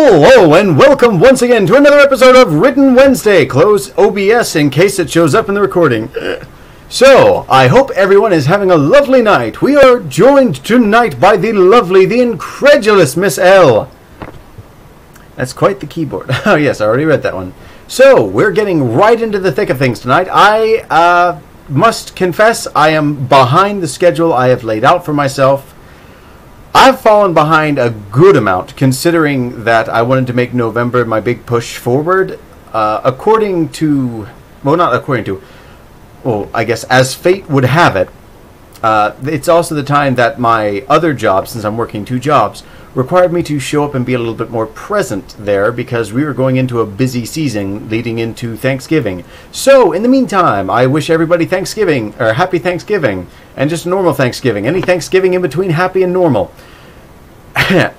Hello and welcome once again to another episode of Written Wednesday. Close OBS in case it shows up in the recording. So, I hope everyone is having a lovely night. We are joined tonight by the lovely, the incredulous Miss L. That's quite the keyboard. Oh yes, I already read that one. So, we're getting right into the thick of things tonight. I must confess I am behind the schedule I have laid out for myself. I've fallen behind a good amount, considering that I wanted to make November my big push forward. Well, I guess as fate would have it, it's also the time that my other job, since I'm working two jobs, required me to show up and be a little bit more present there because we were going into a busy season leading into Thanksgiving. So, in the meantime, I wish everybody Thanksgiving, or Happy Thanksgiving, and just normal Thanksgiving. Any Thanksgiving in between happy and normal.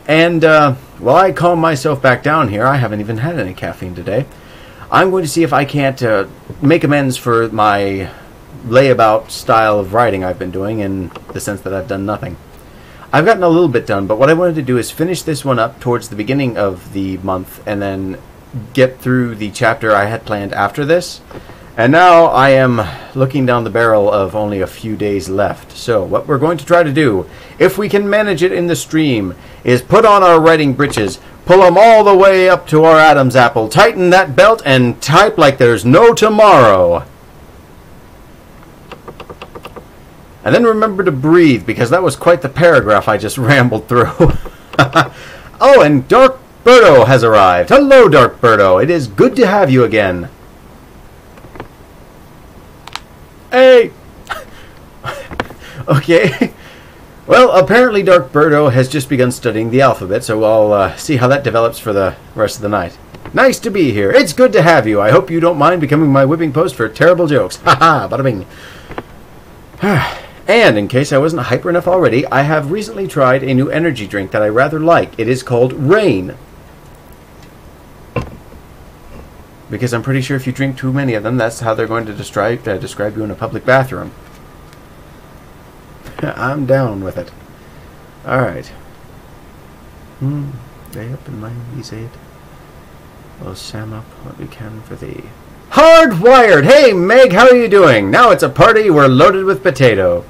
And, while I calm myself back down here, I haven't even had any caffeine today. I'm going to see if I can't make amends for my layabout style of writing I've been doing, in the sense that I've done nothing. I've gotten a little bit done, but what I wanted to do is finish this one up towards the beginning of the month, and then get through the chapter I had planned after this. And now I am looking down the barrel of only a few days left. So what we're going to try to do, if we can manage it in the stream, is put on our writing breeches, pull them all the way up to our Adam's apple, tighten that belt, and type like there's no tomorrow. And then remember to breathe, because that was quite the paragraph I just rambled through. Oh, and Dark Birdo has arrived. Hello, Dark Birdo. It is good to have you again. Hey! Okay. Well, apparently Dark Birdo has just begun studying the alphabet, so I'll see how that develops for the rest of the night. Nice to be here. It's good to have you. I hope you don't mind becoming my whipping post for terrible jokes. Haha, bada bing. And in case I wasn't hyper enough already, I have recently tried a new energy drink that I rather like. It is called Rain. Because I'm pretty sure if you drink too many of them, that's how they're going to describe you in a public bathroom. I'm down with it. Alright. They up in my said. We'll sam up what we can for thee. Hardwired! Hey, Meg, how are you doing? Now it's a party, we're loaded with potato.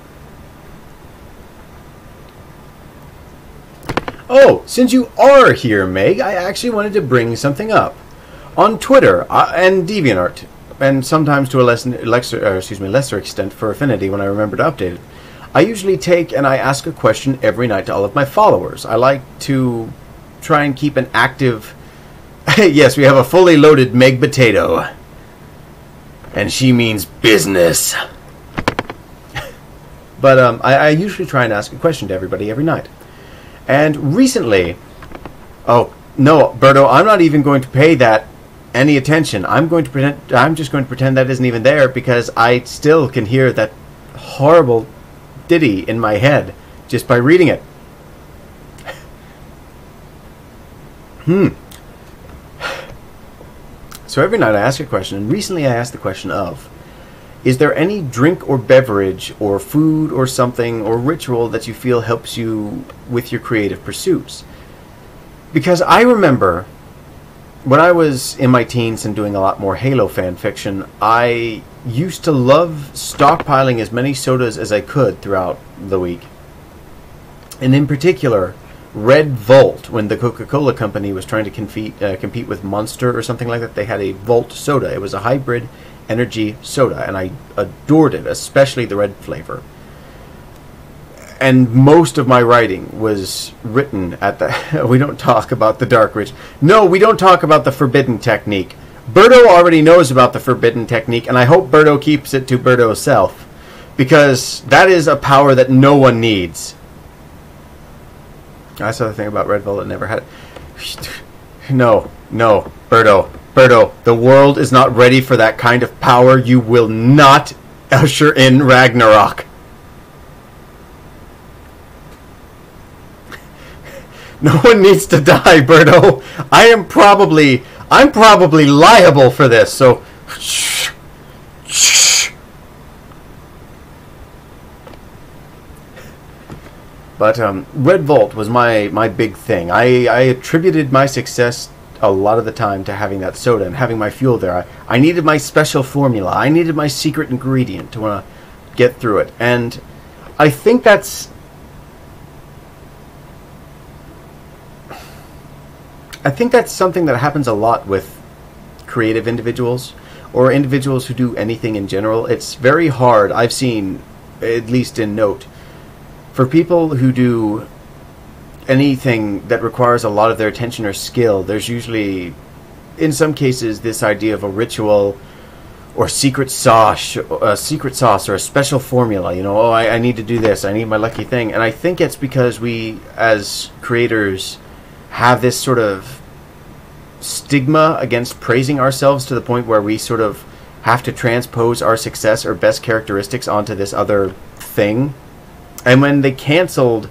Oh, since you are here, Meg, I actually wanted to bring something up. On Twitter and DeviantArt, and sometimes to a lesser extent for Affinity when I remember to update it, I usually take and I ask a question every night to all of my followers. I like to try and keep an active... Yes, we have a fully loaded Meg Potato. And she means business. But I usually try and ask a question to everybody every night. And recently... Oh, no, Berto, I'm not even going to pay that any attention. I'm just going to pretend that isn't even there, because I still can hear that horrible ditty in my head just by reading it. So every night I ask a question, and recently I asked the question of, is there any drink or beverage or food or something or ritual that you feel helps you with your creative pursuits? Because I remember when I was in my teens and doing a lot more Halo fan fiction, I used to love stockpiling as many sodas as I could throughout the week. And in particular, Red Volt, when the Coca-Cola company was trying to compete with Monster or something like that, they had a Volt soda. It was a hybrid energy soda, and I adored it, especially the red flavor. And most of my writing was written at the... We don't talk about the Dark Rich. No, we don't talk about the Forbidden Technique. Birdo already knows about the Forbidden Technique, and I hope Birdo keeps it to Birdo's self. Because that is a power that no one needs. That's the other thing about Red Velvet, never had it. No, Birdo, the world is not ready for that kind of power. You will not usher in Ragnarok. No one needs to die, Birdo. I'm probably liable for this, so shh. But Red Volt was my big thing. I attributed my success a lot of the time to having that soda and having my fuel there. I needed my special formula. I needed my secret ingredient to want to get through it. And I think that's... something that happens a lot with creative individuals or individuals who do anything in general. It's very hard, I've seen, at least in Note, for people who do anything that requires a lot of their attention or skill. There's usually, in some cases, this idea of a ritual or secret sauce or a special formula. You know, oh, I need to do this. I need my lucky thing. And I think it's because we, as creators, have this sort of stigma against praising ourselves to the point where we sort of have to transpose our success or best characteristics onto this other thing. And when they canceled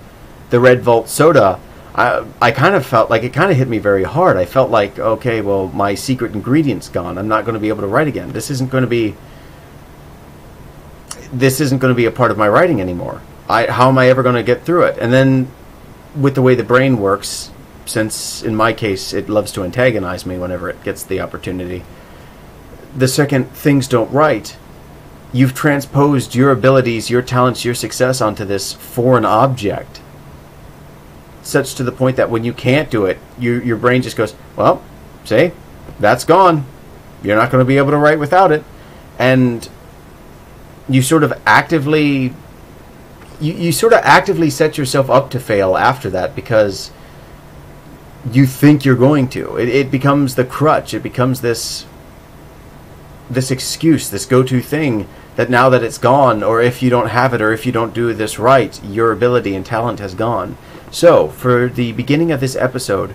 the Red Volt soda, I kind of felt like it kind of hit me very hard. I felt like, okay, well, my secret ingredient's gone. I'm not going to be able to write again. This isn't going to be a part of my writing anymore. How am I ever going to get through it? And then with the way the brain works, since in my case it loves to antagonize me whenever it gets the opportunity, the second things don't write, you've transposed your abilities, your talents, your success onto this foreign object, such to the point that when you can't do it, your brain just goes, well, see, that's gone. You're not going to be able to write without it. And you sort of actively set yourself up to fail after that, because you think you're going to. It becomes the crutch. It becomes this excuse, this go-to thing, that now that it's gone, or if you don't have it, or if you don't do this right, your ability and talent has gone. So, for the beginning of this episode,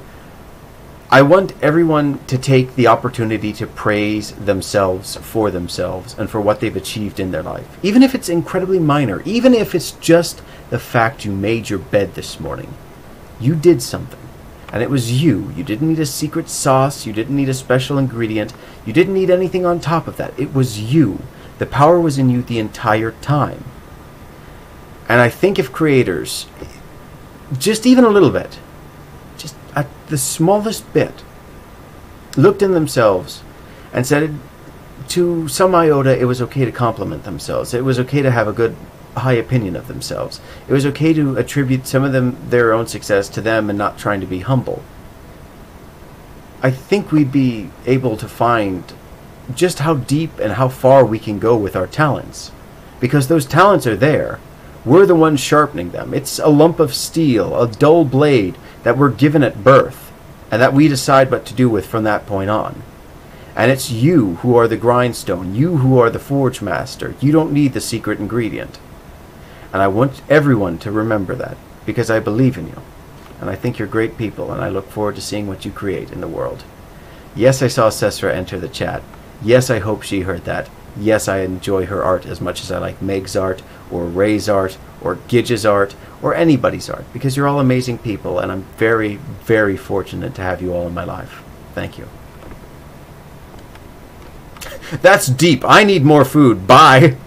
I want everyone to take the opportunity to praise themselves for themselves and for what they've achieved in their life. Even if it's incredibly minor, even if it's just the fact you made your bed this morning. You did something. And it was you. You didn't need a secret sauce. You didn't need a special ingredient. You didn't need anything on top of that. It was you. The power was in you the entire time. And I think if creators, just even a little bit, just at the smallest bit, looked in themselves and said, to some iota, it was okay to compliment themselves. It was okay to have a good, high opinion of themselves. It was okay to attribute some of their own success to them and not trying to be humble. I think we'd be able to find just how deep and how far we can go with our talents. Because those talents are there. We're the ones sharpening them. It's a lump of steel, a dull blade that we're given at birth, and that we decide what to do with from that point on. And it's you who are the grindstone, you who are the forge master. You don't need the secret ingredient. And I want everyone to remember that, because I believe in you. And I think you're great people, and I look forward to seeing what you create in the world. Yes, I saw Cesra enter the chat. Yes, I hope she heard that. Yes, I enjoy her art as much as I like Meg's art, or Ray's art, or Gidge's art, or anybody's art, because you're all amazing people, and I'm very, very fortunate to have you all in my life. Thank you. That's deep. I need more food. Bye.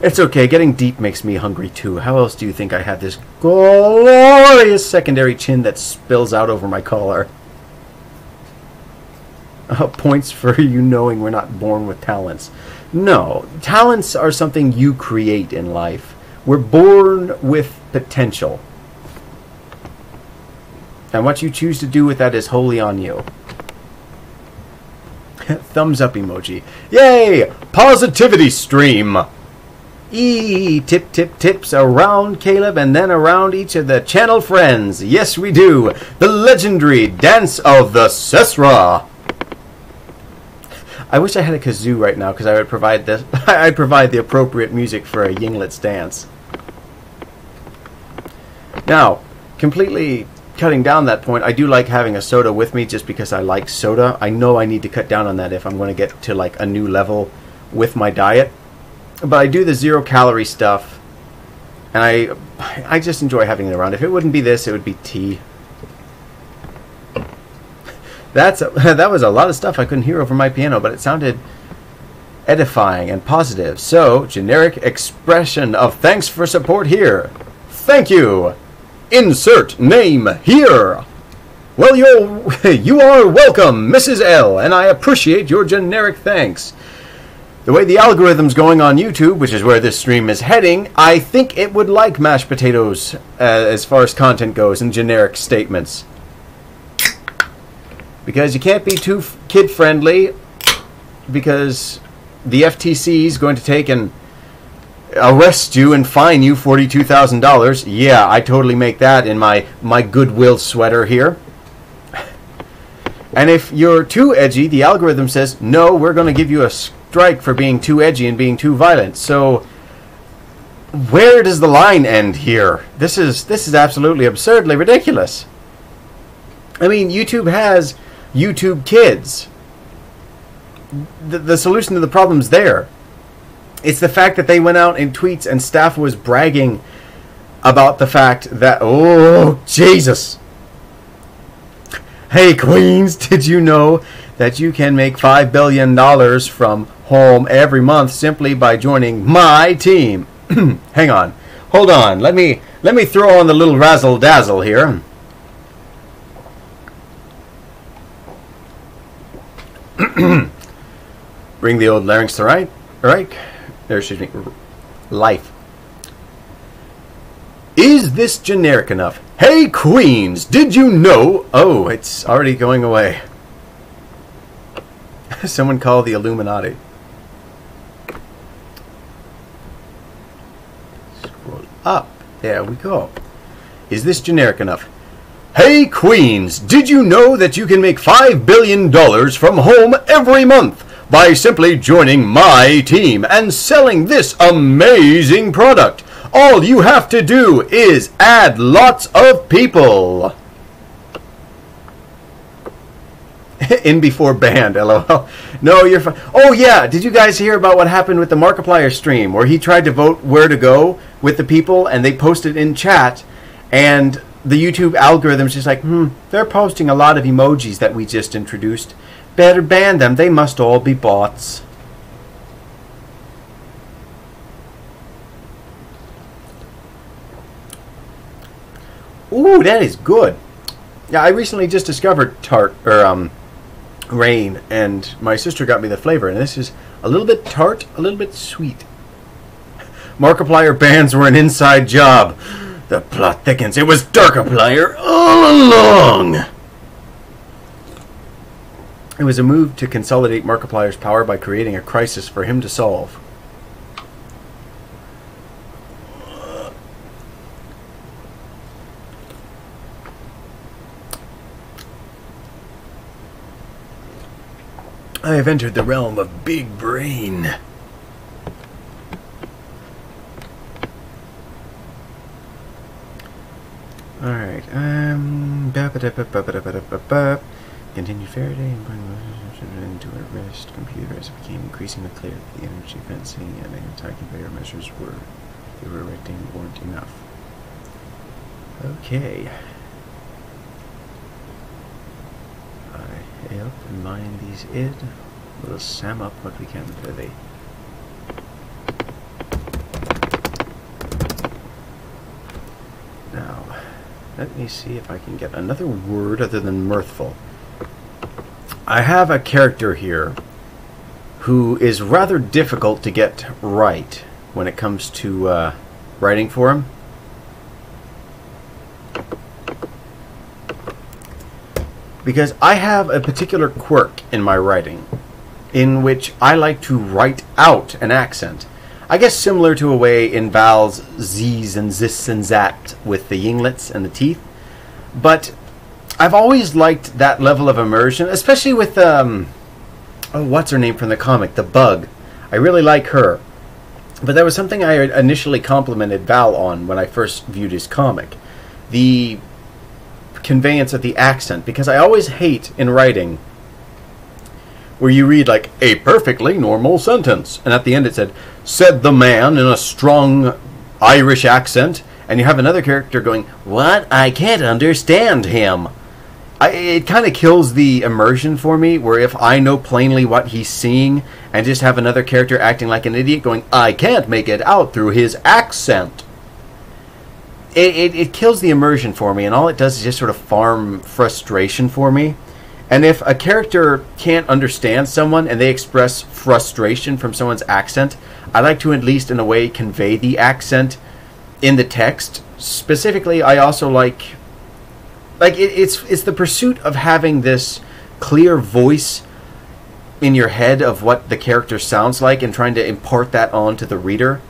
It's okay. Getting deep makes me hungry too. How else do you think I have this glorious secondary chin that spills out over my collar? Points for you knowing we're not born with talents. No. Talents are something you create in life. We're born with potential. And what you choose to do with that is wholly on you. Thumbs up emoji. Yay! Positivity stream! Tip tip tips around Caleb and then around each of the channel friends. Yes, we do. The legendary Dance of the Cesra. I wish I had a kazoo right now, because I would provide this. I'd provide the appropriate music for a Yinglet's dance. Now, completely cutting down that point, I do like having a soda with me just because I like soda. I know I need to cut down on that if I'm going to get to like a new level with my diet. But I do the 0-calorie stuff, and I just enjoy having it around. If it wouldn't be this, it would be tea. That was a lot of stuff I couldn't hear over my piano, but it sounded edifying and positive. So, generic expression of thanks for support here. Thank you. Insert name here. Well, you are welcome, Mrs. L, and I appreciate your generic thanks. The way the algorithm's going on YouTube, which is where this stream is heading, I think it would like mashed potatoes as far as content goes and generic statements. Because you can't be too kid-friendly, because the FTC is going to take and arrest you and fine you $42,000. Yeah, I totally make that in my Goodwill sweater here. And if you're too edgy, the algorithm says, no, we're going to give you a strike for being too edgy and being too violent. So, where does the line end here? This is absolutely absurdly ridiculous. I mean, YouTube has YouTube Kids. The solution to the problem's there. It's the fact that they went out in tweets and staff was bragging about the fact that, oh, Jesus. Hey, Queens, did you know that you can make $5 billion from home every month simply by joining my team? Hang on. Hold on. Let me throw on the little razzle-dazzle here. Bring the old larynx to right. Excuse me. Life. Is this generic enough? Hey, Queens, did you know... Oh, it's already going away. Someone call the Illuminati. Scroll up. There we go. Is this generic enough? Hey, Queens, did you know that you can make $5 billion from home every month by simply joining my team and selling this amazing product? All you have to do is add lots of people. In before banned, lol. No, you're fine. Oh, yeah. Did you guys hear about what happened with the Markiplier stream where he tried to vote where to go with the people and they posted in chat and the YouTube algorithm's just like, they're posting a lot of emojis that we just introduced. Better ban them. They must all be bots. Ooh, that is good. Yeah, I recently just discovered Rain, and my sister got me the flavor, and this is a little bit tart, a little bit sweet. Markiplier bans were an inside job. The plot thickens. It was Darkiplier all along. It was a move to consolidate Markiplier's power by creating a crisis for him to solve. I have entered the realm of Big Brain. Alright, continued Faraday and bring into a rest. Computer as it became increasingly clear that the energy fencing and anti-conveyor measures were erecting weren't enough. Okay. I help and mine these id. We'll sum up what we can for the. Now, let me see if I can get another word other than mirthful. I have a character here who is rather difficult to get right when it comes to writing for him. Because I have a particular quirk in my writing in which I like to write out an accent. I guess similar to a way in Val's Z's and Zis and Zat with the yinglets and the teeth. But I've always liked that level of immersion, especially with, oh, what's her name from the comic? The Bug. I really like her. But that was something I initially complimented Val on when I first viewed his comic. The conveyance of the accent, because I always hate in writing where you read like a perfectly normal sentence and at the end it said the man in a strong Irish accent, and you have another character going, what? I can't understand him. It kind of kills the immersion for me, where if I know plainly what he's seeing and just have another character acting like an idiot going, I can't make it out through his accent. it kills the immersion for me, and all it does is just sort of farm frustration for me. And if a character can't understand someone and they express frustration from someone's accent, I like to at least in a way convey the accent in the text. Specifically, I also like it's the pursuit of having this clear voice in your head of what the character sounds like and trying to impart that on to the reader.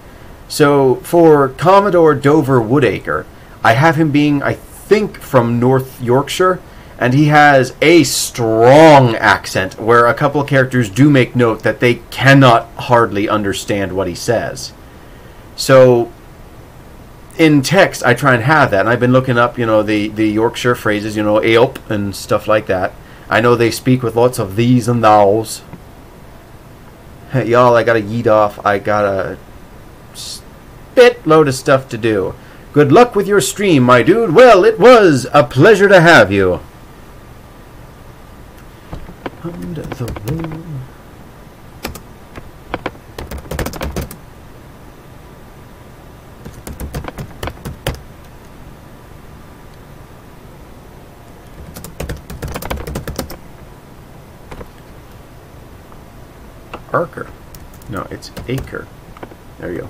So for Commodore Dover Woodacre, I have him being, I think, from North Yorkshire, and he has a strong accent where a couple of characters do make note that they cannot hardly understand what he says. So in text, I try and have that, and I've been looking up, the Yorkshire phrases, "aop" and stuff like that. I know they speak with lots of these and thous. Hey, y'all, I gotta yeet off. I got a spit load of stuff to do. Good luck with your stream, my dude. Well, it was a pleasure to have you. Under the moon. Arker. No, it's acre. There you go.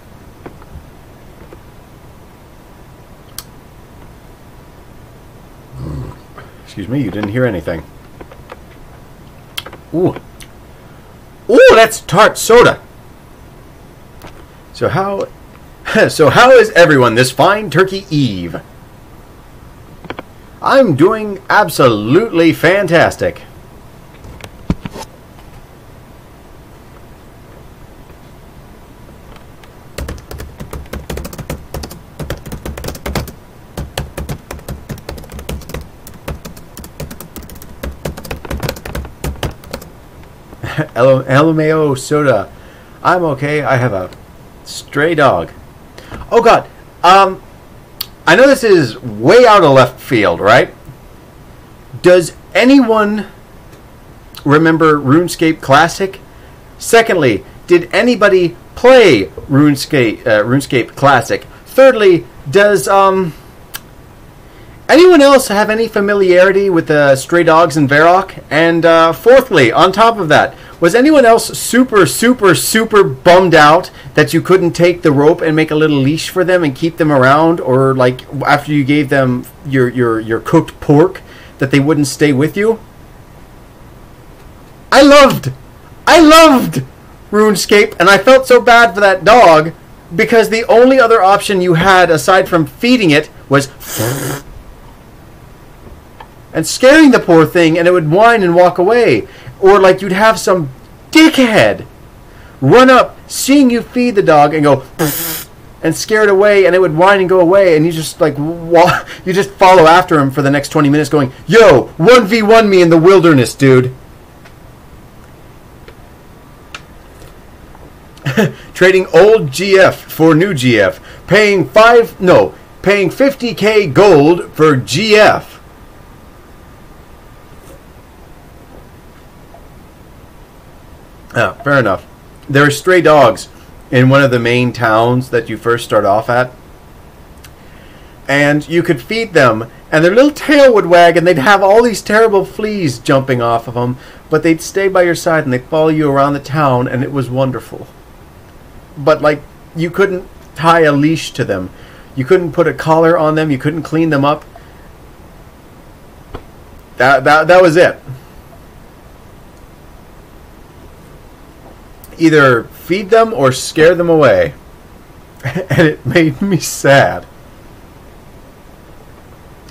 Excuse me, you didn't hear anything. Ooh. Ooh, that's tart soda. So how is everyone this fine turkey eve? I'm doing absolutely fantastic. LMAO soda. I'm okay. I have a stray dog. Oh god. I know this is way out of left field, right? Does anyone remember RuneScape Classic? Secondly, did anybody play RuneScape Classic? Thirdly, does anyone else have any familiarity with Stray Dogs and Varrock? And fourthly, on top of that, was anyone else super, super, super bummed out that you couldn't take the rope and make a little leash for them and keep them around? Or like after you gave them your cooked pork, that they wouldn't stay with you? I loved RuneScape, and I felt so bad for that dog because the only other option you had aside from feeding it was and scaring the poor thing, and it would whine and walk away. Or like you'd have some dickhead run up, seeing you feed the dog, and go and scare it away, and it would whine and go away, and you just like you just follow after him for the next 20 minutes going, yo, 1v1 me in the wilderness, dude. Trading old GF for new GF. Paying 50k gold for GF. Oh, fair enough. There are stray dogs in one of the main towns that you first start off at. And you could feed them, and their little tail would wag, and they'd have all these terrible fleas jumping off of them, but they'd stay by your side, and they'd follow you around the town, and it was wonderful. But, like, you couldn't tie a leash to them. You couldn't put a collar on them. You couldn't clean them up. That was it. Either feed them or scare them away. And it made me sad.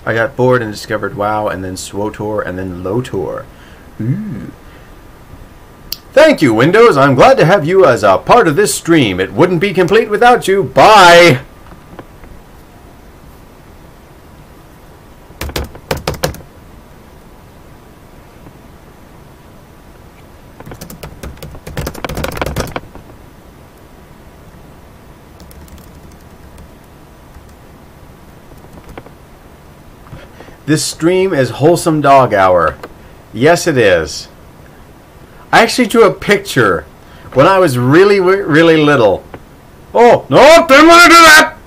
I got bored and discovered WoW, and then SWOTOR, and then LOTOR. Ooh. Thank you, Windows. I'm glad to have you as a part of this stream. It wouldn't be complete without you. Bye! This stream is Wholesome Dog Hour. Yes, it is. I actually drew a picture when I was really, really little. Oh, no, didn't want to do that!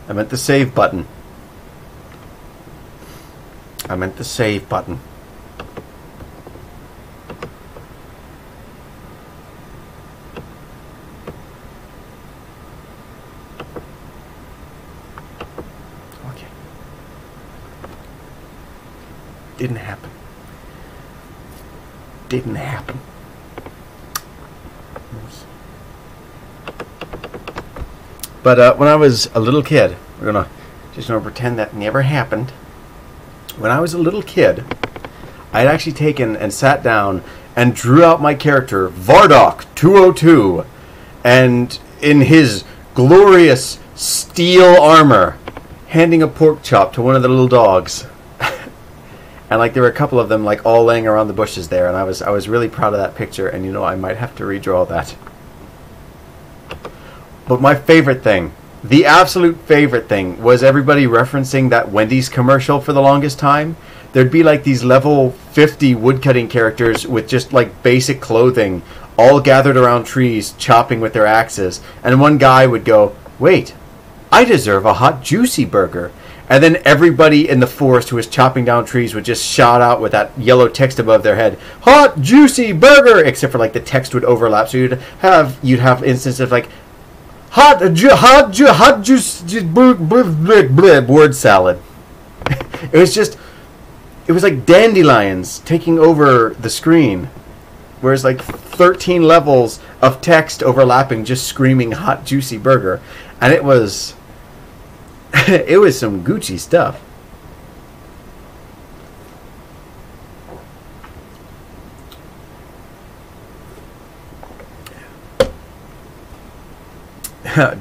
I meant the save button. I meant the save button. Okay. Didn't happen. Didn't happen. But when I was a little kid, we're gonna pretend that never happened. When I was a little kid, I had actually taken and sat down and drew out my character, Vardok 202, and in his glorious steel armor, handing a pork chop to one of the little dogs. And like there were a couple of them like all laying around the bushes there, and I was really proud of that picture, and you know, I might have to redraw that. But my favorite thing, the absolute favorite thing, was everybody referencing that Wendy's commercial for the longest time. There'd be like these level 50 woodcutting characters with just like basic clothing, all gathered around trees, chopping with their axes. And one guy would go, "Wait, I deserve a hot juicy burger." And then everybody in the forest who was chopping down trees would just shout out with that yellow text above their head, "Hot juicy burger!" Except for like the text would overlap, so you'd have instances of like, hot juice, word salad. It was like dandelions taking over the screen, whereas like 13 levels of text overlapping, just screaming hot juicy burger, and it was some Gucci stuff.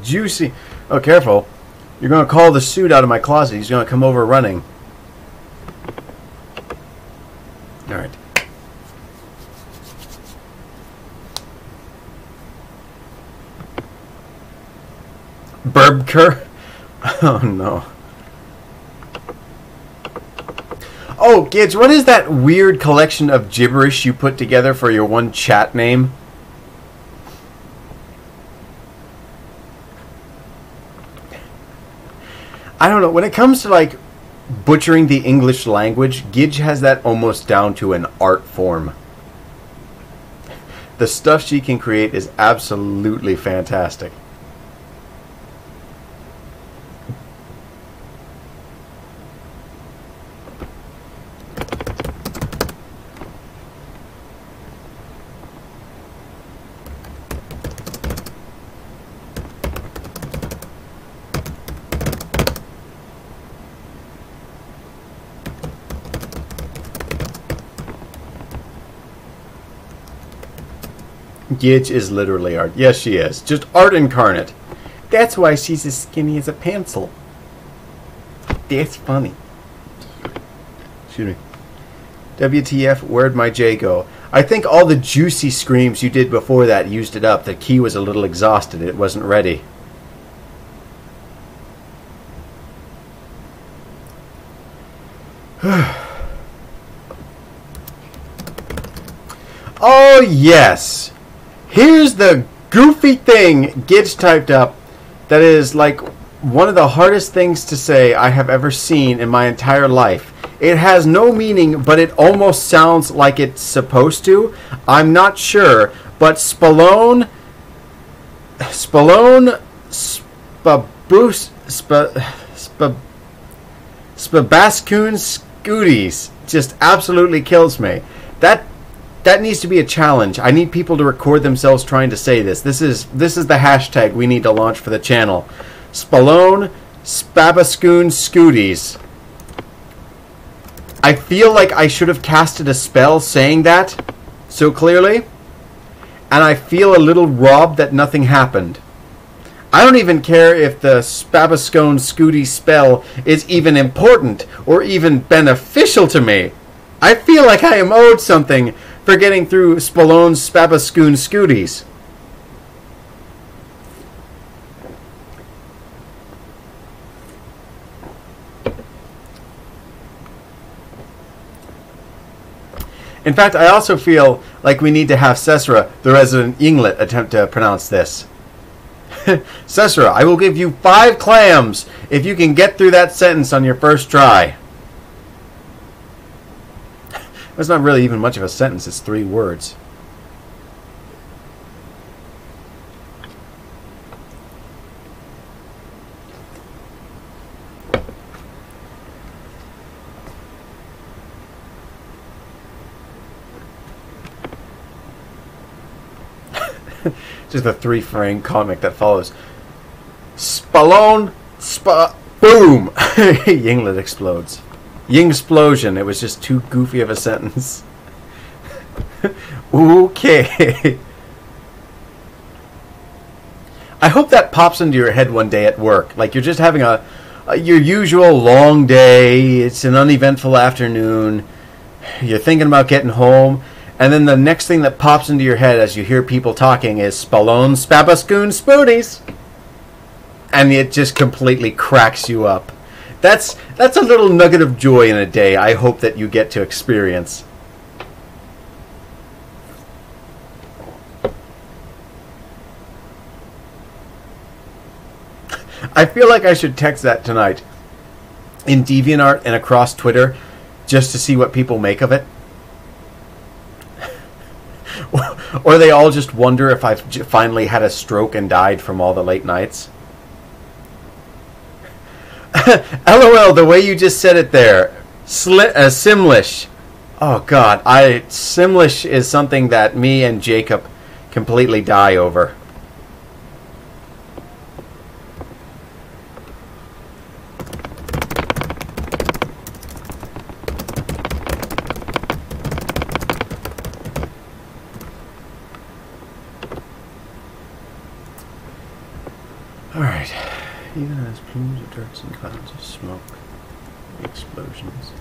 Juicy. Oh, careful. You're going to call the suit out of my closet. He's going to come over running. All right. Burbker? Oh, no. Oh, kids, what is that weird collection of gibberish you put together for your one chat name? I don't know. When it comes to like butchering the English language, Gidge has that almost down to an art form. The stuff she can create is absolutely fantastic. Gidge is literally art. Yes, she is. Just art incarnate. That's why she's as skinny as a pencil. That's funny. Excuse me. WTF, where'd my J go? I think all the juicy screams you did before that used it up. The key was a little exhausted. It wasn't ready. Oh, yes. Here's the goofy thing Gidge typed up that is like one of the hardest things to say I have ever seen in my entire life. It has no meaning, but it almost sounds like it's supposed to. I'm not sure, but Spabascoon, Scooties just absolutely kills me. That needs to be a challenge. I need people to record themselves trying to say this. This is the hashtag we need to launch for the channel. Spalone, Spabascoon, Scooties. I feel like I should have casted a spell saying that so clearly, and I feel a little robbed that nothing happened. I don't even care if the Spabascoon Scooties spell is even important or even beneficial to me. I feel like I am owed something for getting through Spalone's Spabascoon Scooties. In fact, I also feel like we need to have Cesra, the resident Yinglet, attempt to pronounce this. Cesara, I will give you 5 clams if you can get through that sentence on your first try. That's not really even much of a sentence. It's 3 words. Just the 3-frame comic that follows. Spalone, boom! Yinglet explodes. Yingsplosion. It was just too goofy of a sentence. Okay. I hope that pops into your head one day at work. Like you're just having your usual long day. It's an uneventful afternoon. You're thinking about getting home. And then the next thing that pops into your head as you hear people talking is Spalone, Spabascoon, Scooties. And it just completely cracks you up. That's a little nugget of joy in a day I hope that you get to experience. I feel like I should text that tonight in DeviantArt and across Twitter just to see what people make of it. Or they all just wonder if I've finally had a stroke and died from all the late nights. LOL, the way you just said it there. Simlish. Oh god, Simlish is something that me and Jacob completely die over. Alright, even as plumes of dirt and clouds of smoke, explosions.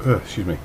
Excuse me.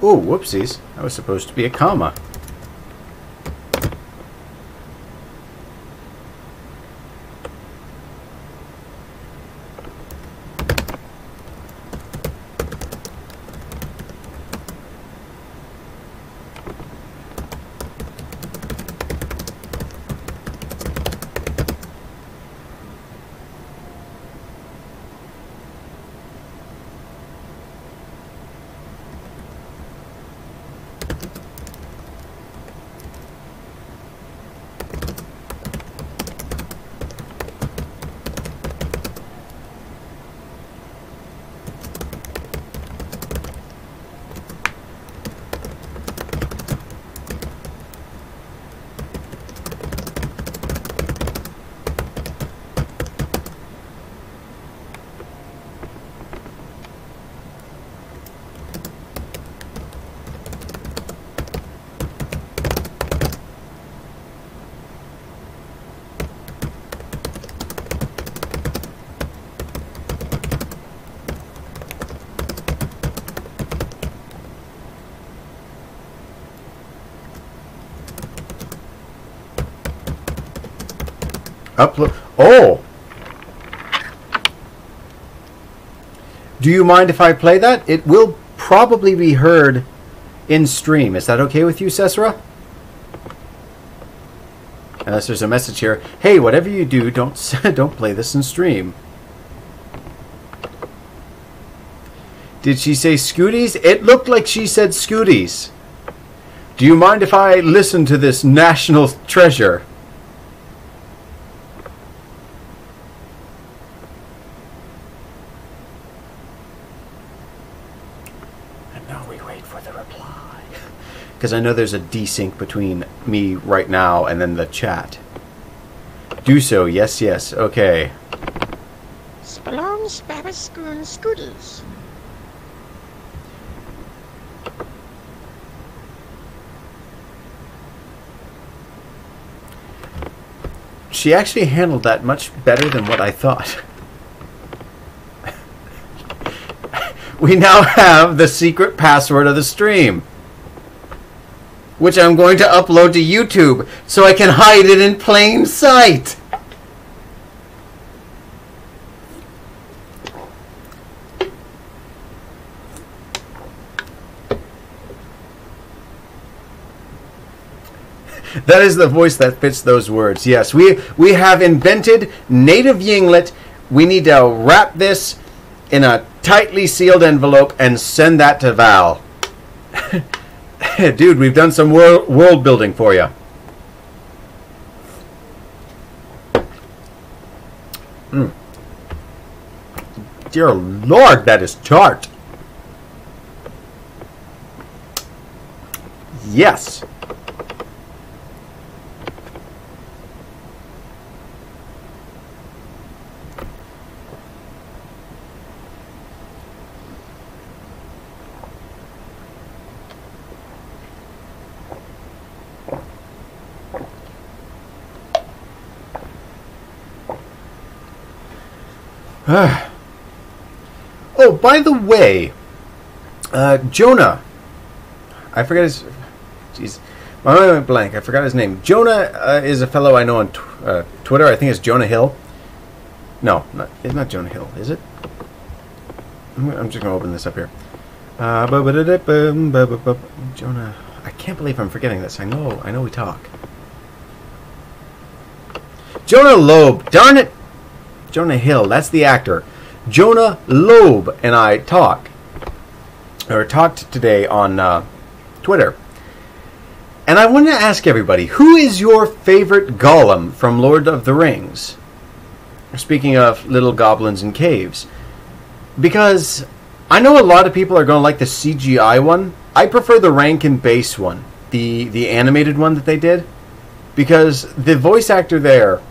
Oh, whoopsies. That was supposed to be a comma. Upload. Oh! Do you mind if I play that? It will probably be heard in stream. Is that okay with you, Cesara? Unless there's a message here. Hey, whatever you do, don't play this in stream. Did she say Scooties? It looked like she said Scooties. Do you mind if I listen to this national treasure? And now we wait for the reply. Because I know there's a desync between me right now and then the chat. Do so, yes, yes, okay. Spalone, Spabascoon, Scooties. She actually handled that much better than what I thought. We now have the secret password of the stream, which I'm going to upload to YouTube so I can hide it in plain sight. That is the voice that fits those words. Yes, we have invented native Yinglet. We need to wrap this in a tightly sealed envelope and send that to Val. Dude, we've done some world building for you. Dear Lord, that is tart. Yes. Oh, by the way, Jonah. I forgot his. Jeez, my mind went blank. I forgot his name. Jonah is a fellow I know on Twitter. I think it's Jonah Hill. No, it's not Jonah Hill, is it? I'm just gonna open this up here. Jonah. I can't believe I'm forgetting this. I know we talk. Jonah Loeb. Darn it. Jonah Hill, that's the actor. Jonah Loeb and I talked today on Twitter. And I wanted to ask everybody, who is your favorite golem from Lord of the Rings? Speaking of little goblins in caves. Because I know a lot of people are going to like the CGI one. I prefer the Rankin Bass one, the animated one that they did. Because the voice actor there,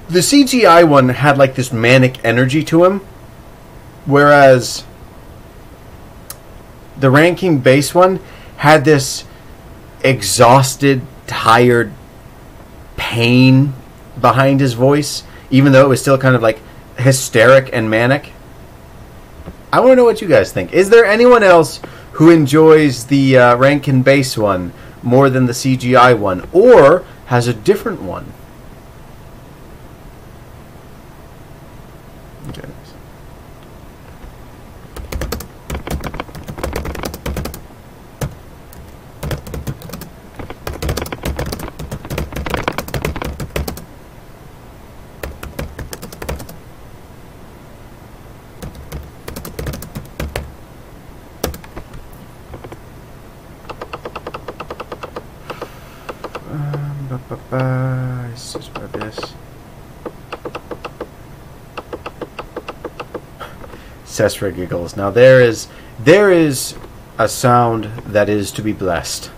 the CGI one had like this manic energy to him, whereas the Ranking Bass one had this exhausted, tired pain behind his voice, even though it was still kind of like hysteric and manic. I want to know what you guys think. Is there anyone else who enjoys the Rankin Bass one more than the CGI one, or has a different one? Cesra giggles. Now there is a sound that is to be blessed.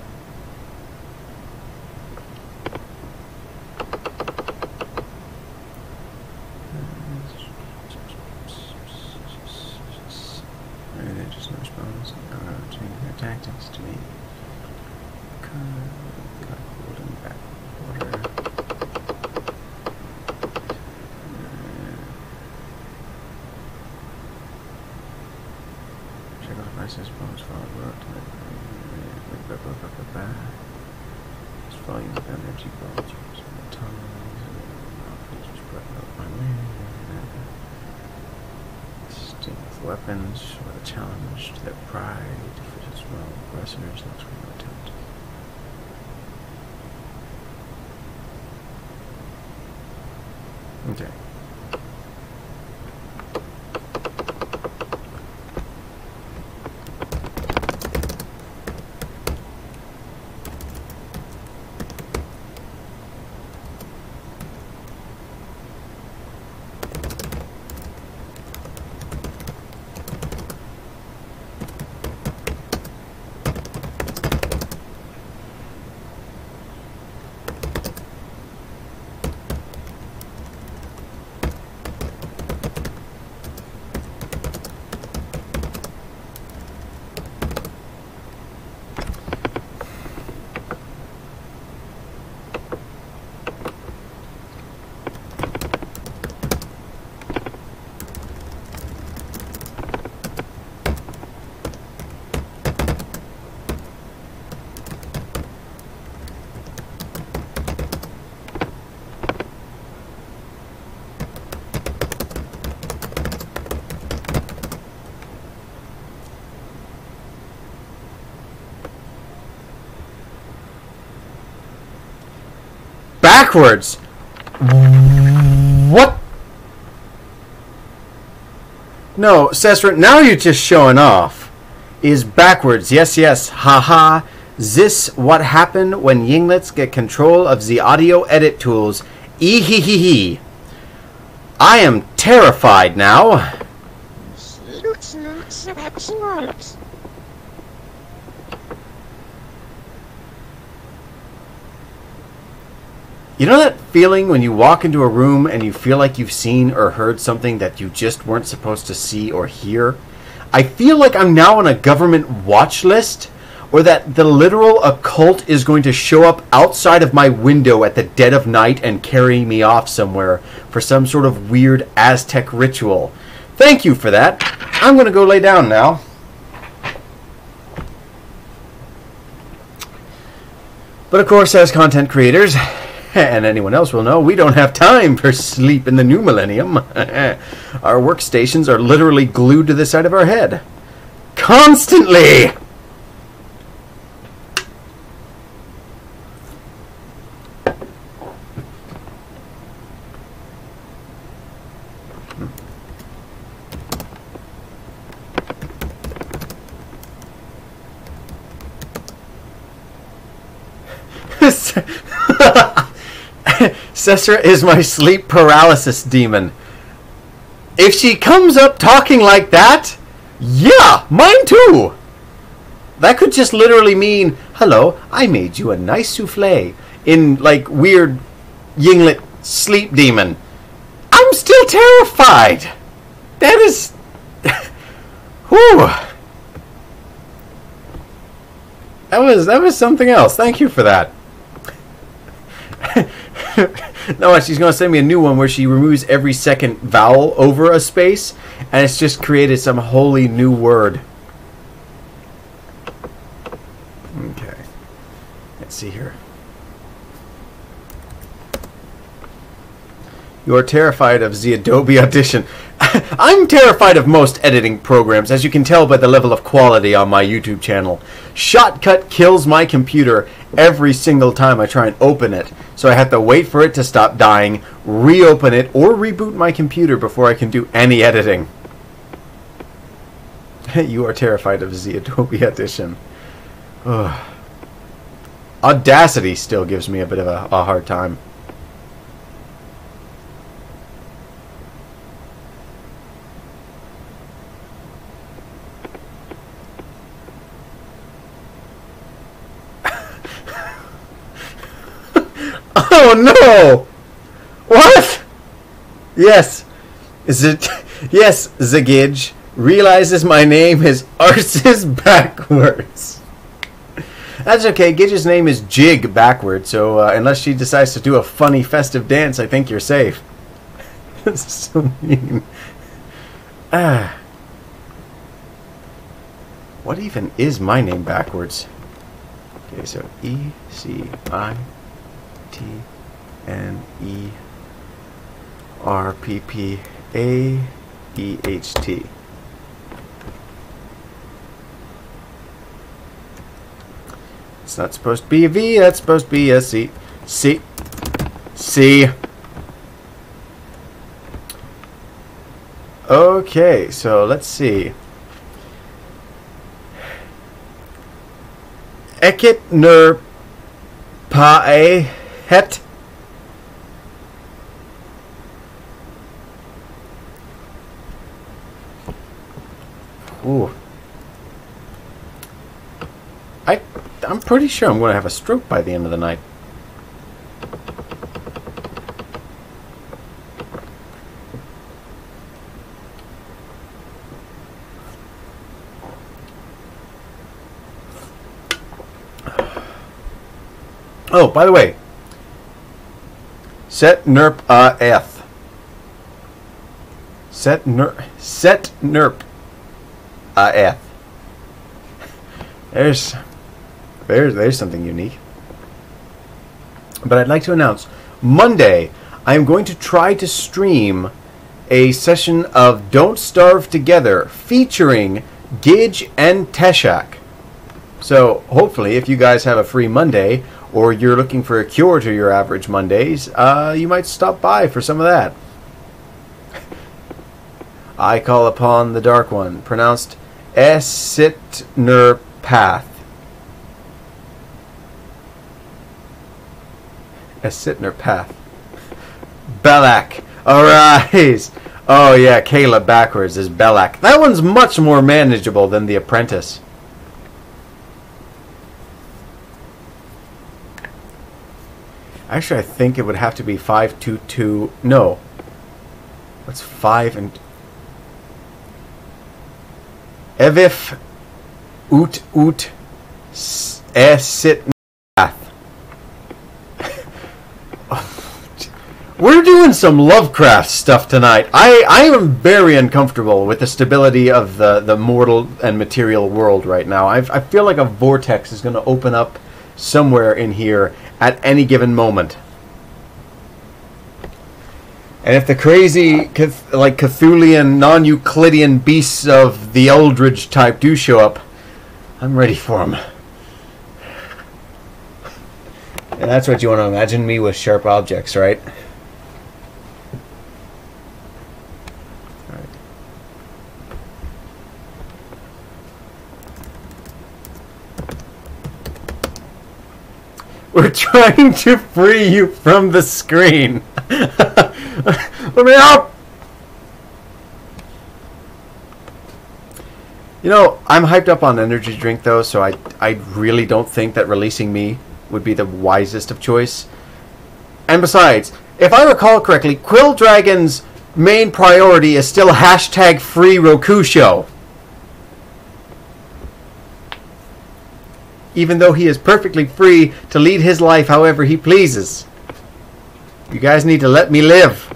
Just no response. Change their tactics to me. volume of energy balls over time. With weapons with a challenge to their pride, for as well aggressors, that's what no attempt. Okay. Backwards. What? No, Cesra, now you're just showing off. Is backwards. Yes, yes. Haha. This what happened when Yinglets get control of the audio edit tools. Ehehehe. I am terrified now. You know that feeling when you walk into a room and you feel like you've seen or heard something that you just weren't supposed to see or hear? I feel like I'm now on a government watch list, or that the literal occult is going to show up outside of my window at the dead of night and carry me off somewhere for some sort of weird Aztec ritual. Thank you for that. I'm going to go lay down now. But of course, as content creators, and anyone else will know, we don't have time for sleep in the new millennium. Our workstations are literally glued to the side of our head. Constantly! Cesra is my sleep paralysis demon. If she comes up talking like that, yeah, mine too. That could just literally mean, hello, I made you a nice souffle, in like weird Yinglet sleep demon. I'm still terrified. That is... Whew. That was something else. Thank you for that. No, she's going to send me a new one where she removes every second vowel over a space, and it's just created some wholly new word. Okay. Let's see here. You are terrified of the Adobe Audition. I'm terrified of most editing programs, as you can tell by the level of quality on my YouTube channel. Shotcut kills my computer every single time I try and open it, so I have to wait for it to stop dying, reopen it, or reboot my computer before I can do any editing. You are terrified of the Adobe Audition. Ugh. Audacity still gives me a bit of a hard time. Oh no! What? Yes. Is it? Yes, Zagidge realizes my name is Arses backwards. That's okay. Gidge's name is Jig backwards, so unless she decides to do a funny festive dance, I think you're safe. That's so mean. Ah. What even is my name backwards? Okay, so E-C-I T N E R P P A E H T. It's not supposed to be a V, that's supposed to be a C. C. C. Okay, so let's see. Ekit ner pae het. Ooh. I'm pretty sure I'm going to have a stroke by the end of the night. Oh, by the way, set nerp eth. Set nerp eth. There's something unique. But I'd like to announce Monday I am going to try to stream a session of Don't Starve Together featuring Gidge and Teshak. So hopefully if you guys have a free Monday or you're looking for a cure to your average Mondays, you might stop by for some of that. I call upon the Dark One, pronounced Esitnerpath. Esitnerpath. Belak. Arise! Oh yeah, Caleb backwards is Belak. That one's much more manageable than The Apprentice. Actually, I think it would have to be 522. No. What's 5 and... Evif ut esit path. We're doing some Lovecraft stuff tonight. I am very uncomfortable with the stability of the mortal and material world right now. I feel like a vortex is going to open up somewhere in here at any given moment. And if the crazy, like Cthulhian, non-Euclidean beasts of the Eldridge type do show up, I'm ready for them. And that's what you want to imagine me with sharp objects, right? We're trying to free you from the screen. Let me help! You know, I'm hyped up on energy drink though, so I really don't think that releasing me would be the wisest of choice. And besides, if I recall correctly, Quill Dragon's main priority is still hashtag free Roku show. Even though he is perfectly free to lead his life however he pleases. You guys need to let me live.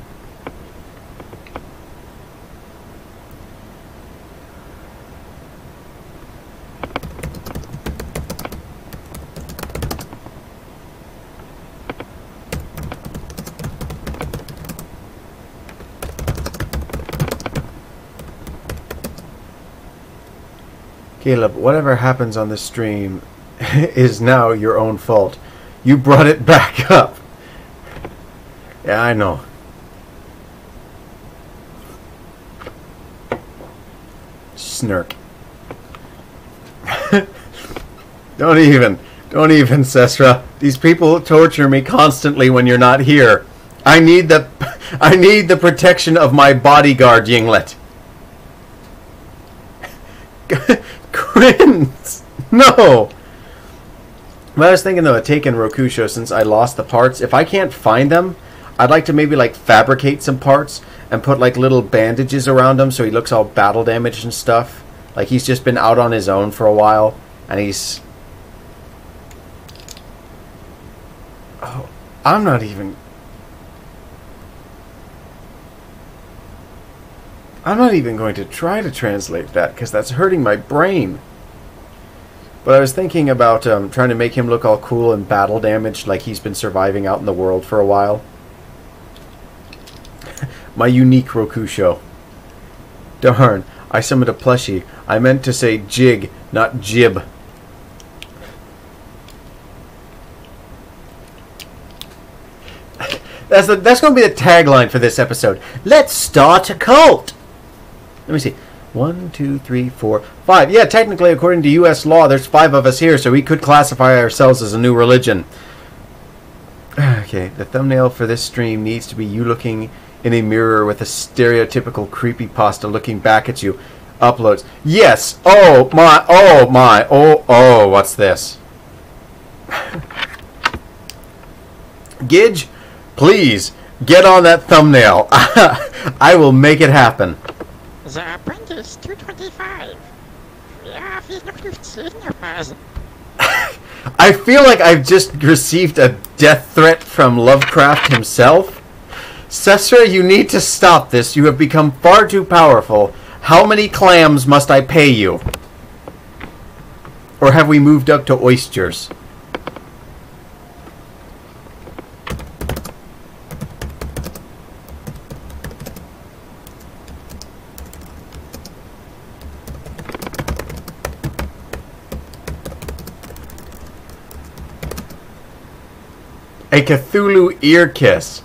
Caleb, whatever happens on this stream is now your own fault. You brought it back up. Yeah, I know. Snark. Don't even, Sesra. These people torture me constantly when you're not here. I need the protection of my bodyguard, Yinglet. Grins! No! But I was thinking though, a Taken Roku show, since I lost the parts, if I can't find them, I'd like to maybe like fabricate some parts and put like little bandages around him so he looks all battle damaged and stuff. Like he's just been out on his own for a while and he's... Oh, I'm not even going to try to translate that because that's hurting my brain. But I was thinking about trying to make him look all cool and battle damaged, like he's been surviving out in the world for a while. My unique Roku show. Darn, I summoned a plushie. I meant to say jig, not jib. That's going to be the tagline for this episode. Let's start a cult. Let me see. 1, 2, 3, 4, 5. Yeah, technically, according to U.S. law, there's 5 of us here, so we could classify ourselves as a new religion. Okay, the thumbnail for this stream needs to be you looking in a mirror with a stereotypical creepypasta looking back at you. Uploads. Yes! Oh, my, oh, my, oh, what's this? Gidge, please, get on that thumbnail. I will make it happen. The Apprentice 225. Ja, wie noch nicht Zehnerphasen. I feel like I've just received a death threat from Lovecraft himself. Cesra, you need to stop this. You have become far too powerful. How many clams must I pay you? Or have we moved up to oysters? A Cthulhu ear kiss.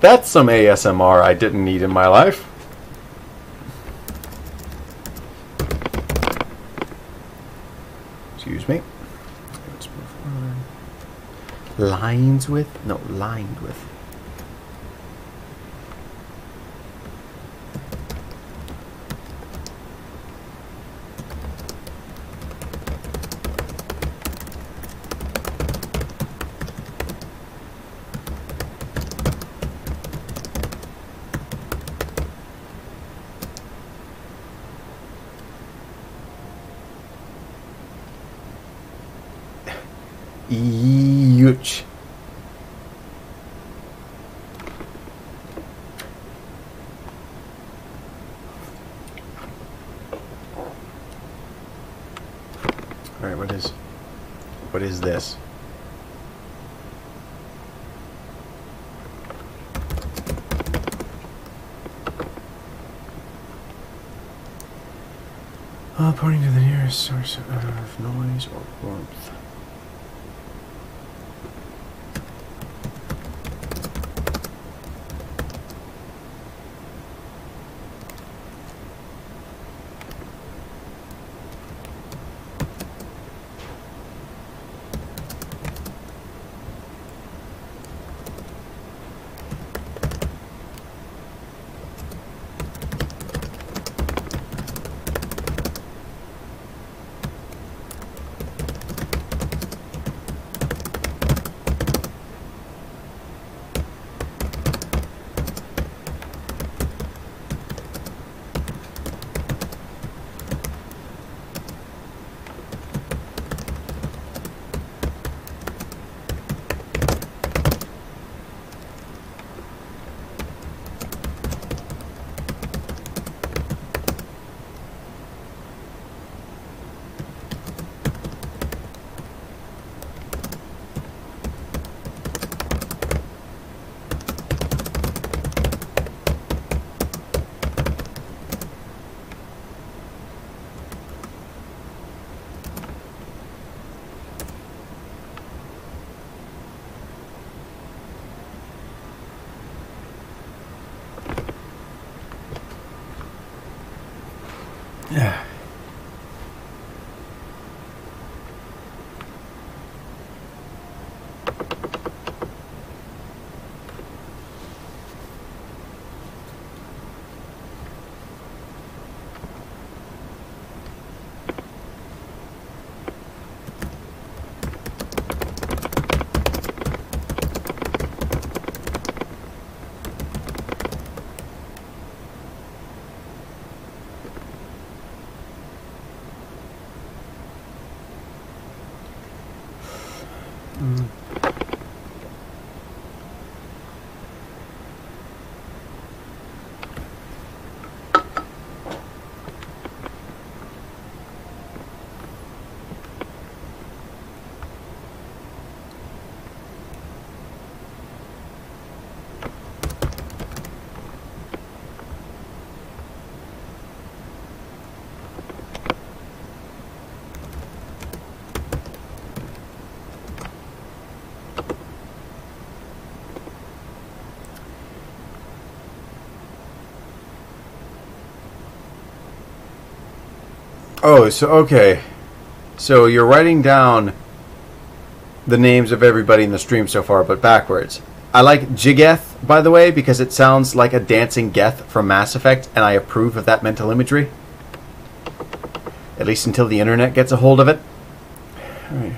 That's some ASMR I didn't need in my life. Excuse me. Let's move on. Lines with? No, lined with. Yuch. All right, what is this? Pointing to the nearest source of noise or warmth. Yeah. Oh, so okay. So you're writing down the names of everybody in the stream so far, but backwards. I like Jigeth, by the way, because it sounds like a dancing Geth from Mass Effect, and I approve of that mental imagery. At least until the internet gets a hold of it. Alright.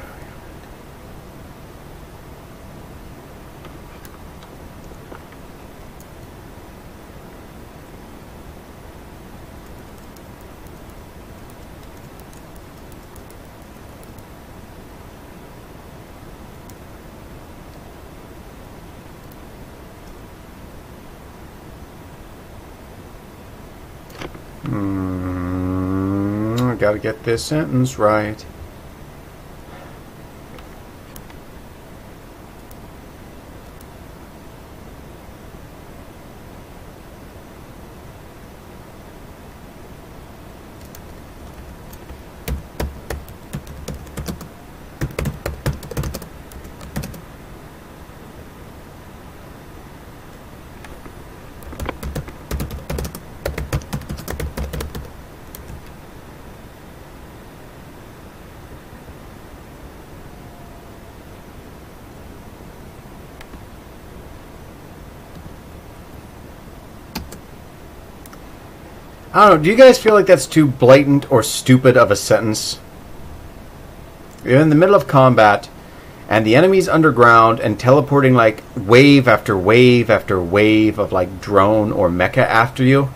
Gotta get this sentence right. I don't know, do you guys feel like that's too blatant or stupid of a sentence? You're in the middle of combat, and the enemy's underground and teleporting like wave after wave after wave of like drone or mecha after you.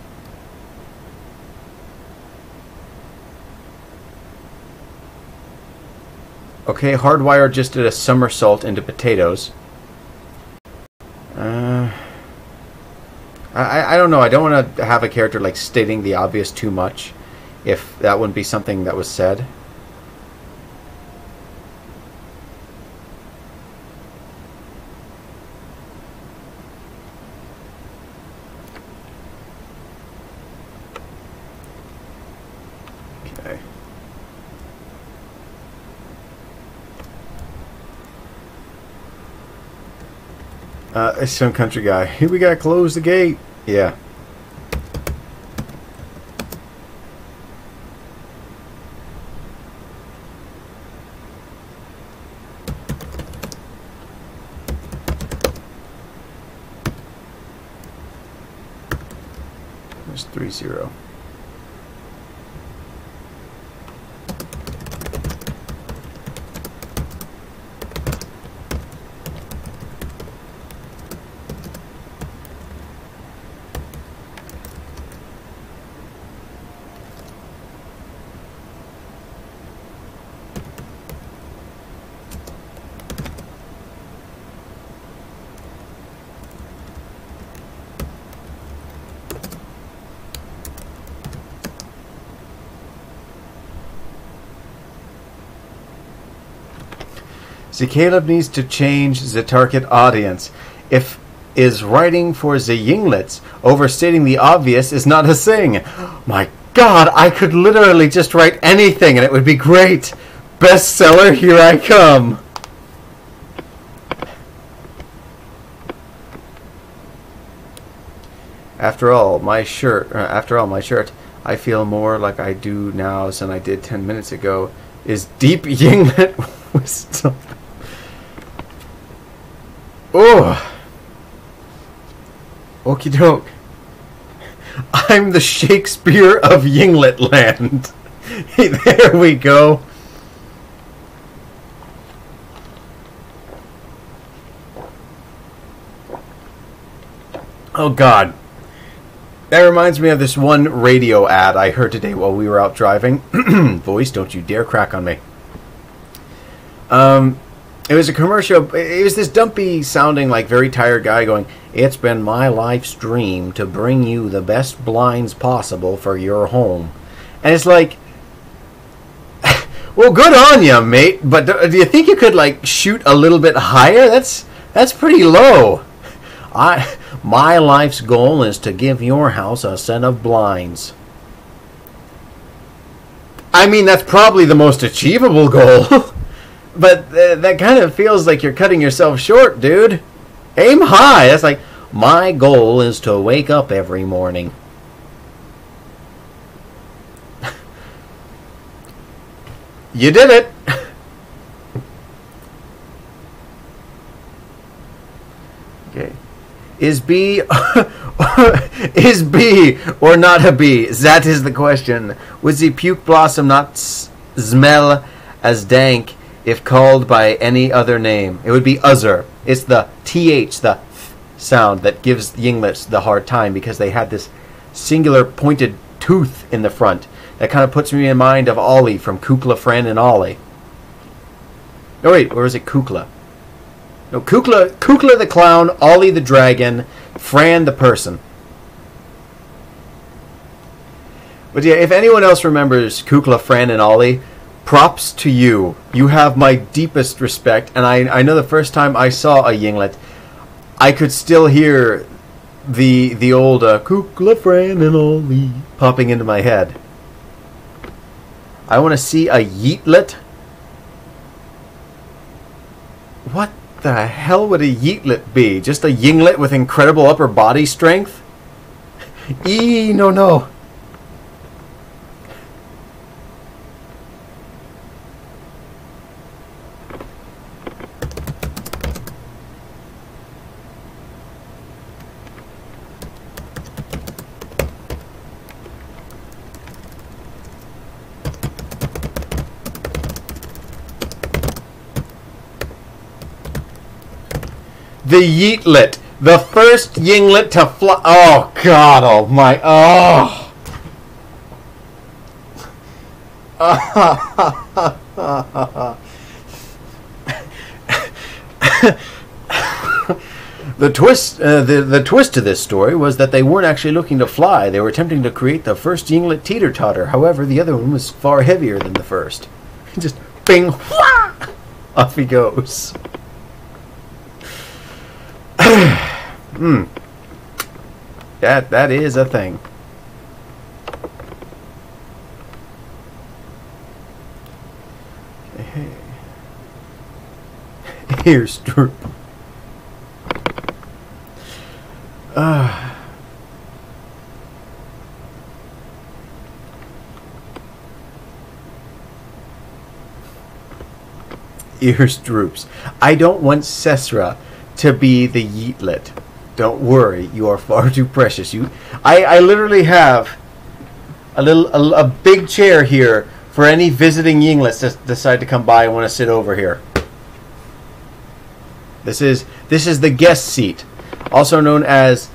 Okay, Hardwire just did a somersault into potatoes. I don't know. I don't want to have a character like stating the obvious too much, if that wouldn't be something that was said. Okay. It's some country guy. Here, we gotta close the gate. Yeah. There's 3-0. See, Caleb needs to change the target audience. If is writing for the Yinglets, overstating the obvious is not a thing. My God, I could literally just write anything and it would be great. Bestseller, here I come. After all, my shirt, I feel more like I do now than I did 10 minutes ago, is deep Yinglet wisdom. Oh, okie doke. I'm the Shakespeare of Yinglet land. There we go. Oh God. That reminds me of this one radio ad I heard today while we were out driving. Voice, don't you dare crack on me. It was a commercial. It was this dumpy sounding, like very tired guy going, "It's been my life's dream to bring you the best blinds possible for your home." And it's like, well, good on you, mate. But do you think you could like shoot a little bit higher? That's pretty low. My life's goal is to give your house a set of blinds. I mean, that's probably the most achievable goal. But that kind of feels like you're cutting yourself short, dude. Aim high. That's like, my goal is to wake up every morning. You did it! Okay. Is B is B or not a bee? That is the question. Would the puke blossom not smell as dank if called by any other name? It would be uzzer. It's the th, the sound that gives yinglets the hard time because they had this singular pointed tooth in the front. That kind of puts me in mind of Ollie from Kukla, Fran, and Ollie. Oh wait, or is it Kukla? No, Kukla the clown, Ollie the dragon, Fran the person. But yeah, if anyone else remembers Kukla, Fran, and Ollie, props to you. You have my deepest respect, and I know the first time I saw a yinglet, I could still hear the old Kukla, Fran, and Ollie popping into my head. I want to see a yeetlet. What the hell would a yeetlet be? Just a yinglet with incredible upper body strength? No. The yeetlet. The first yinglet to fly. Oh, God almighty. Oh. The twist to this story was that they weren't actually looking to fly. They were attempting to create the first yinglet teeter-totter. However, the other one was far heavier than the first. Just bing, whah! Off he goes. That is a thing. Here's Droop. Ears droops. I don't want Cesra to be the yeetlet. Don't worry, you are far too precious. I literally have a big chair here for any visiting yinglets that decide to come by and want to sit over here. This is the guest seat, also known as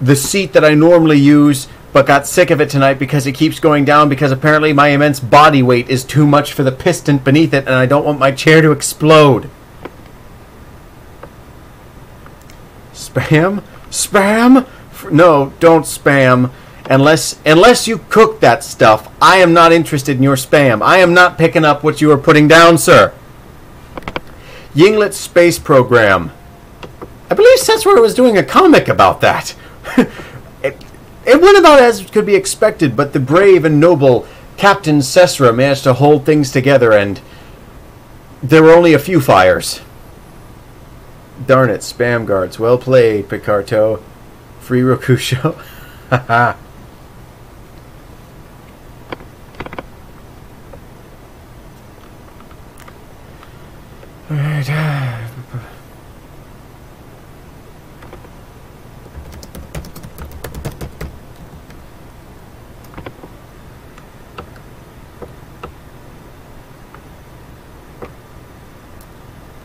the seat that I normally use, but got sick of it tonight because it keeps going down because apparently my immense body weight is too much for the piston beneath it, and I don't want my chair to explode. Spam? Spam? No, don't spam. Unless you cook that stuff, I am not interested in your spam. I am not picking up what you are putting down, sir. Yinglet Space Program. I believe Setsura was doing a comic about that. It went about as could be expected, but the brave and noble Captain Setsura managed to hold things together, and there were only a few fires. Darn it, spam guards. Well played, Picarto. Free Rokusho. Haha. Alright.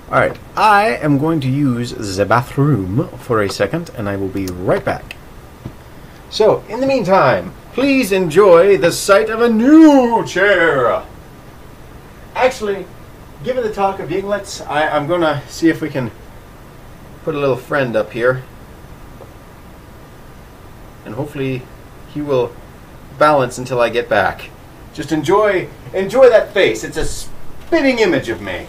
Alright, I am going to use the bathroom for a second, and I will be right back. So, in the meantime, please enjoy the sight of a new chair. Actually, given the talk of yinglets, I'm going to see if we can put a little friend up here. And hopefully he will balance until I get back. Just enjoy that face. It's a spitting image of me.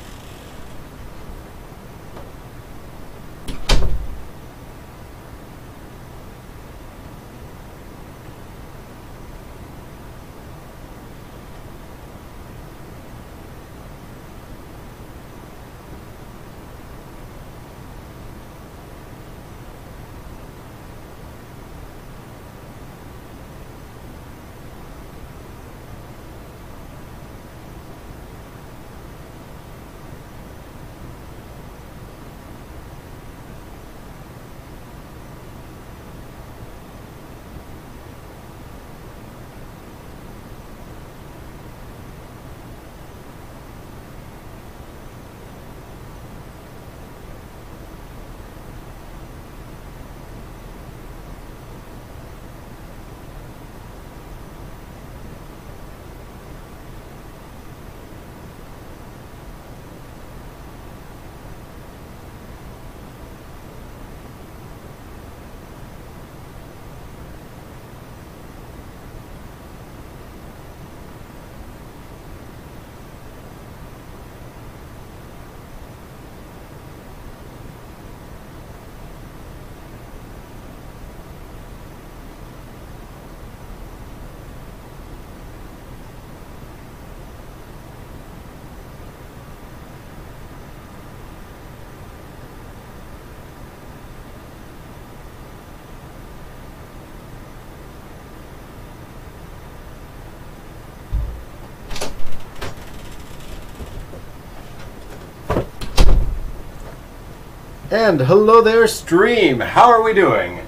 And hello there, stream. How are we doing?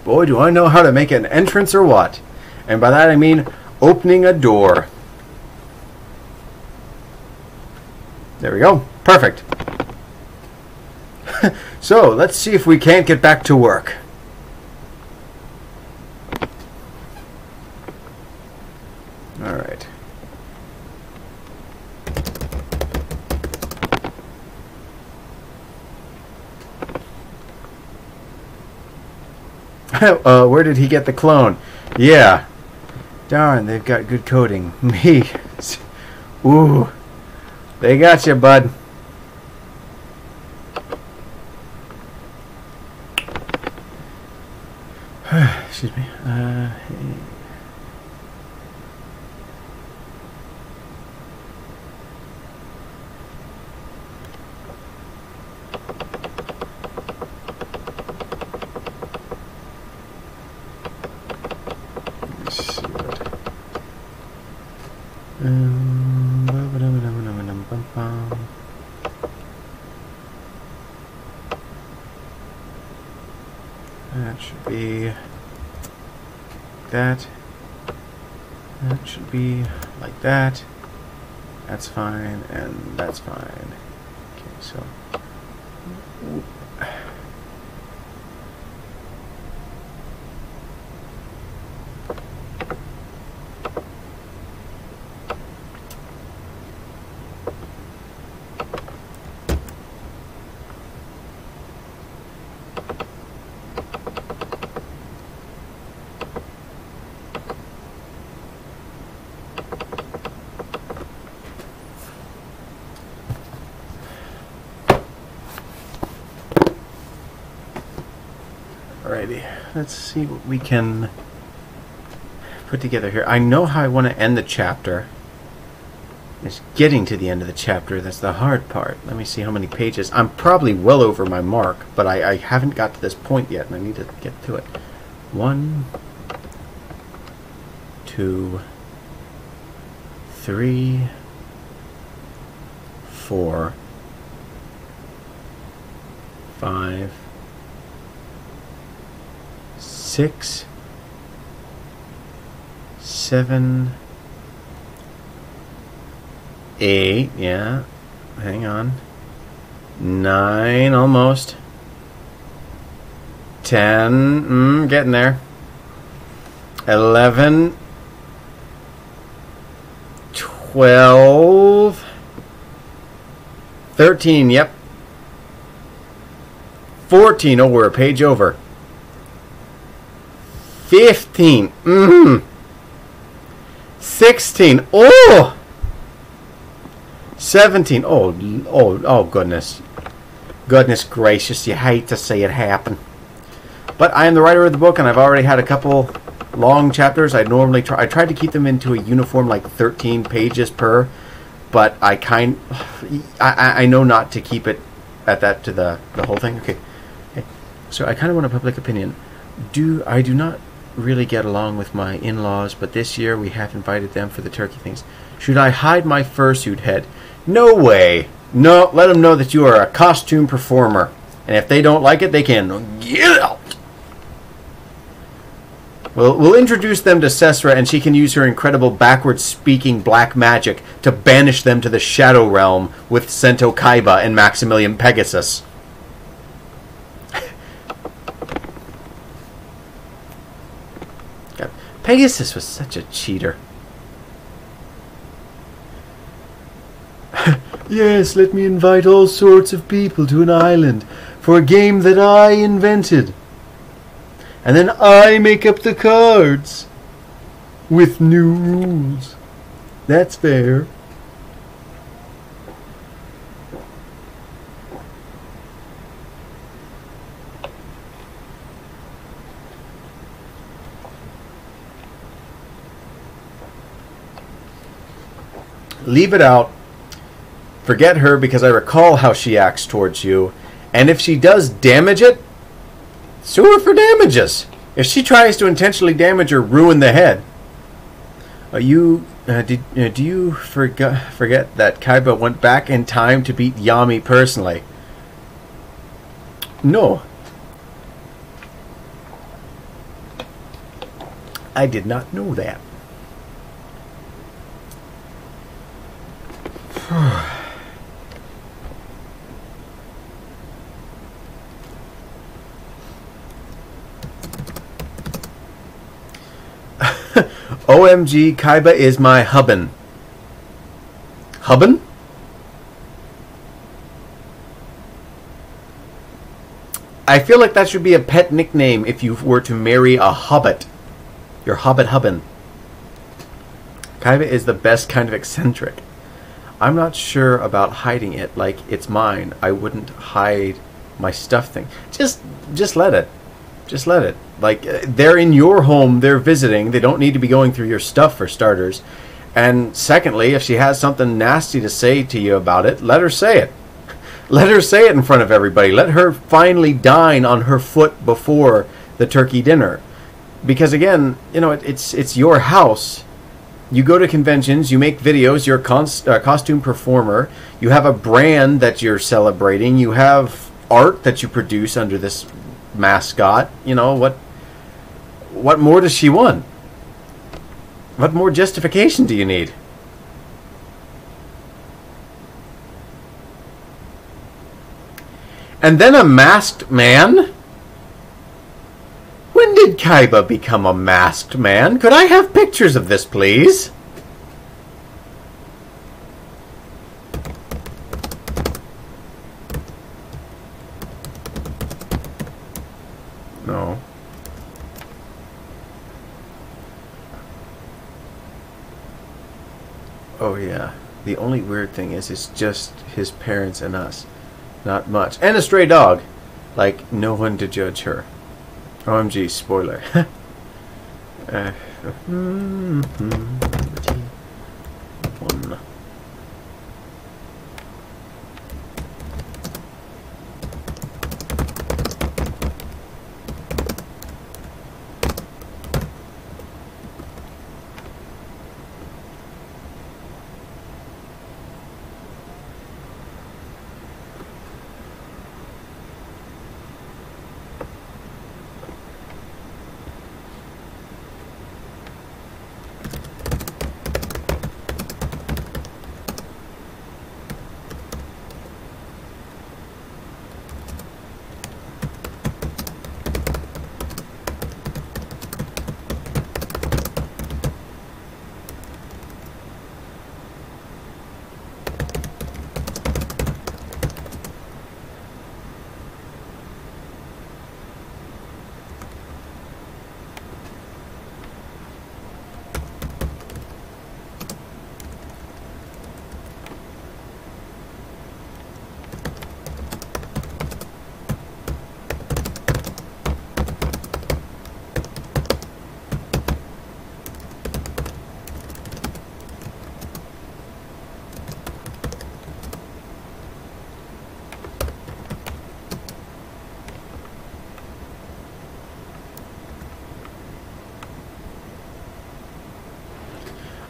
Boy, do I know how to make an entrance or what. And by that I mean opening a door. There we go. Perfect. So, let's see if we can't get back to work. Alright. Where did he get the clone? Yeah. Darn, they've got good coding. Me. Ooh. They got you, bud. Excuse me. That should be that. That should be like that. That's fine, and that's fine. Okay, so. Alrighty, let's see what we can put together here. I know how I want to end the chapter. It's getting to the end of the chapter that's the hard part. Let me see how many pages. I'm probably well over my mark, but I haven't got to this point yet, and I need to get to it. 1, 2, 3, 4, 5, 6, 7, 8, yeah, hang on, 9, almost, 10, getting there, 11, 12, 13, yep, 14, oh, we're a page over, 15, 16, oh, 17, oh, goodness gracious, you hate to see it happen. But I am the writer of the book, and I've already had a couple long chapters. I tried to keep them into a uniform, like 13 pages per, but I know not to keep it at that to the whole thing. Okay, so I kind of want a public opinion. I do not really get along with my in-laws, but this year we have invited them for the turkey things. Should I hide my fursuit head? No way. No, let them know that you are a costume performer, and if they don't like it, they can get out. We'll introduce them to Sesra, and she can use her incredible backwards-speaking black magic to banish them to the Shadow Realm with Sento Kaiba and Maximilian Pegasus. God, Pegasus was such a cheater. Yes, let me invite all sorts of people to an island for a game that I invented. And then I make up the cards with new rules. That's fair. Leave it out. Forget her, because I recall how she acts towards you. And if she does damage it, sue her for damages. If she tries to intentionally damage or ruin the head, you Do you forget that Kaiba went back in time to beat Yami personally? No. I did not know that. OMG, Kaiba is my hubbin. Hubbin? I feel like that should be a pet nickname if you were to marry a hobbit. Your hobbit hubbin. Kaiba is the best kind of eccentric. I'm not sure about hiding it like it's mine. I wouldn't hide my stuff thing. Just let it. Just let it. Like, they're in your home, they're visiting, they don't need to be going through your stuff for starters. And secondly, if she has something nasty to say to you about it, let her say it. Let her say it in front of everybody. Let her finally dine on her foot before the turkey dinner. Because again, you know, it's your house. You go to conventions, you make videos, you're a costume performer, you have a brand that you're celebrating, you have art that you produce under this mascot. You know, what more does she want? What more justification do you need? And then a masked man? When did Kaiba become a masked man? Could I have pictures of this, please? No. Oh yeah. The only weird thing is it's just his parents and us. Not much. And a stray dog. Like, no one to judge her. OMG, spoiler. One.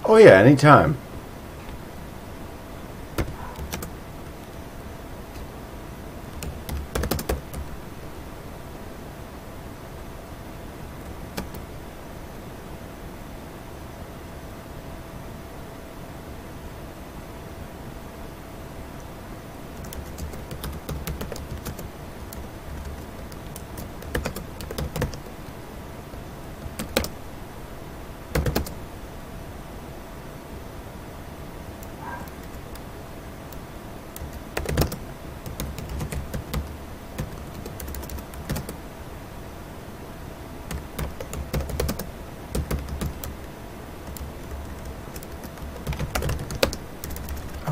Oh yeah, anytime.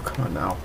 Come on now.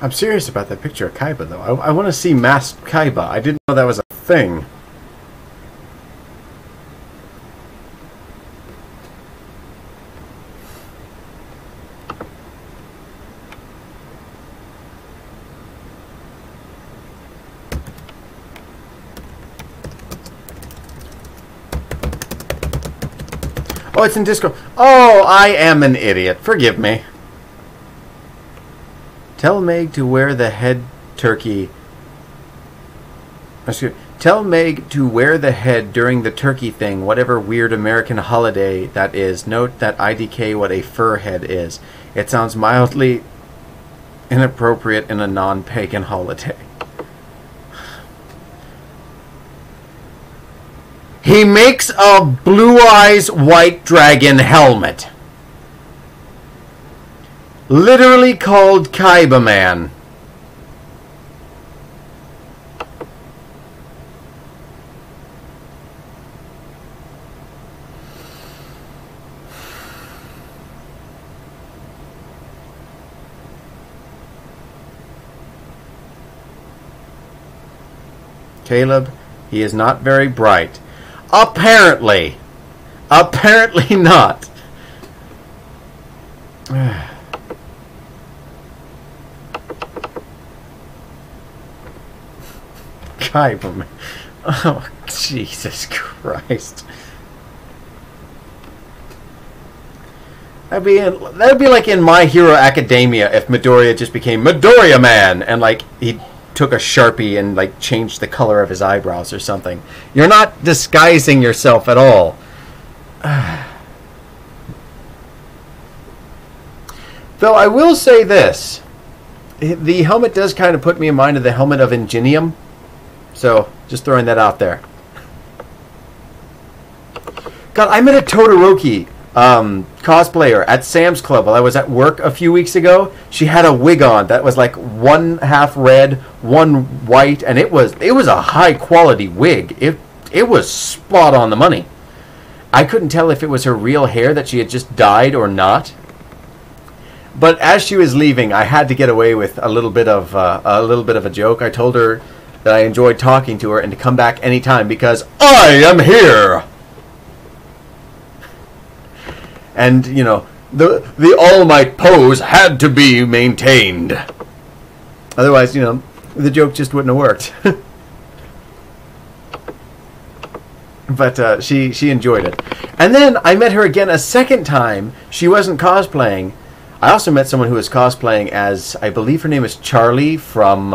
I'm serious about that picture of Kaiba, though. I want to see masked Kaiba. I didn't know that was a thing. Oh, it's in Discord. Oh, I am an idiot. Forgive me. Tell Meg to wear the head turkey. Tell Meg to wear the head during the turkey thing, whatever weird American holiday that is. Note that IDK what a fur head is. It sounds mildly inappropriate in a non-pagan holiday. He makes a Blue Eyes White Dragon helmet. Literally called Kaiba Man. Caleb, he is not very bright. Apparently. Apparently not. Kaiba Man. Oh, Jesus Christ. That'd be like in My Hero Academia if Midoriya just became Midoriya Man and like he took a Sharpie and like changed the color of his eyebrows or something. You're not disguising yourself at all. Though I will say this. The helmet does kind of put me in mind of the helmet of Ingenium. So, just throwing that out there. God, I met a Todoroki cosplayer at Sam's Club while I was at work a few weeks ago. She had a wig on that was like one half red, one white, and it was a high quality wig. It was spot on the money. I couldn't tell if it was her real hair that she had just dyed or not. But as she was leaving, I had to get away with a little bit of a joke. I told her that I enjoyed talking to her and to come back anytime because I am here. And, you know, the All Might pose had to be maintained. Otherwise, you know, the joke just wouldn't have worked. But she enjoyed it. And then I met her again a second time. She wasn't cosplaying. I also met someone who was cosplaying as, I believe her name is Charlie from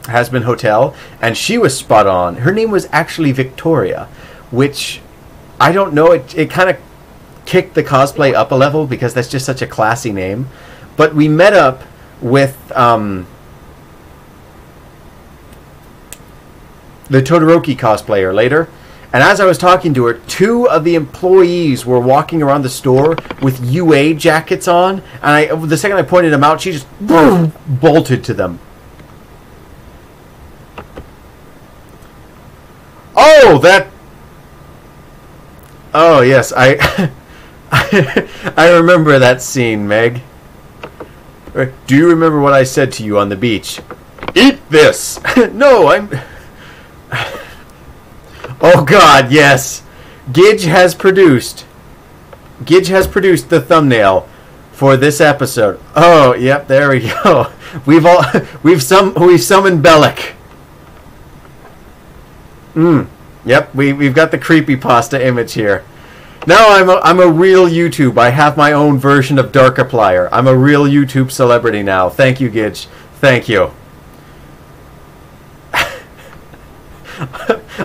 Has-Been Hotel. And she was spot on. Her name was actually Victoria, which, I don't know, it kind of kicked the cosplay up a level because that's just such a classy name. But we met up with the Todoroki cosplayer later, and as I was talking to her, two of the employees were walking around the store with UA jackets on, and the second I pointed them out, she just bolted to them. Oh, oh yes, I remember that scene, Meg. Do you remember what I said to you on the beach? Eat this! No, Oh God, yes. Gidge has produced the thumbnail for this episode. Oh, yep, there we go. We've summoned Bellic. Yep, we've got the creepypasta image here. Now I'm a real YouTube. I have my own version of Darkiplier. I'm a real YouTube celebrity now. Thank you, Gidge. Thank you.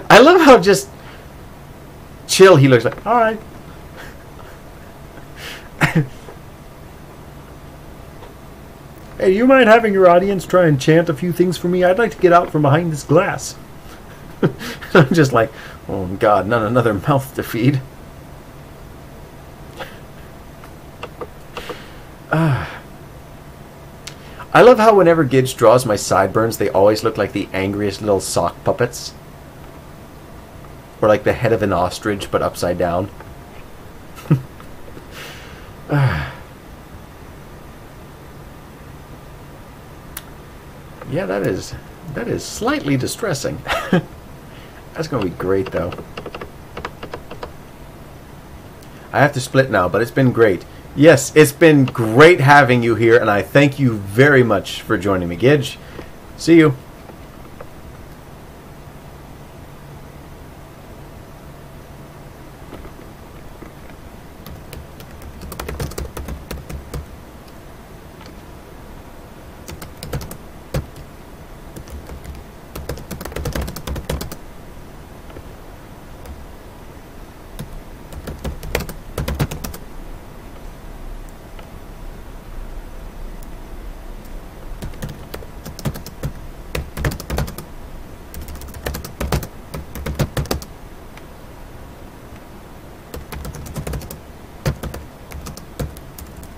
I love how just chill he looks like. Alright. Hey, do you mind having your audience try and chant a few things for me? I'd like to get out from behind this glass. I'm just like, oh God, not another mouth to feed. I love how whenever Gidge draws my sideburns, they always look like the angriest little sock puppets. Or like the head of an ostrich, but upside down. Yeah, that is slightly distressing. That's gonna be great, though. I have to split now, but it's been great. Yes, it's been great having you here, and I thank you very much for joining me, Gidge. See you.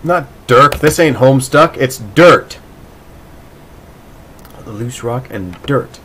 Not Dirk. This ain't Homestuck. It's dirt. Loose rock and dirt.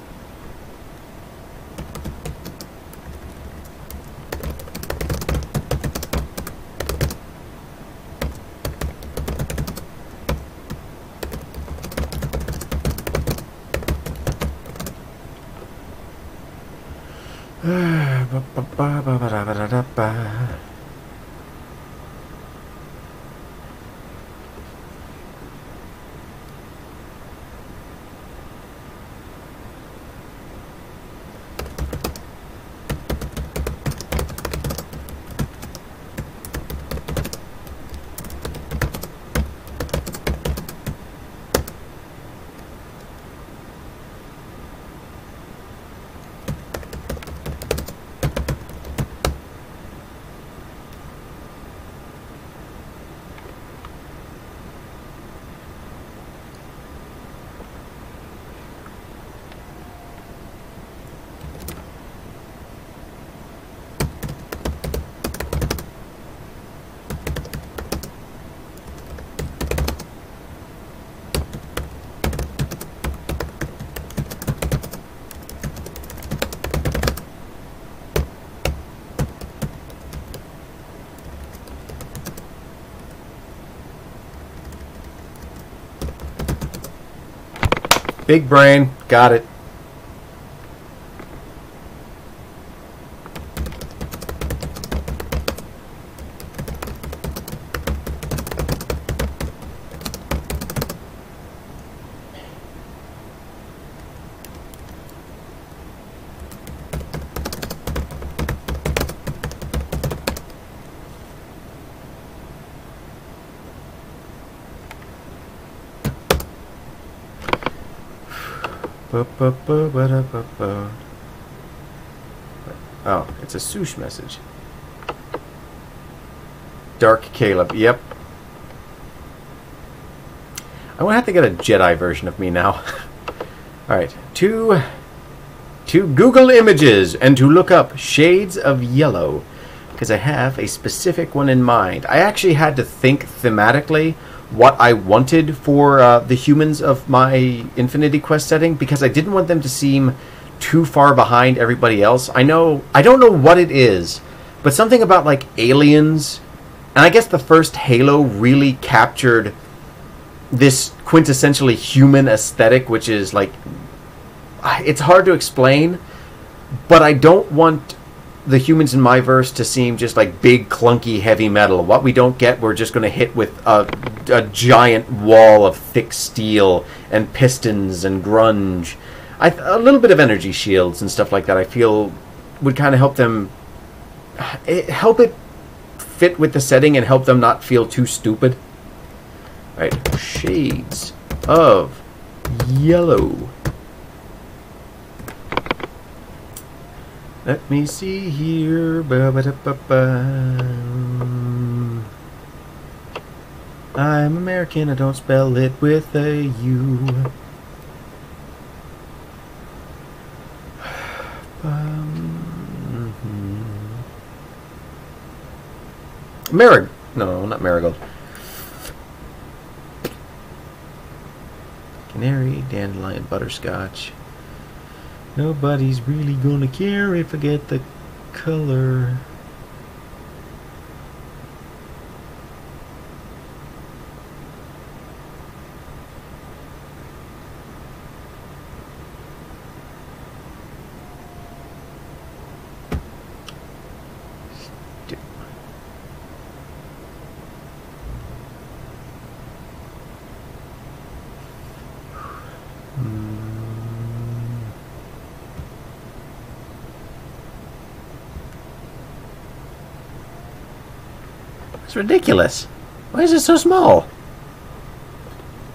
Big brain. Got it. Oh, it's a swoosh message. Dark Caleb, yep. I'm gonna have to get a Jedi version of me now. Alright, to Google Images and to look up shades of yellow, because I have a specific one in mind. I actually had to think thematically what I wanted for the humans of my Infinity Quest setting, because I didn't want them to seem too far behind everybody else. I don't know what it is, but something about like aliens, and I guess the first Halo really captured this quintessentially human aesthetic, which is like, it's hard to explain, but I don't want the humans in my verse to seem just like big, clunky, heavy metal. What we don't get, we're just going to hit with a giant wall of thick steel and pistons and grunge. A little bit of energy shields and stuff like that, I feel, would kind of help them, help it fit with the setting and help them not feel too stupid. All right, shades of yellow. Let me see here. I'm American, I don't spell it with a U. No, not marigold. Canary, dandelion, butterscotch. Nobody's really gonna care if I get the color. It's ridiculous. Why is it so small?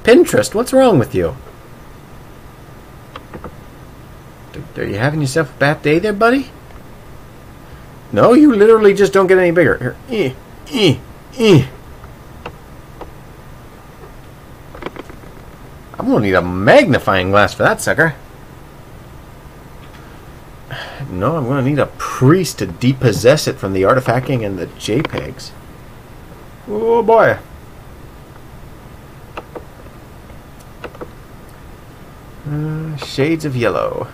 Pinterest, what's wrong with you? Are you having yourself a bad day there, buddy? No, you literally just don't get any bigger. Here. I'm gonna need a magnifying glass for that sucker. No, I'm gonna need a priest to depossess it from the artifacting and the JPEGs. Oh boy. Shades of yellow.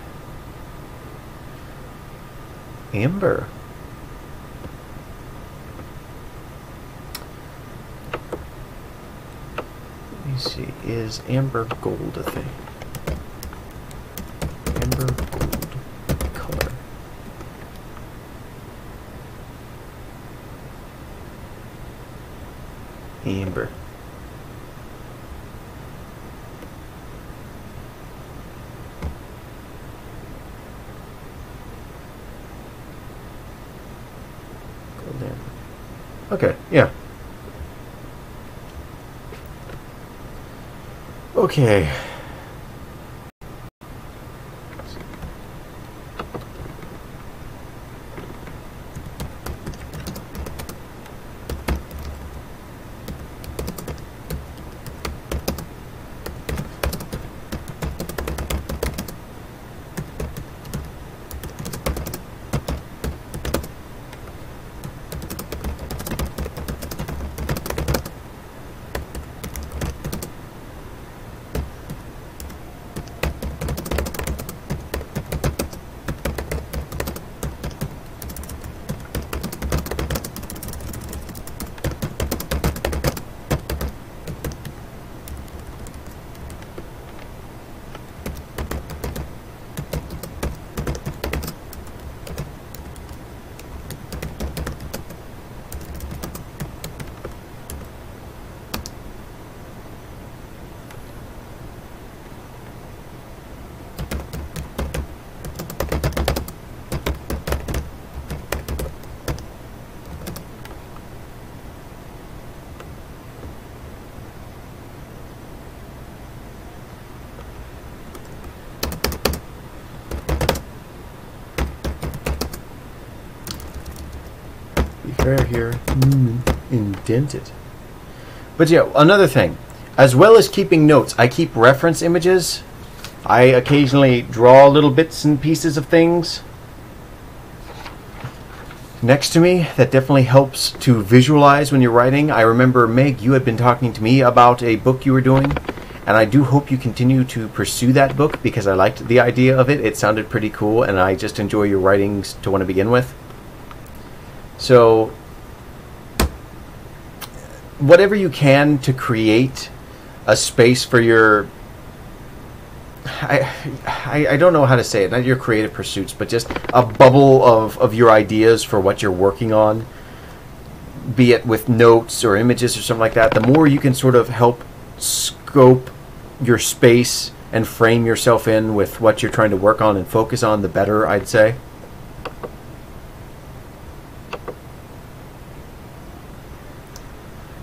Amber. Let me see. Is amber gold a thing? Amber gold color. Amber. Okay, yeah. Okay. Fair here. Indented. But yeah, another thing. As well as keeping notes, I keep reference images. I occasionally draw little bits and pieces of things next to me. That definitely helps to visualize when you're writing. I remember, Meg, you had been talking to me about a book you were doing, and I do hope you continue to pursue that book because I liked the idea of it. It sounded pretty cool, and I just enjoy your writings to want to begin with. So, whatever you can to create a space for your, I don't know how to say it, not your creative pursuits, but just a bubble of your ideas for what you're working on, be it with notes or images or something like that. The more you can sort of help scope your space and frame yourself in with what you're trying to work on and focus on, the better, I'd say.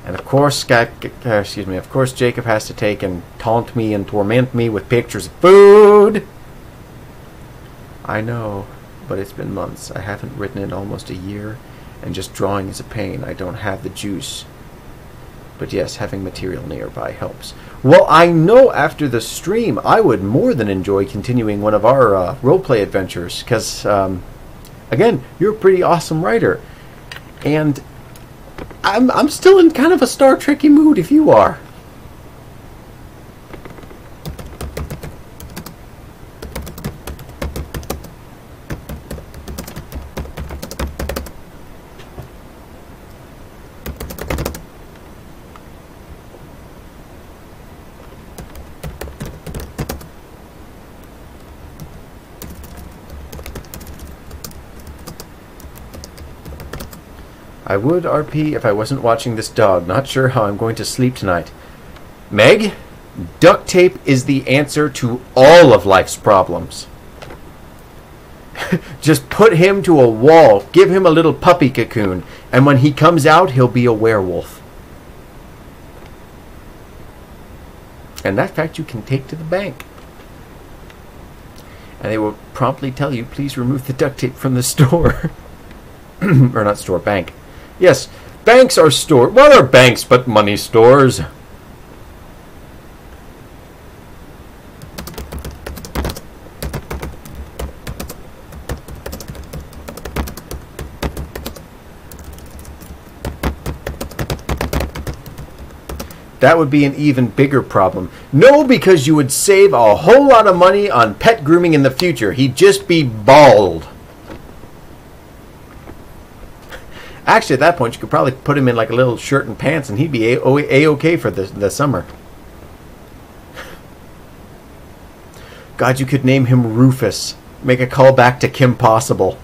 And of course, of course, Jacob has to take and taunt me and torment me with pictures of food. I know, but it's been months. I haven't written in almost a year, and just drawing is a pain. I don't have the juice. But yes, having material nearby helps. Well, I know after the stream, I would more than enjoy continuing one of our roleplay adventures, because, again, you're a pretty awesome writer. And I'm still in kind of a Star Trek-y mood if you are. I would RP if I wasn't watching this dog. Not sure how I'm going to sleep tonight. Meg, duct tape is the answer to all of life's problems. Just put him to a wall, give him a little puppy cocoon, And when he comes out, he'll be a werewolf. And that fact you can take to the bank. And they will promptly tell you, please remove the duct tape from the store. Or not store, bank. Yes, banks are stores. What are banks but money stores? That would be an even bigger problem. No, because you would save a whole lot of money on pet grooming in the future. He'd just be bald. Actually, at that point, you could probably put him in like a little shirt and pants, and he'd be A-okay for the summer. God, you could name him Rufus. Make a callback to Kim Possible.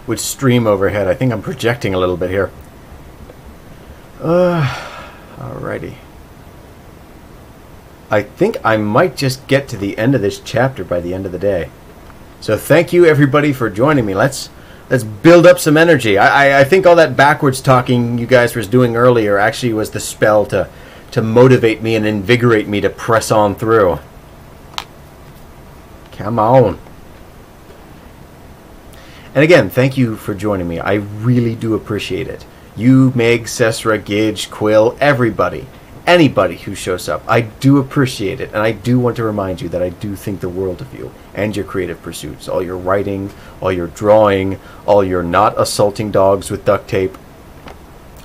Would stream overhead. I think I'm projecting a little bit here. Alrighty. I think I might just get to the end of this chapter by the end of the day. So thank you everybody for joining me. Let's build up some energy. I think all that backwards talking you guys was doing earlier actually was the spell to motivate me and invigorate me to press on through. Come on. And again, thank you for joining me. I really do appreciate it. You, Meg, Cesra, Gidge, Quill, everybody. Anybody who shows up. I do appreciate it. And I do want to remind you that I do think the world of you and your creative pursuits. All your writing, all your drawing, all your not assaulting dogs with duct tape.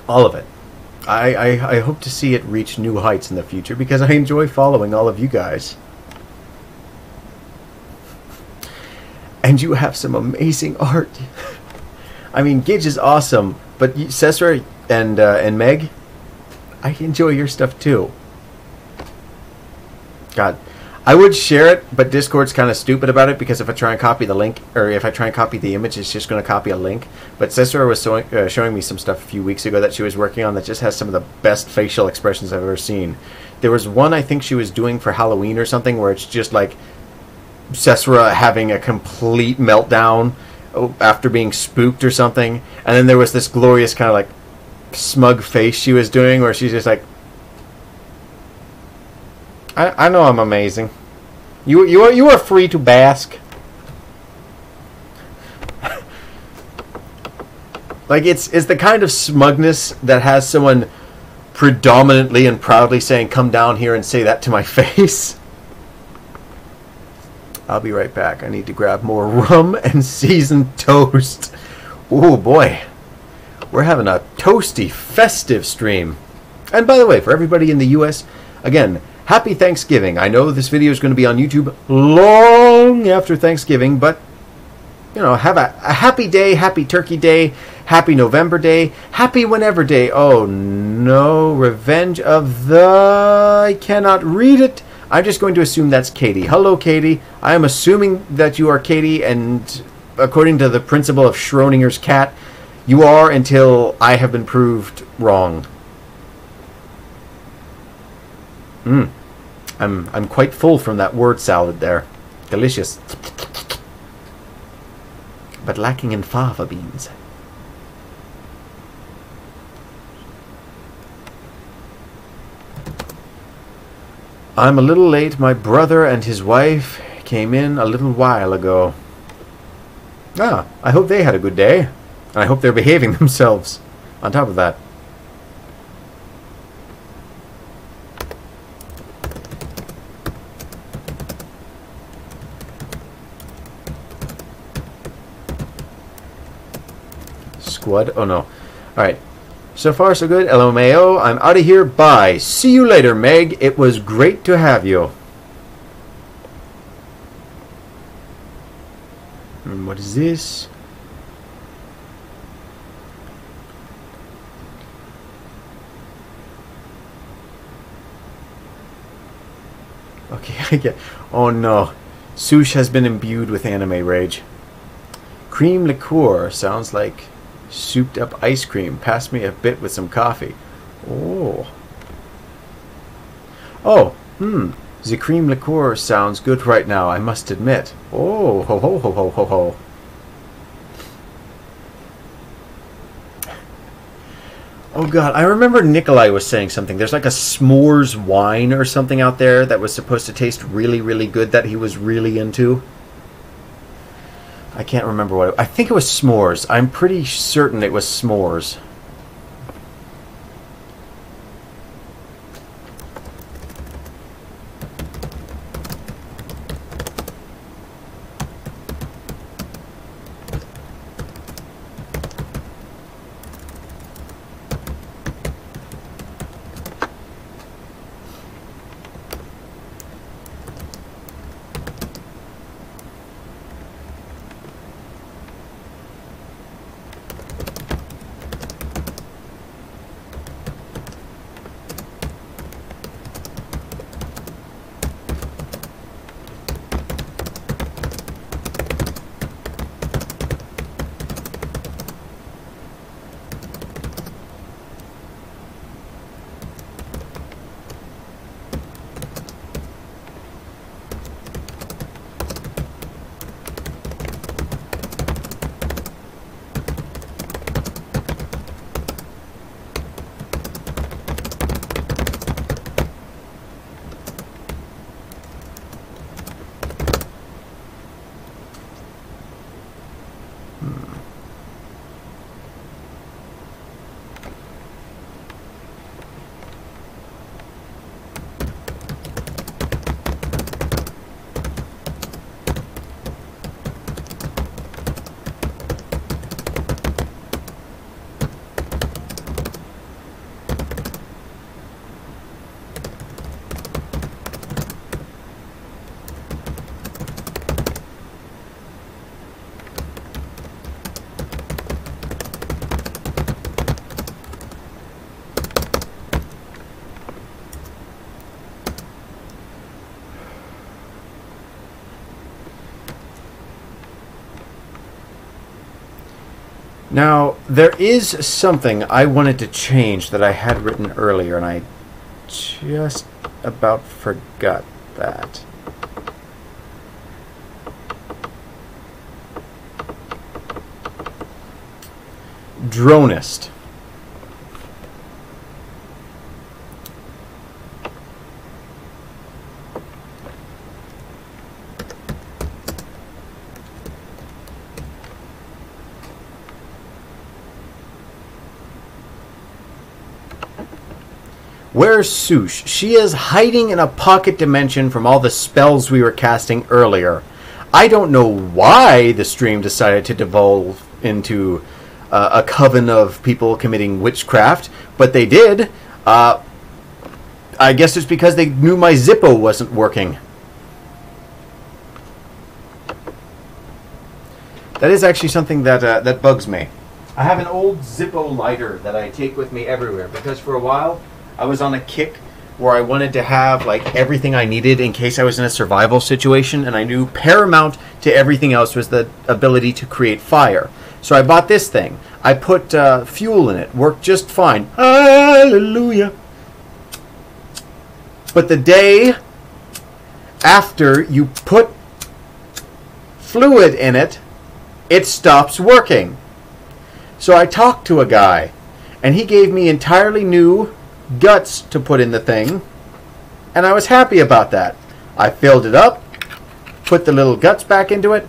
All of it. I hope to see it reach new heights in the future because I enjoy following all of you guys. And you have some amazing art. I mean, Gidge is awesome, but Cesar and Meg, I enjoy your stuff too. God, I would share it, but Discord's kind of stupid about it because if I try and copy the link, or if I try and copy the image, it's just going to copy a link. But Cicero was showing me some stuff a few weeks ago that she was working on that just has some of the best facial expressions I've ever seen. There was one I think she was doing for Halloween or something where it's just like Cicero having a complete meltdown after being spooked or something. And then there was this glorious kind of like smug face she was doing where she's just like, I know I'm amazing. You are free to bask. Like it's the kind of smugness that has someone predominantly and proudly saying, "Come down here and say that to my face." I'll be right back. I need to grab more rum and seasoned toast. Oh boy, we're having a toasty, festive stream. And by the way, for everybody in the U.S., again, happy Thanksgiving. I know this video is going to be on YouTube long after Thanksgiving, but, you know, have a happy day, happy Turkey Day, happy November Day, happy whenever day. Oh, no, Revenge of the... I cannot read it. I'm just going to assume that's Katie. Hello, Katie. I am assuming that you are Katie, and according to the principle of Schrodinger's cat, you are until I have been proved wrong. I'm quite full from that word salad there. Delicious. But lacking in fava beans. I'm a little late. My brother and his wife came in a little while ago. Ah, I hope they had a good day. And I hope they're behaving themselves. On top of that. Squad? Oh no. Alright. So far so good. LMAO. I'm out of here. Bye. See you later, Meg. It was great to have you. And what is this? Okay, I get... Oh no. Sush has been imbued with anime rage. Cream liqueur sounds like souped up ice cream. Pass me a bit with some coffee. Oh. Oh, the cream liqueur sounds good right now, I must admit. Oh, ho ho ho ho ho ho. Oh god, I remember Nikolai was saying something. There's like a s'mores wine or something out there that was supposed to taste really, really good that he was really into. I can't remember what I think it was s'mores. I'm pretty certain it was s'mores. Now, there is something I wanted to change that I had written earlier, and I just about forgot that. Dronist. Where's Sush? She is hiding in a pocket dimension from all the spells we were casting earlier. I don't know why the stream decided to devolve into a coven of people committing witchcraft, but they did. I guess it's because they knew my Zippo wasn't working. That is actually something that bugs me. I have an old Zippo lighter that I take with me everywhere because for a while I was on a kick where I wanted to have like everything I needed in case I was in a survival situation, and I knew paramount to everything else was the ability to create fire. So I bought this thing. I put fuel in it. Worked just fine. Hallelujah. But the day after you put fluid in it, it stops working. So I talked to a guy, and he gave me entirely new guts to put in the thing, and I was happy about that. I filled it up, put the little guts back into it,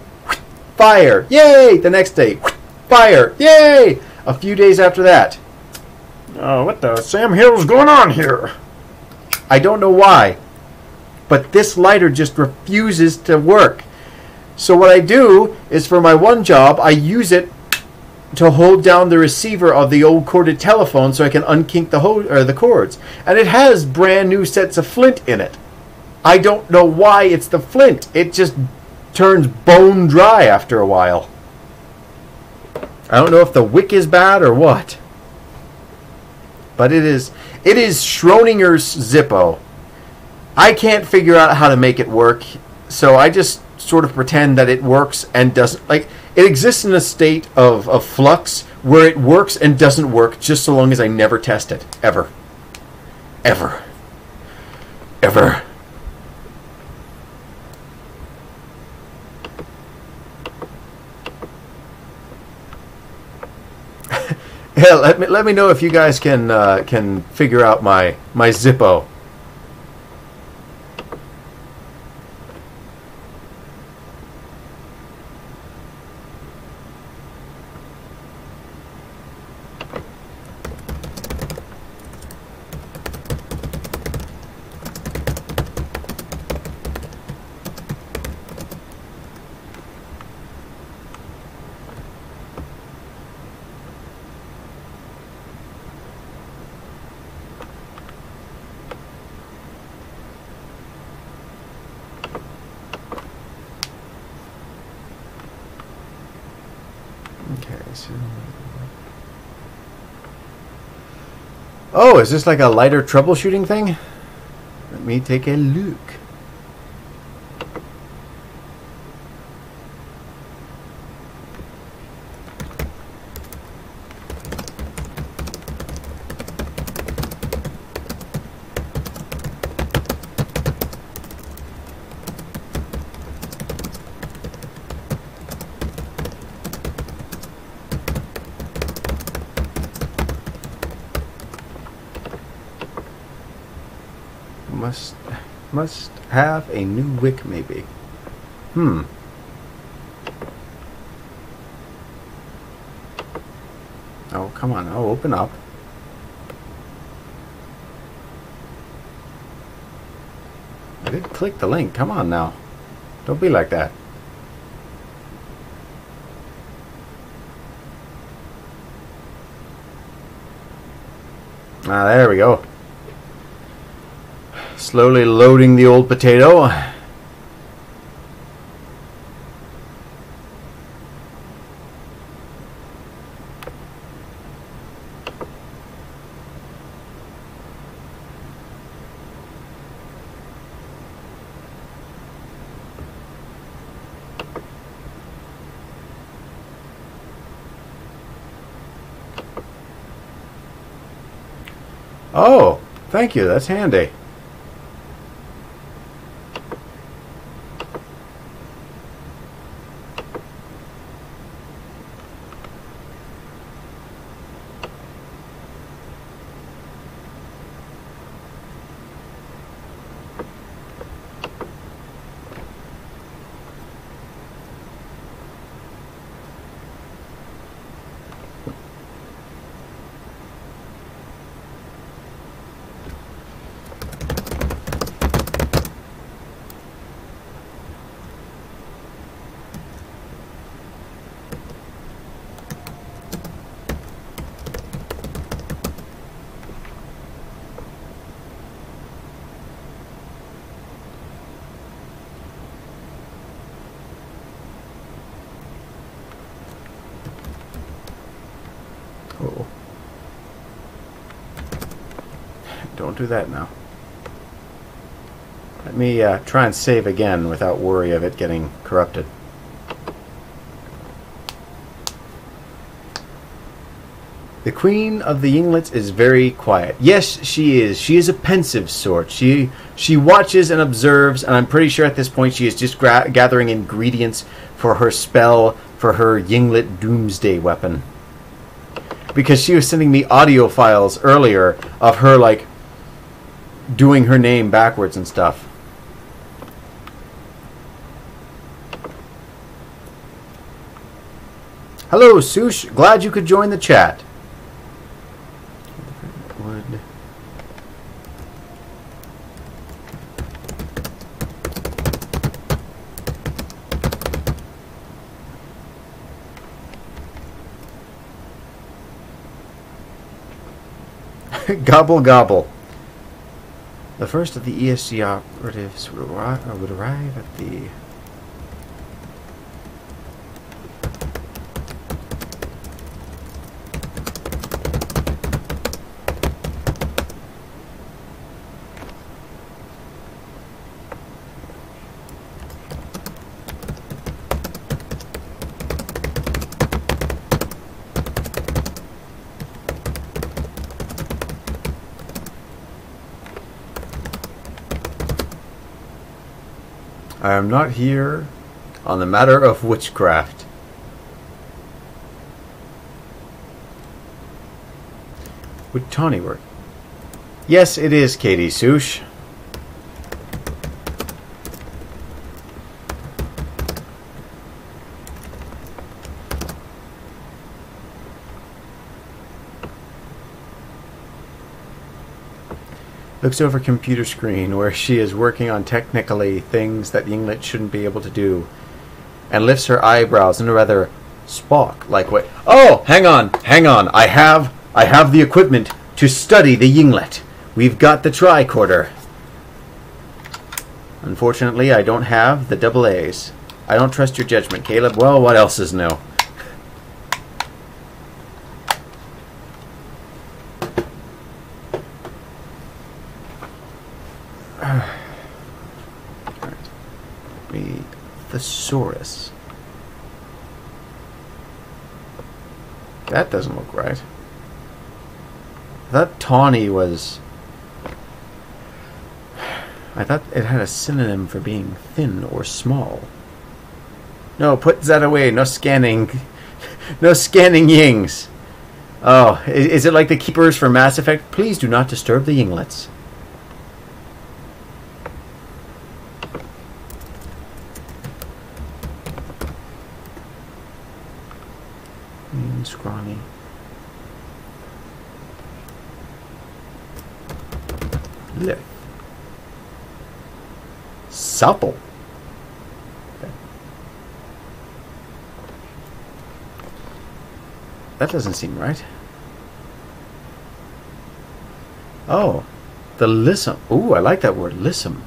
fire, yay! The next day, fire, yay! A few days after that, oh, what the Sam Hill's going on here? I don't know why, but this lighter just refuses to work. So what I do is for my one job, I use it to hold down the receiver of the old corded telephone so I can unkink the cords. And it has brand new sets of flint in it. I don't know why it's the flint. It just turns bone dry after a while. I don't know if the wick is bad or what. But it is Schrodinger's Zippo. I can't figure out how to make it work, so I just sort of pretend that it works and doesn't. Like, it exists in a state of flux where it works and doesn't work just so long as I never test it. Ever. Ever. Ever. Yeah, let me know if you guys can figure out my Zippo. Oh, is this like a lighter troubleshooting thing? Let me take a look. Must have a new wick, maybe. Oh, come on. Oh, open up. I did click the link. Come on now. Don't be like that. Ah, there we go. Slowly loading the old potato. Oh, thank you. That's handy. Oh. Don't do that now. Let me try and save again without worry of it getting corrupted. The Queen of the Yinglets is very quiet. Yes, she is. She is a pensive sort. She watches and observes, and I'm pretty sure at this point she is just gathering ingredients for her spell for her Yinglet Doomsday weapon. Because she was sending me audio files earlier of her, like, doing her name backwards and stuff. Hello, Sush. Glad you could join the chat. Wood. Gobble gobble. The first of the ESC operatives would arrive at the... I am not here on the matter of witchcraft. Would Tawny work? Yes, it is, Katie Sush. Looks over computer screen where she is working on technically things that Yinglet shouldn't be able to do, and lifts her eyebrows in a rather Spock-like way. Oh, hang on. I have the equipment to study the Yinglet. We've got the tricorder. Unfortunately, I don't have the double A's. I don't trust your judgment, Caleb. Well, what else is new? Thesaurus. That doesn't look right. I thought tawny was... I thought it had a synonym for being thin or small. No, put that away. No scanning. No scanning yings. Oh, is it like the keepers for Mass Effect? Please do not disturb the yinglets. Scrawny. Lip. Supple. Okay. That doesn't seem right. Oh, the lissom. Ooh, I like that word, lissom.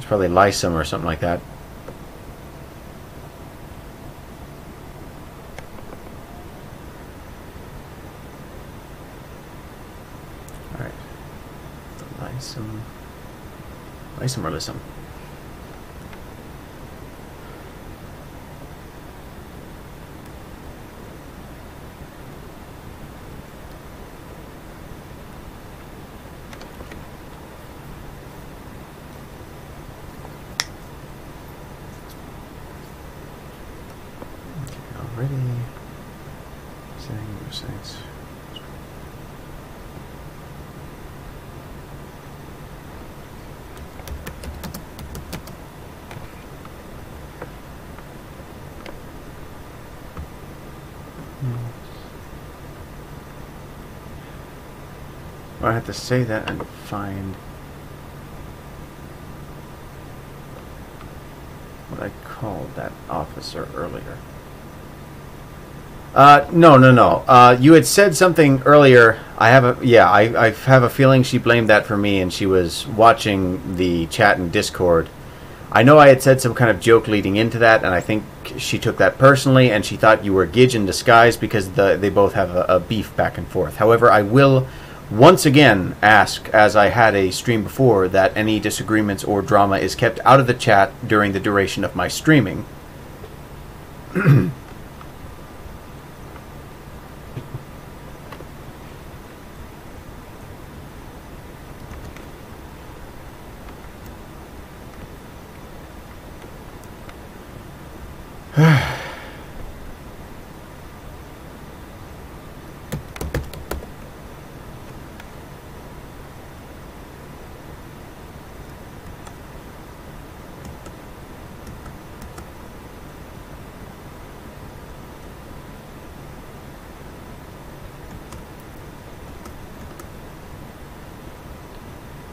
Probably lysum or something like that. All right. Lysum. Lysum or lysum? Already. Setting your sights. I have to say that and find what I called that officer earlier. No. You had said something earlier. I have a feeling she blamed that for me, and she was watching the chat in Discord. I know I had said some kind of joke leading into that, and I think she took that personally, and she thought you were Gidge in disguise because they both have a beef back and forth. However, I will once again ask, as I had a stream before, that any disagreements or drama is kept out of the chat during the duration of my streaming.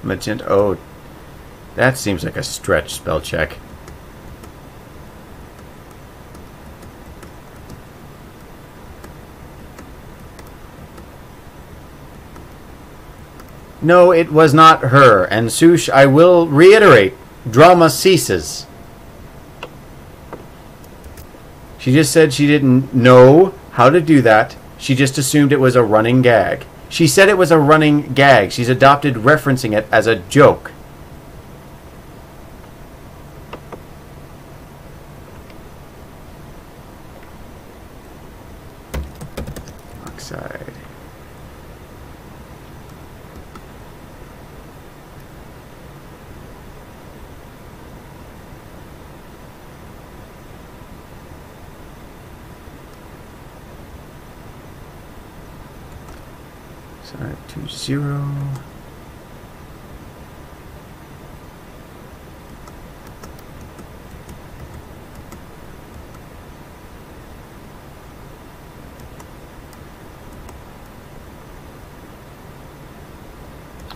Magenta. Oh, that seems like a stretch spell check. No, it was not her. And Sush, I will reiterate, drama ceases. She just said she didn't know how to do that. She just assumed it was a running gag. She said it was a running gag. She's adopted referencing it as a joke. Oxide. Side 20.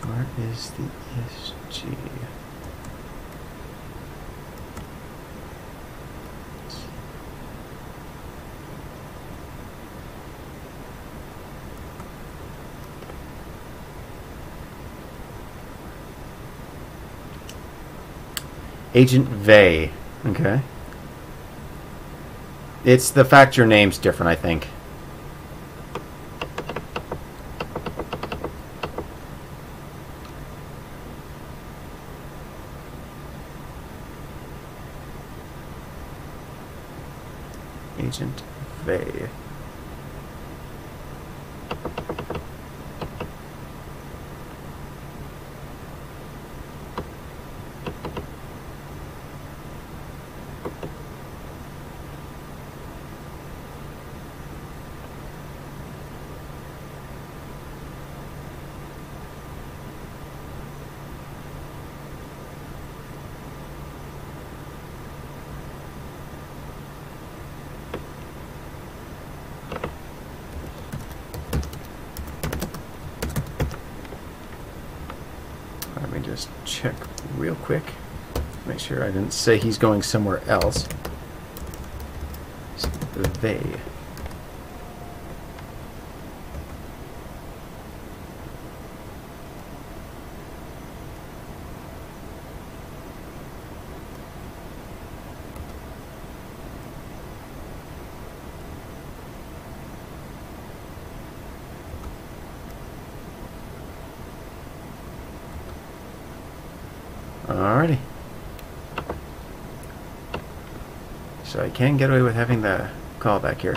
Where is the ESG? Agent Vey. Okay. It's the fact your name's different, I think. Agent Vey. Let me just check real quick. Make sure I didn't say he's going somewhere else. They. Alrighty. So I can get away with having the call back here.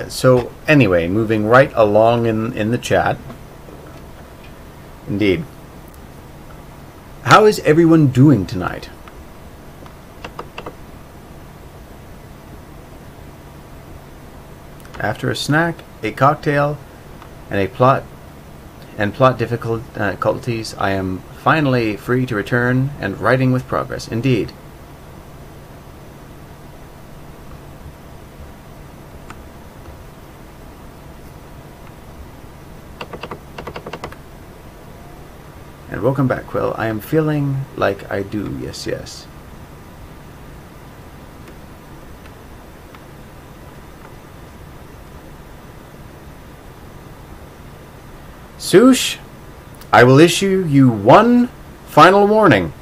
So, anyway, moving right along in the chat. Indeed. How is everyone doing tonight? After a snack, a cocktail, and plot difficulties, I am finally free to return and writing with progress. Indeed. And welcome back, Quill. I am feeling like I do. Yes, yes. Sush, I will issue you one final warning.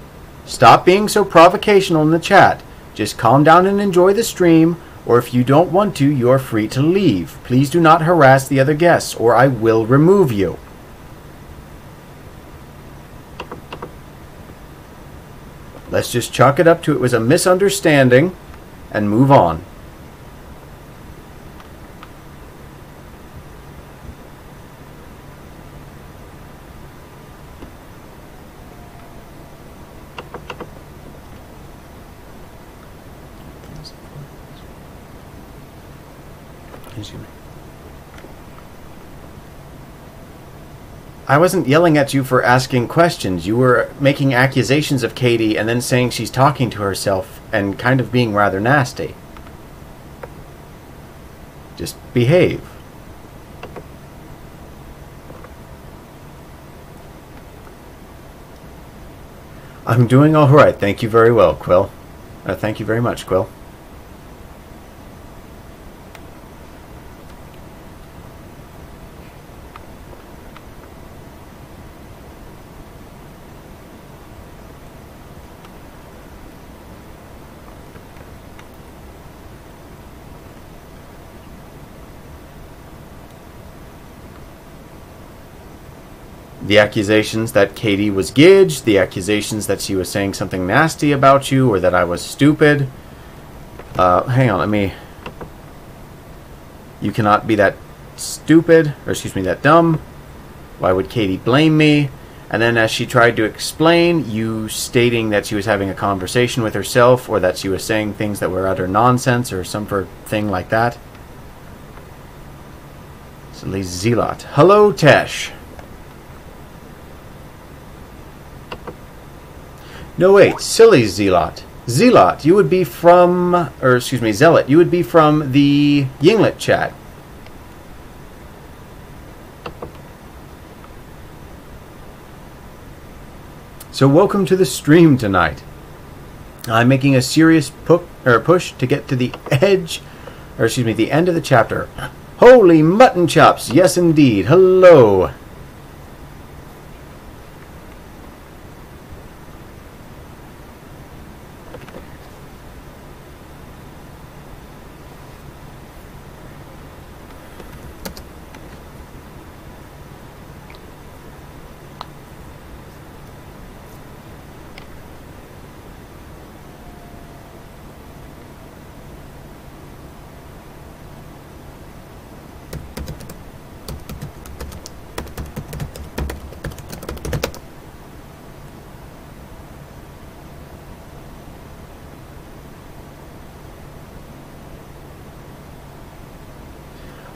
Stop being so provocational in the chat. Just calm down and enjoy the stream, or if you don't want to, you are free to leave. Please do not harass the other guests, or I will remove you. Let's just chalk it up to it was a misunderstanding and move on. I wasn't yelling at you for asking questions. You were making accusations of Katie and then saying she's talking to herself and kind of being rather nasty. Just behave. I'm doing all right. Thank you very well, Quill. Thank you very much, Quill. The accusations that Katie was Gidge, the accusations that she was saying something nasty about you, or that I was stupid. Hang on, let me... You cannot be that stupid, or excuse me, that dumb. Why would Katie blame me? And then as she tried to explain, you stating that she was having a conversation with herself, or that she was saying things that were utter nonsense, or some thing like that. Silly Zealot. Hello, Tesh. No, wait, silly Zealot. Zealot, you would be from, or excuse me, Zealot, you would be from the Yinglet chat. So welcome to the stream tonight. I'm making a serious push to get to the edge, or excuse me, the end of the chapter. Holy mutton chops, yes indeed, hello.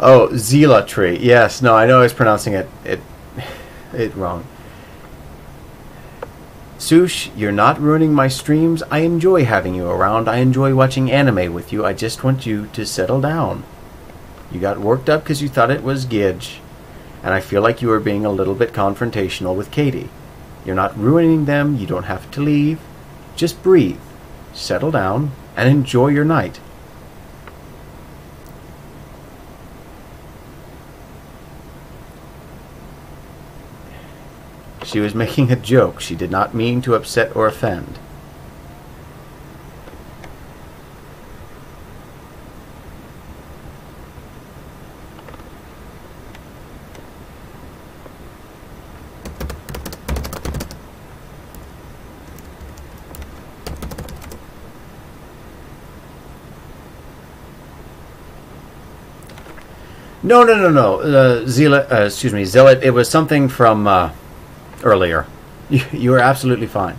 Oh, zealotry. Yes, no, I know I was pronouncing it wrong. Sush, you're not ruining my streams. I enjoy having you around. I enjoy watching anime with you. I just want you to settle down. You got worked up because you thought it was Gidge, and I feel like you were being a little bit confrontational with Katie. You're not ruining them. You don't have to leave. Just breathe, settle down, and enjoy your night. She was making a joke. She did not mean to upset or offend. No, no, no, no. Zealot. It was something from earlier. You were absolutely fine.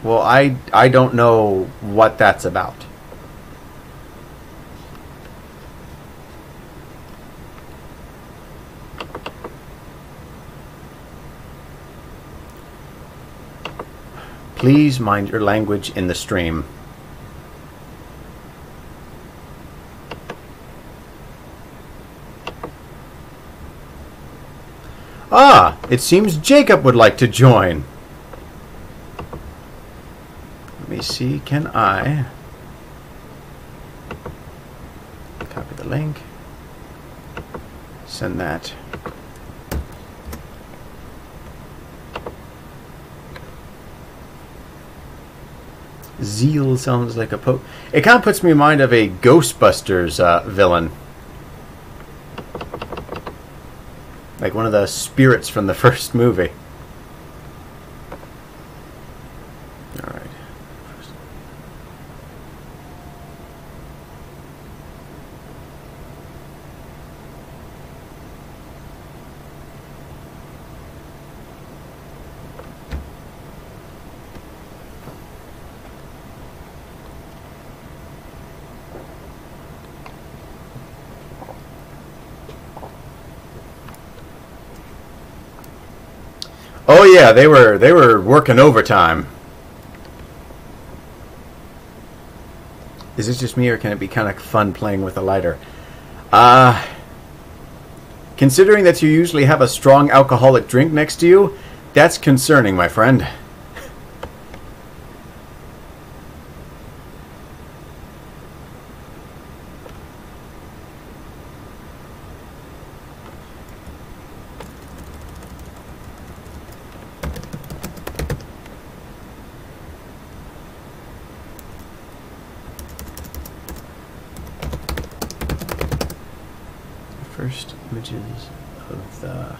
Well, I don't know what that's about. Please mind your language in the stream. Ah, it seems Jacob would like to join. Let me see, can I copy the link, send that. Zeal sounds like a it kind of puts me in mind of a Ghostbusters villain. Like one of the spirits from the first movie. Alright. Oh yeah, they were working overtime. Is it just me, or can it be kind of fun playing with a lighter? Considering that you usually have a strong alcoholic drink next to you, that's concerning, my friend. First images of the...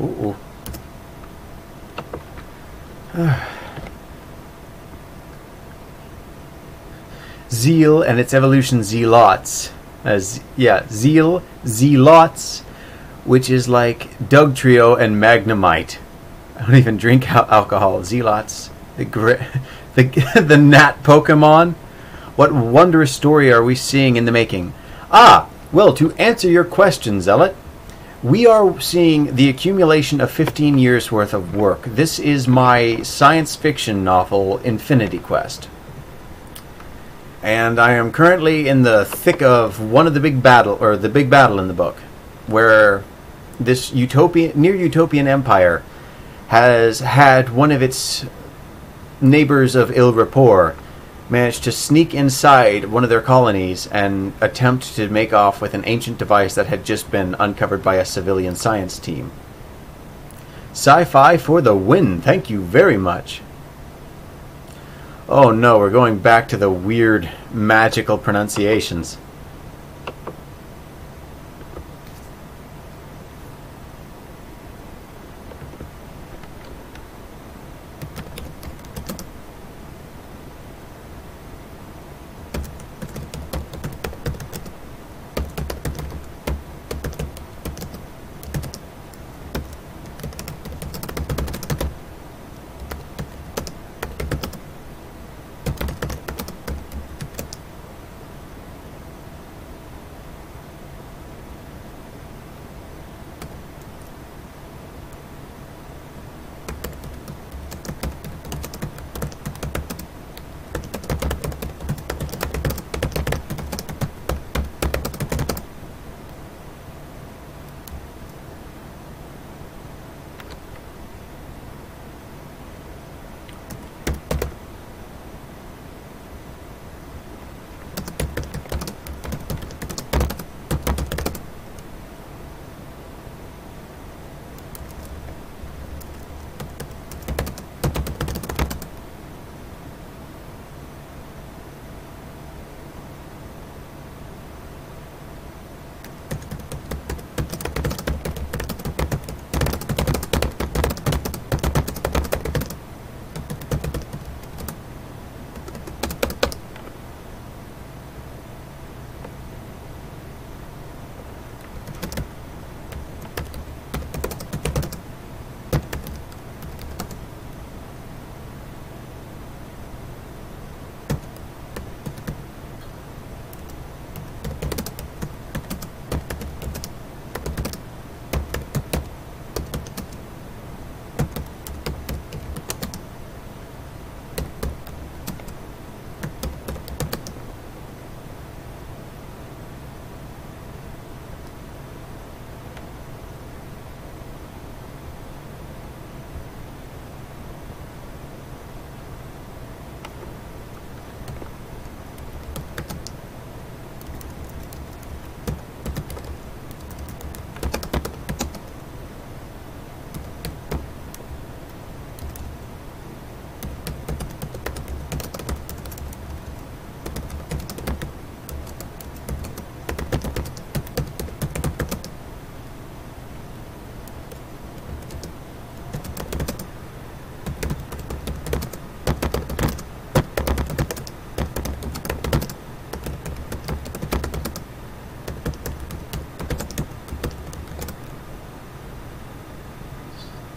Ooh. Zeal and its evolution zealots. Zeal, zealots, which is like Doug Trio and Magnemite. I don't even drink alcohol. Zealots. The gnat Pokemon. What wondrous story are we seeing in the making? Ah, well, to answer your question, Zealot, we are seeing the accumulation of 15 years worth of work. This is my science fiction novel, Infinity Quest. And I am currently in the thick of the big battle in the book, where this near utopian empire has had one of its neighbors of ill rapport managed to sneak inside one of their colonies and attempt to make off with an ancient device that had just been uncovered by a civilian science team. Sci-fi for the win, thank you very much. Oh no, we're going back to the weird magical pronunciations.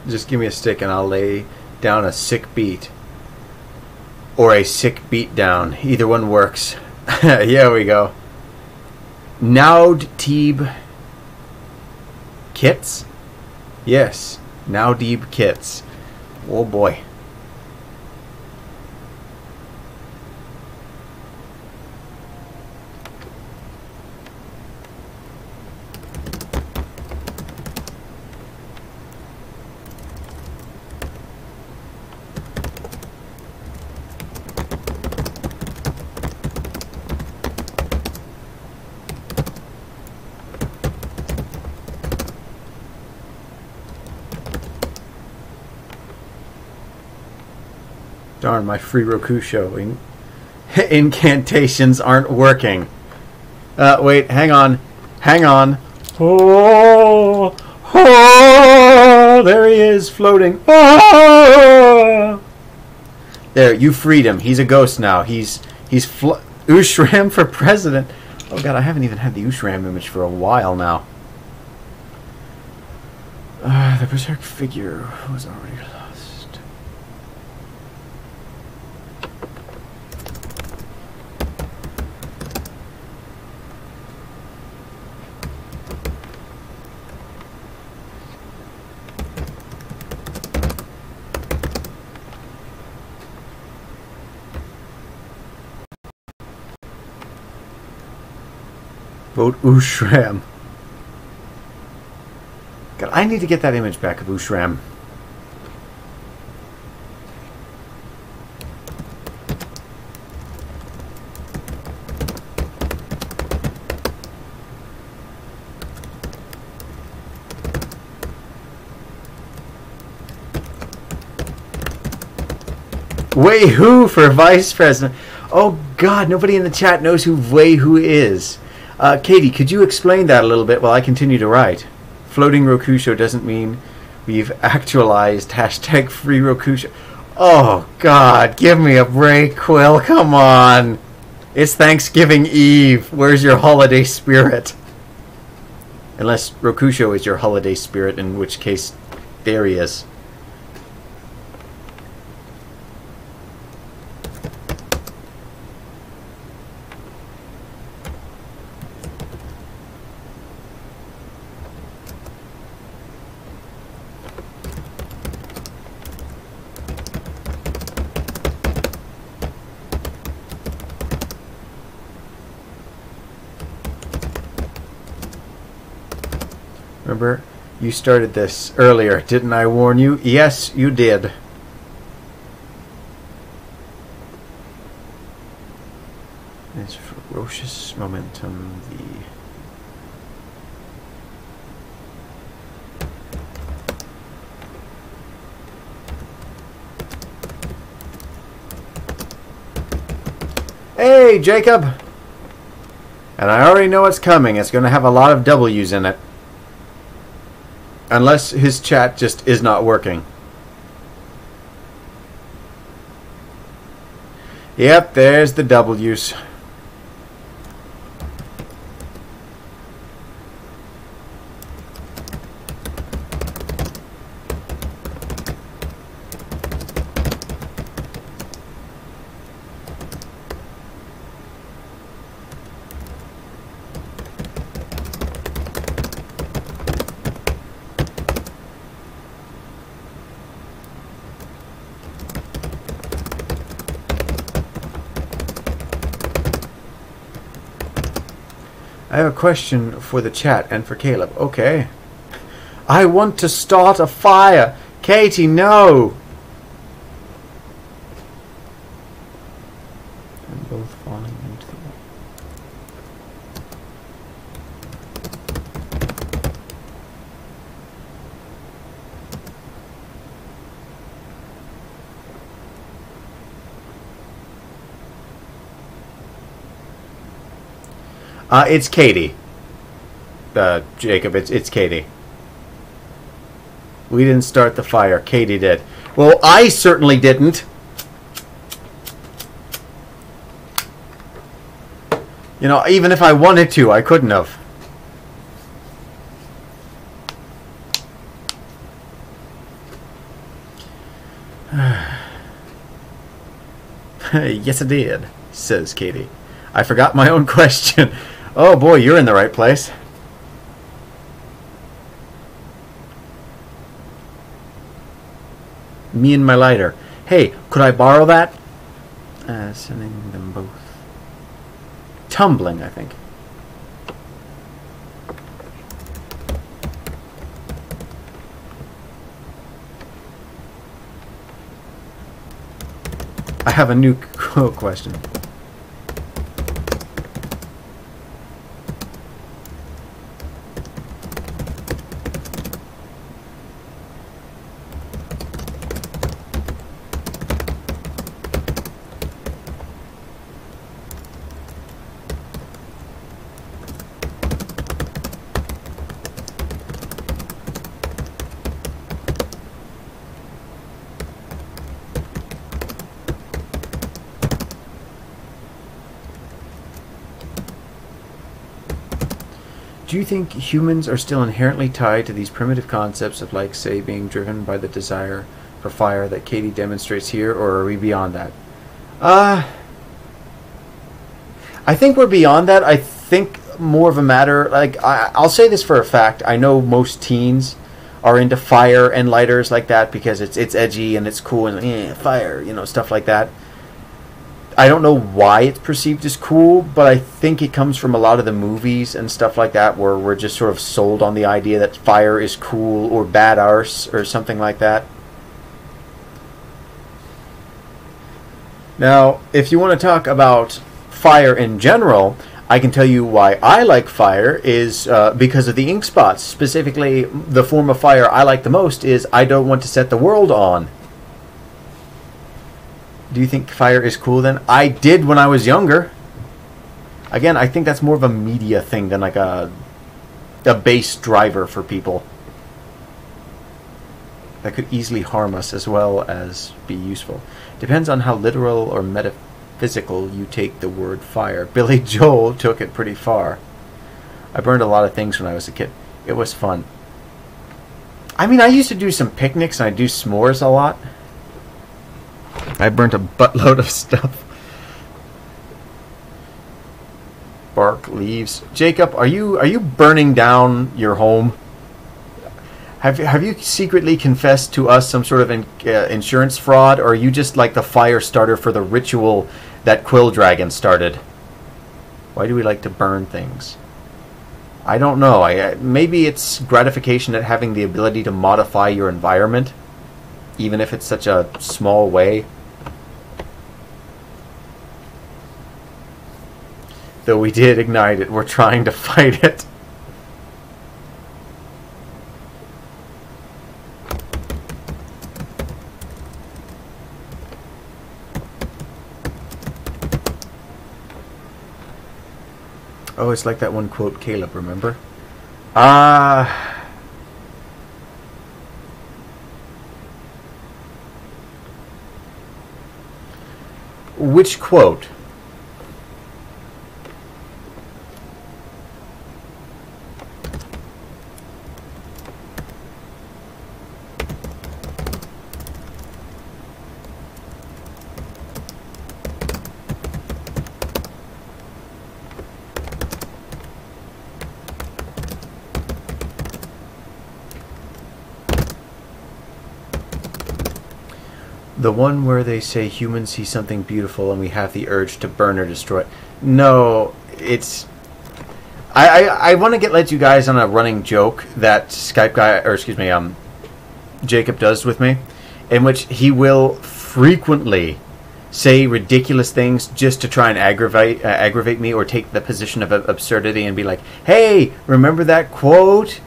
Just give me a stick and I'll lay down a sick beat. Or a sick beat down. Either one works. Here we go. Naud Teeb Kits? Yes. Naudib Kits. Oh boy. Darn, my free Roku show incantations aren't working. Wait, hang on. Hang on. Oh, oh, there he is, floating. Oh! There, you freed him. He's a ghost now. He's Ushram for president. Oh god, I haven't even had the Ushram image for a while now. The Berserk figure was already lost. Vote Ushram. God, I need to get that image back of Ushram. Wei Hu for vice president. Oh God, nobody in the chat knows who Wei Hu is. Katie, could you explain that a little bit while I continue to write? Floating Rokusho doesn't mean we've actualized hashtag free Rokusho. Oh, God, give me a break, Quill. Come on. It's Thanksgiving Eve. Where's your holiday spirit? Unless Rokusho is your holiday spirit, in which case, there he is. Remember, you started this earlier. Didn't I warn you? Yes, you did. It's ferocious momentum. Hey, Jacob! And I already know what's coming. It's going to have a lot of W's in it. Unless his chat just is not working. Yep, there's the W's. I have a question for the chat and for Caleb. Okay. I want to start a fire. Katie, no. I'm both falling into the it's Katie. Jacob, it's Katie. We didn't start the fire. Katie did. Well, I certainly didn't. You know, even if I wanted to, I couldn't have. Yes, I did, says Katie. I forgot my own question. Oh boy, you're in the right place. Me and my lighter. Hey, could I borrow that? Sending them both. Tumbling, I think. I have a new question. Do you think humans are still inherently tied to these primitive concepts of, like, say, being driven by the desire for fire that Katie demonstrates here, or are we beyond that? I think we're beyond that. I think more of a matter, like, I'll say this for a fact. I know most teens are into fire and lighters like that because it's edgy and it's cool and fire, you know, stuff like that. I don't know why it's perceived as cool, but I think it comes from a lot of the movies and stuff like that where we're just sort of sold on the idea that fire is cool or badass or something like that. Now, if you want to talk about fire in general, I can tell you why I like fire is because of the ink spots. Specifically, the form of fire I like the most is I don't want to set the world on. Do you think fire is cool then? I did when I was younger. Again, I think that's more of a media thing than like a base driver for people. That could easily harm us as well as be useful. Depends on how literal or metaphysical you take the word fire. Billy Joel took it pretty far. I burned a lot of things when I was a kid. It was fun. I mean, I used to do some picnics and I do s'mores a lot. I burnt a buttload of stuff. Bark, leaves. Jacob, are you burning down your home? Have you secretly confessed to us some sort of insurance fraud, or are you just like the fire starter for the ritual that Quill Dragon started? Why do we like to burn things? I don't know. Maybe it's gratification at having the ability to modify your environment, even if it's such a small way. Though we did ignite it, we're trying to fight it. Oh, it's like that one quote, Caleb, remember? Which quote? The one where they say humans see something beautiful and we have the urge to burn or destroy it. No, it's... I want to let you guys on a running joke that Skype guy, or excuse me, Jacob does with me, in which he will frequently say ridiculous things just to try and aggravate me or take the position of absurdity and be like, hey, remember that quote?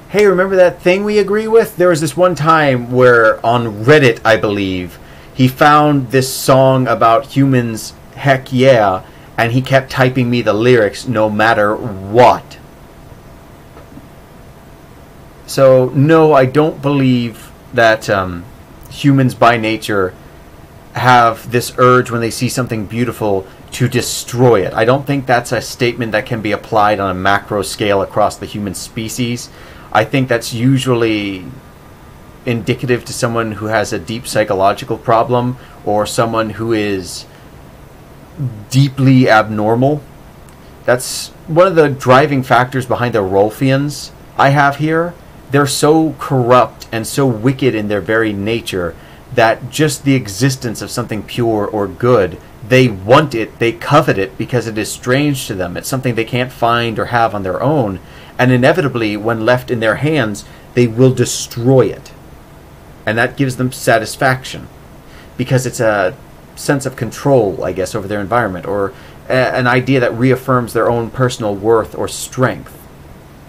Hey, remember that thing we agree with? There was this one time where on Reddit, I believe, he found this song about humans, heck yeah, and he kept typing me the lyrics no matter what. So, no, I don't believe that humans by nature have this urge when they see something beautiful to destroy it. I don't think that's a statement that can be applied on a macro scale across the human species. I think that's usually indicative to someone who has a deep psychological problem or someone who is deeply abnormal. That's one of the driving factors behind the Rolfians I have here. They're so corrupt and so wicked in their very nature that just the existence of something pure or good, they want it, they covet it because it is strange to them. It's something they can't find or have on their own, and inevitably, when left in their hands, they will destroy it. And that gives them satisfaction, because it's a sense of control, I guess, over their environment, or an idea that reaffirms their own personal worth or strength,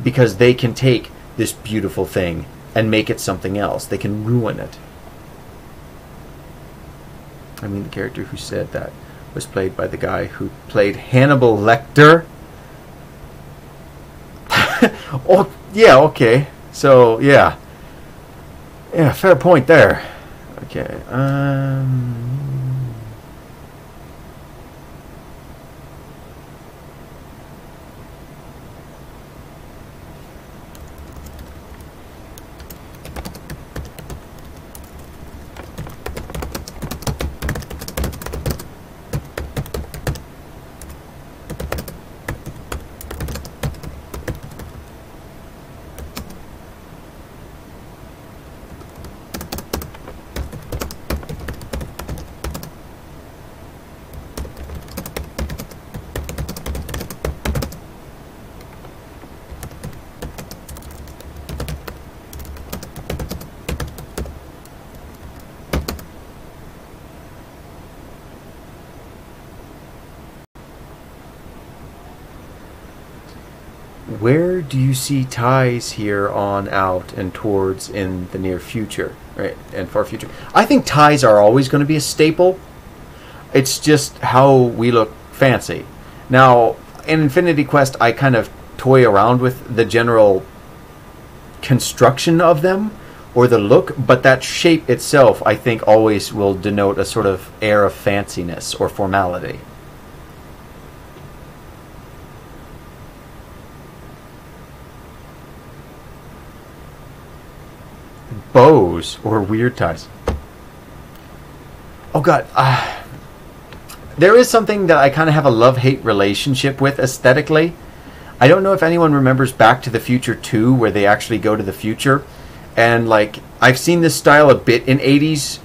because they can take this beautiful thing and make it something else. They can ruin it. I mean, the character who said that was played by the guy who played Hannibal Lecter. Oh, yeah, okay. So, yeah. Yeah, fair point there. Okay, where do you see ties here on out and towards in the near future, right, and far future? I think ties are always going to be a staple. It's just how we look fancy. Now, in Infinity Quest, I kind of toy around with the general construction of them, or the look, but that shape itself, I think, always will denote a sort of air of fanciness or formality. Bows or weird ties. Oh god, there is something that I kind of have a love-hate relationship with aesthetically. I don't know if anyone remembers Back to the Future 2, where they actually go to the future, and like I've seen this style a bit in 80s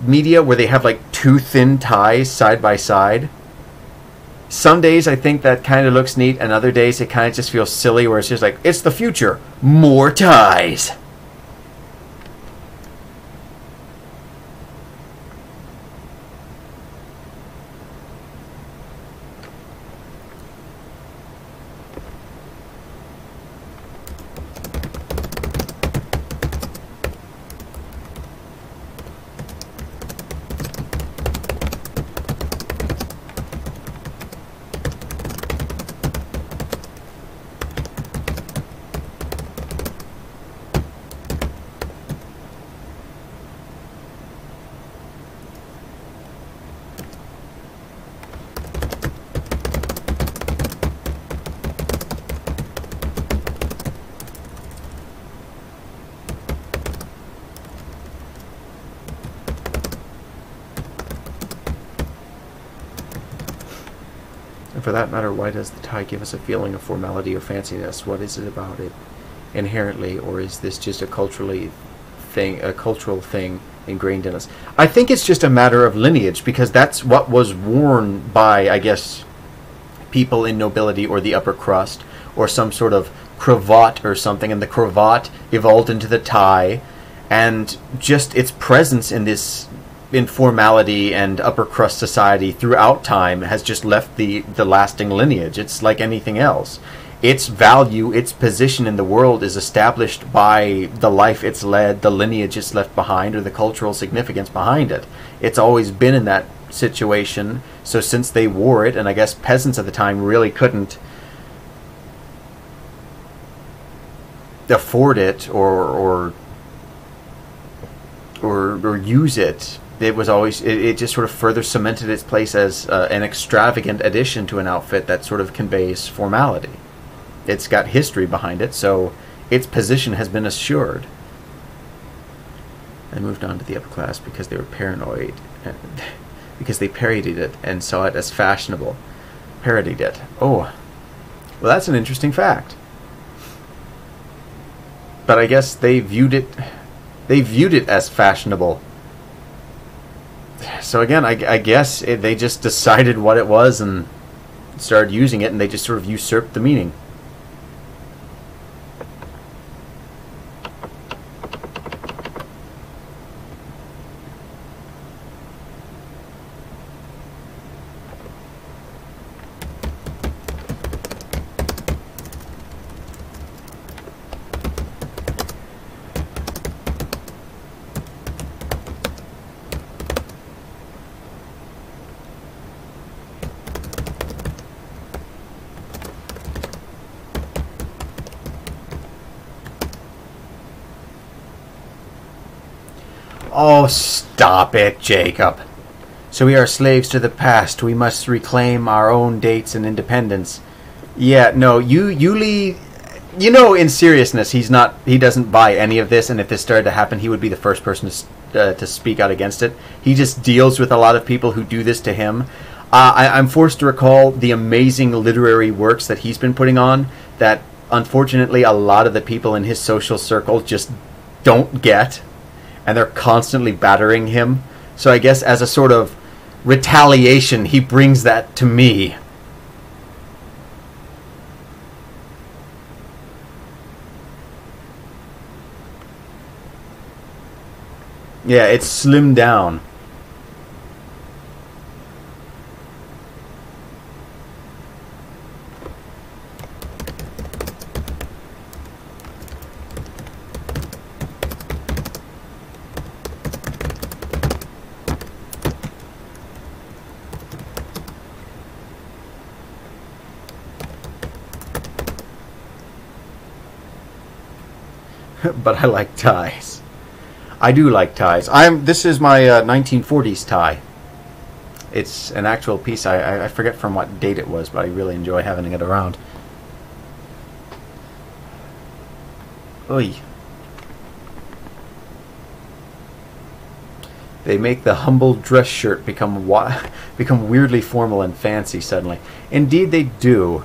media, where they have like two thin ties side by side. Some days I think that kind of looks neat, and other days it kind of just feels silly, where it's just like, it's the future, more ties. And for that matter, why does the tie give us a feeling of formality or fanciness? What is it about it inherently, or is this just a cultural thing ingrained in us? I think it's just a matter of lineage, because that's what was worn by, I guess, people in nobility or the upper crust, or some sort of cravat or something, and the cravat evolved into the tie, and just its presence in this informality and upper crust society throughout time has just left the lasting lineage. It's like anything else. Its value, its position in the world is established by the life it's led, the lineage it's left behind, or the cultural significance behind it. It's always been in that situation, so since they wore it, and I guess peasants at the time really couldn't afford it or use it, it was always, it just sort of further cemented its place as an extravagant addition to an outfit that sort of conveys formality. It's got history behind it, so its position has been assured. I moved on to the upper class because they were paranoid. because they parodied it and saw it as fashionable. Parodied it. Oh, well, that's an interesting fact. But I guess they viewed it as fashionable. So again, I guess they just decided what it was and started using it, and they just sort of usurped the meaning. Oh, stop it, Jacob. So we are slaves to the past. We must reclaim our own dates and independence. Yeah, no, Yuli, you know, in seriousness, he doesn't buy any of this, and if this started to happen, he would be the first person to speak out against it. He just deals with a lot of people who do this to him. I'm forced to recall the amazing literary works that he's been putting on that, unfortunately, a lot of the people in his social circle just don't get. And they're constantly battering him. So I guess as a sort of retaliation, he brings that to me. Yeah, it's slimmed down. But I like ties. I do like ties. This is my 1940s tie. It's an actual piece. I forget from what date it was, but I really enjoy having it around. Oy. They make the humble dress shirt become weirdly formal and fancy suddenly. Indeed, they do.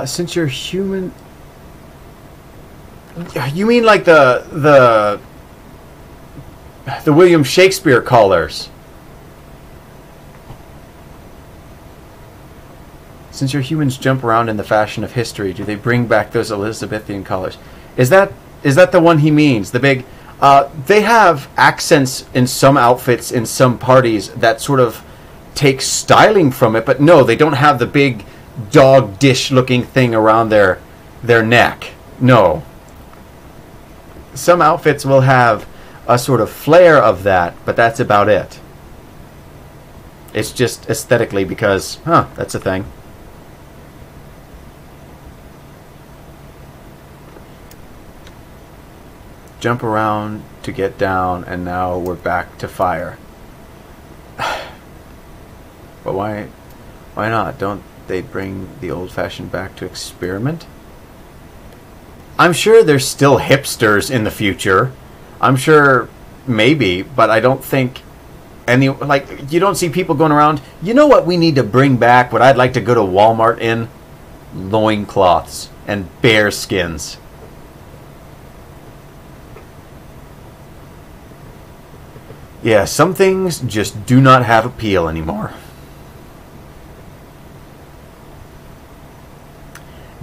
Since you're human, you mean like the William Shakespeare callers? Since your humans jump around in the fashion of history, do they bring back those Elizabethan collars? Is that the one he means? The big... they have accents in some outfits in some parties that sort of take styling from it, but no, they don't have the big dog dish looking thing around their neck. No. Some outfits will have a sort of flair of that, but that's about it. It's just aesthetically because, that's a thing. Jump around to get down, and now we're back to fire. But why not? Don't they bring the old-fashioned back to experiment? I'm sure there's still hipsters in the future. I'm sure maybe, but I don't think any, like, you don't see people going around, you know what we need to bring back, what I'd like to go to Walmart in? Loincloths and bear skins. Yeah, some things just do not have appeal anymore.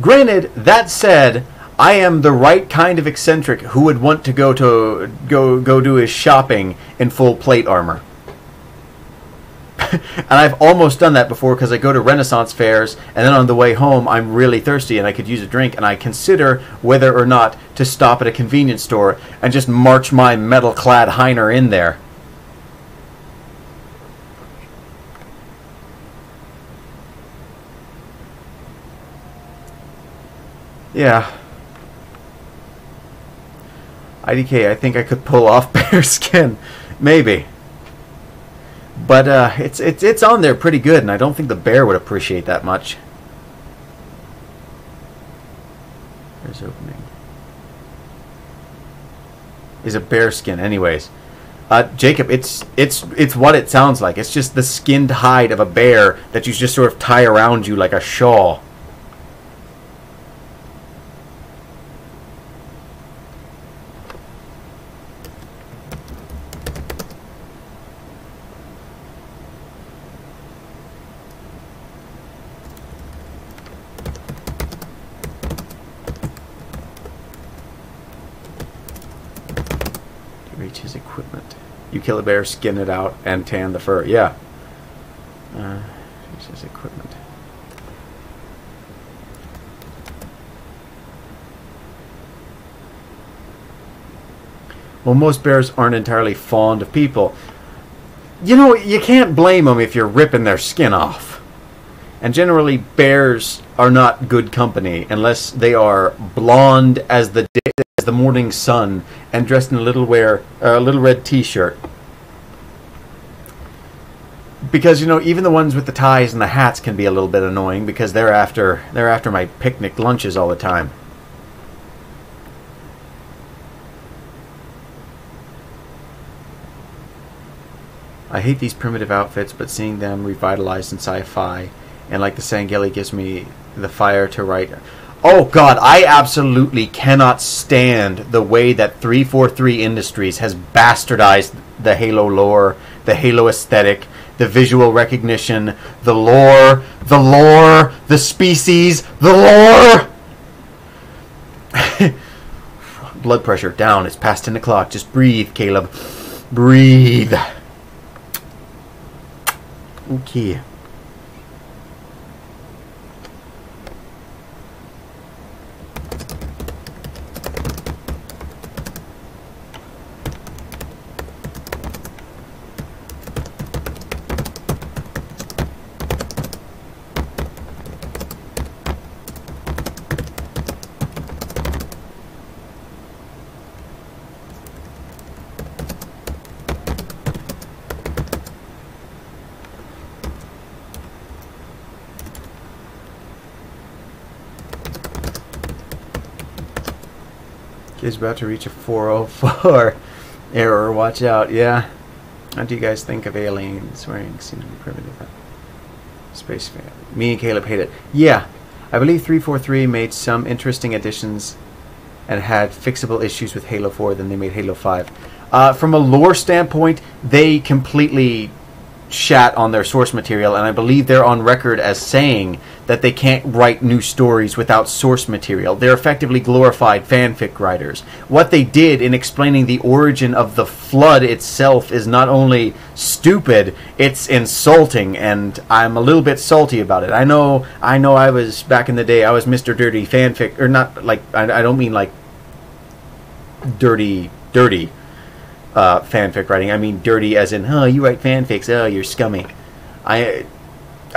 Granted, that said, I am the right kind of eccentric who would want to go do his shopping in full plate armor. And I've almost done that before because I go to Renaissance fairs and then on the way home I'm really thirsty and I could use a drink and I consider whether or not to stop at a convenience store and just march my metal-clad Heiner in there. Yeah. IDK, I think I could pull off bearskin. Maybe. But it's on there pretty good, and I don't think the bear would appreciate that much. There's opening. Is a bearskin, anyways. Jacob, it's what it sounds like. It's just the skinned hide of a bear that you just sort of tie around you like a shawl. Reach his equipment. You kill a bear, skin it out, and tan the fur. Yeah. Reach his equipment. Well, most bears aren't entirely fond of people. You know, you can't blame them if you're ripping their skin off. And generally, bears are not good company unless they are blonde as the morning sun and dressed in a little red t-shirt. Because, you know, even the ones with the ties and the hats can be a little bit annoying because they're after my picnic lunches all the time. I hate these primitive outfits, but seeing them revitalized in sci-fi and like the Sangeli gives me the fire to write. Oh god, I absolutely cannot stand the way that 343 Industries has bastardized the Halo lore, the Halo aesthetic, the visual recognition, the lore, the species, the lore! Blood pressure down, it's past 10 o'clock, just breathe, Caleb. Breathe. Okay. Kid's about to reach a 404 error. Watch out. Yeah. What do you guys think of aliens wearing seem to be primitive? Space fan. Me and Caleb hate it. Yeah. I believe 343 made some interesting additions and had fixable issues with Halo 4 than they made Halo 5. From a lore standpoint, they completely shat on their source material, and I believe they're on record as saying that they can't write new stories without source material. They're effectively glorified fanfic writers. What they did in explaining the origin of the flood itself is not only stupid, it's insulting, and I'm a little bit salty about it. I know I was, back in the day, I was Mr. Dirty fanfic, or not, like, I don't mean like dirty fanfic writing. I mean dirty as in, oh, you write fanfics, oh, you're scummy. I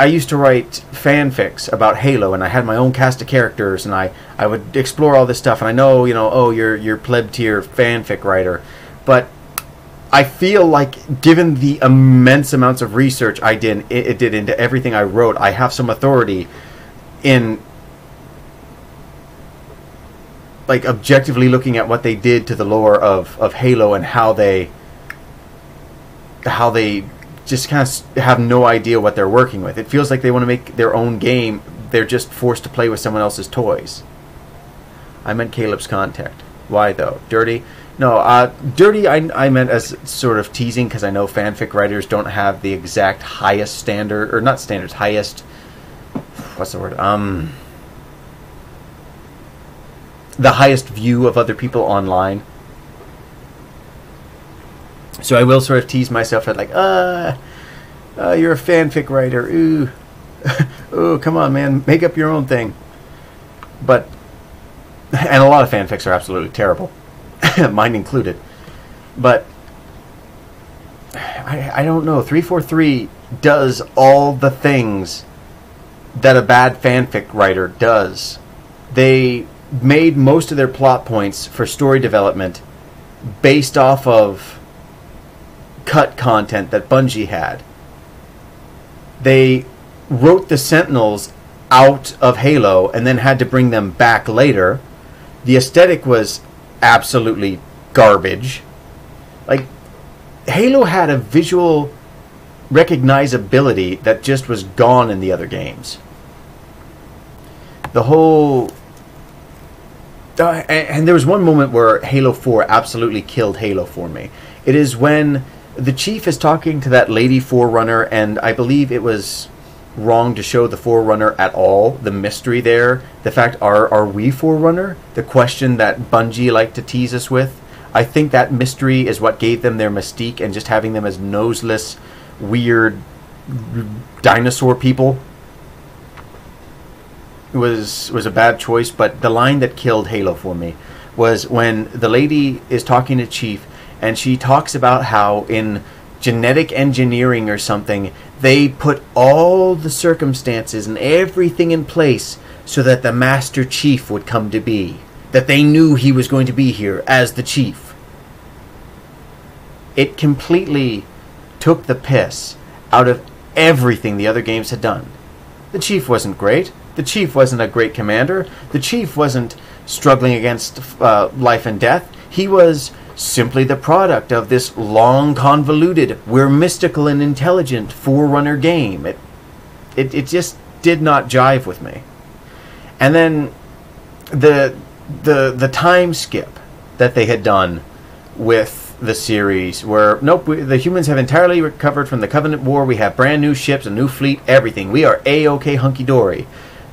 used to write fanfics about Halo, and I had my own cast of characters, and I would explore all this stuff, and I know, you know, oh, you're pleb tier fanfic writer, but I feel like, given the immense amounts of research I did into everything I wrote, I have some authority in, like, objectively looking at what they did to the lore of Halo and how they just kind of have no idea what they're working with. It feels like they want to make their own game. They're just forced to play with someone else's toys. I meant Caleb's contact. Why, though? Dirty? No, dirty I meant as sort of teasing, because I know fanfic writers don't have the exact highest standard, or not standards, highest, what's the word? the highest view of other people online. So I will sort of tease myself at like, you're a fanfic writer. Ooh, oh, come on, man, make up your own thing. But, and a lot of fanfics are absolutely terrible, mine included. But I don't know. 343 does all the things that a bad fanfic writer does. They made most of their plot points for story development based off of cut content that Bungie had. They wrote the Sentinels out of Halo and then had to bring them back later. The aesthetic was absolutely garbage. Like, Halo had a visual recognizability that just was gone in the other games. The whole... and there was one moment where Halo 4 absolutely killed Halo for me. It is when the Chief is talking to that lady Forerunner, and I believe it was wrong to show the Forerunner at all. The mystery there, the fact, are we Forerunner? The question that Bungie liked to tease us with. I think that mystery is what gave them their mystique, and just having them as noseless, weird dinosaur people was a bad choice. But the line that killed Halo for me was when the lady is talking to Chief, and she talks about how in genetic engineering or something, they put all the circumstances and everything in place so that the Master Chief would come to be. That they knew he was going to be here as the Chief. It completely took the piss out of everything the other games had done. The Chief wasn't great. The Chief wasn't a great commander. The Chief wasn't struggling against life and death. He was simply the product of this long, convoluted, we're mystical and intelligent Forerunner game. It just did not jive with me. And then the time skip that they had done with the series, where nope, the humans have entirely recovered from the Covenant War. We have brand new ships, a new fleet, everything. We are A-OK hunky-dory.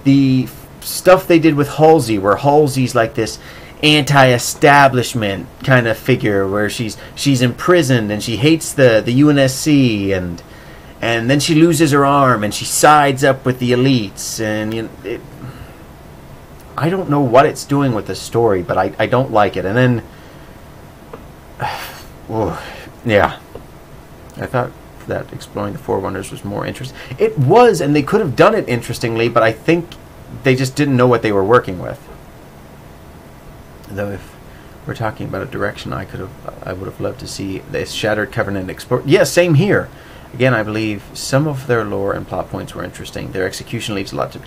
The stuff they did with Halsey, where Halsey's like this anti-establishment kind of figure, where she's imprisoned and she hates the UNSC, and then she loses her arm and she sides up with the elites, and I don't know what it's doing with the story, but I don't like it. And then yeah, I thought that exploring the Forerunners was more interesting. It was, and they could have done it interestingly, but I think they just didn't know what they were working with. Though if we're talking about a direction I would have loved to see this Shattered Covenant explore. Yeah, same here. Again, I believe some of their lore and plot points were interesting. Their execution leaves a lot to...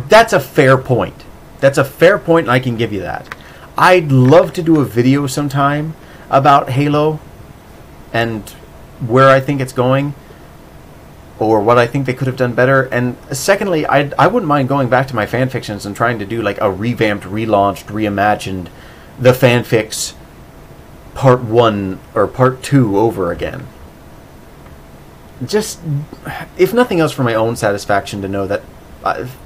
That's a fair point. That's a fair point, and I can give you that. I'd love to do a video sometime about Halo and where I think it's going, or what I think they could have done better. And secondly, I wouldn't mind going back to my fanfictions and trying to do like a revamped, relaunched, reimagined the fanfics part 1 or part 2 over again. Just, if nothing else, for my own satisfaction, to know that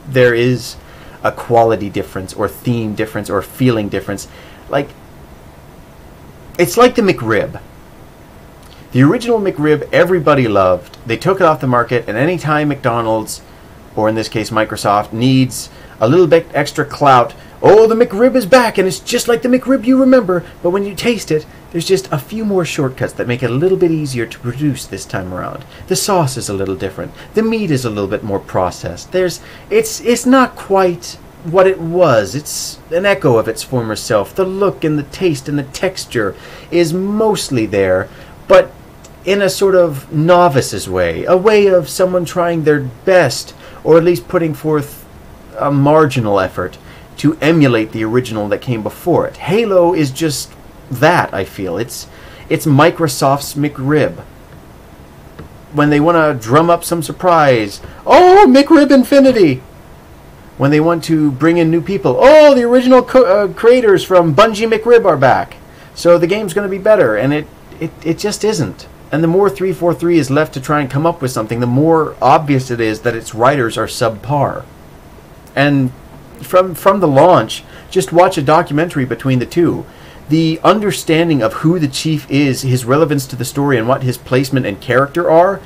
there is a quality difference or theme difference or feeling difference. Like, it's like the McRib. The original McRib everybody loved. They took it off the market, and anytime McDonald's, or in this case Microsoft, needs a little bit extra clout, oh, the McRib is back, and it's just like the McRib you remember, but when you taste it, there's just a few more shortcuts that make it a little bit easier to produce this time around. The sauce is a little different. The meat is a little bit more processed. It's not quite what it was. It's an echo of its former self. The look and the taste and the texture is mostly there, but in a sort of novice's way, a way of someone trying their best, or at least putting forth a marginal effort to emulate the original that came before it. Halo is just that, I feel. It's Microsoft's McRib. When they want to drum up some surprise, oh, McRib Infinity! When they want to bring in new people, oh, the original creators from Bungie McRib are back, so the game's going to be better, and it just isn't. And the more 343 is left to try and come up with something, the more obvious it is that its writers are subpar. And from the launch, Just watch a documentary between the two. The understanding of who the Chief is, his relevance to the story, and what his placement and character are,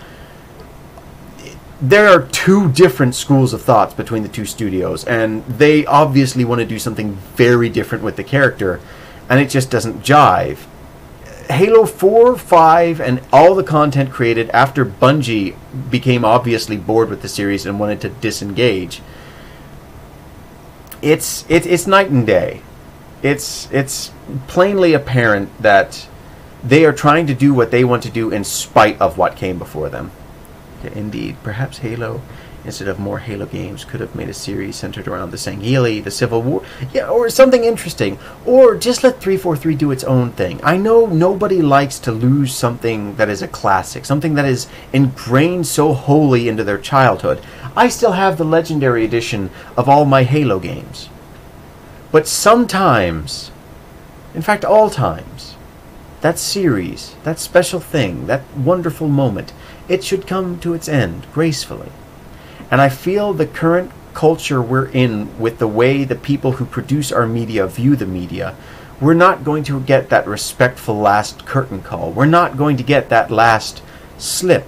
there are two different schools of thoughts between the two studios, and they obviously want to do something very different with the character, and it just doesn't jive. Halo 4, 5, and all the content created after Bungie became obviously bored with the series and wanted to disengage, it's night and day. It's plainly apparent that they are trying to do what they want to do in spite of what came before them. Indeed, perhaps Halo, instead of more Halo games, could have made a series centered around the Sangheili, the Civil War, yeah, or something interesting, or just let 343 do its own thing. I know nobody likes to lose something that is a classic, something that is ingrained so wholly into their childhood. I still have the Legendary Edition of all my Halo games. But sometimes, in fact all times, that series, that special thing, that wonderful moment, it should come to its end gracefully. And I feel the current culture we're in, with the way the people who produce our media view the media, we're not going to get that respectful last curtain call. We're not going to get that last slip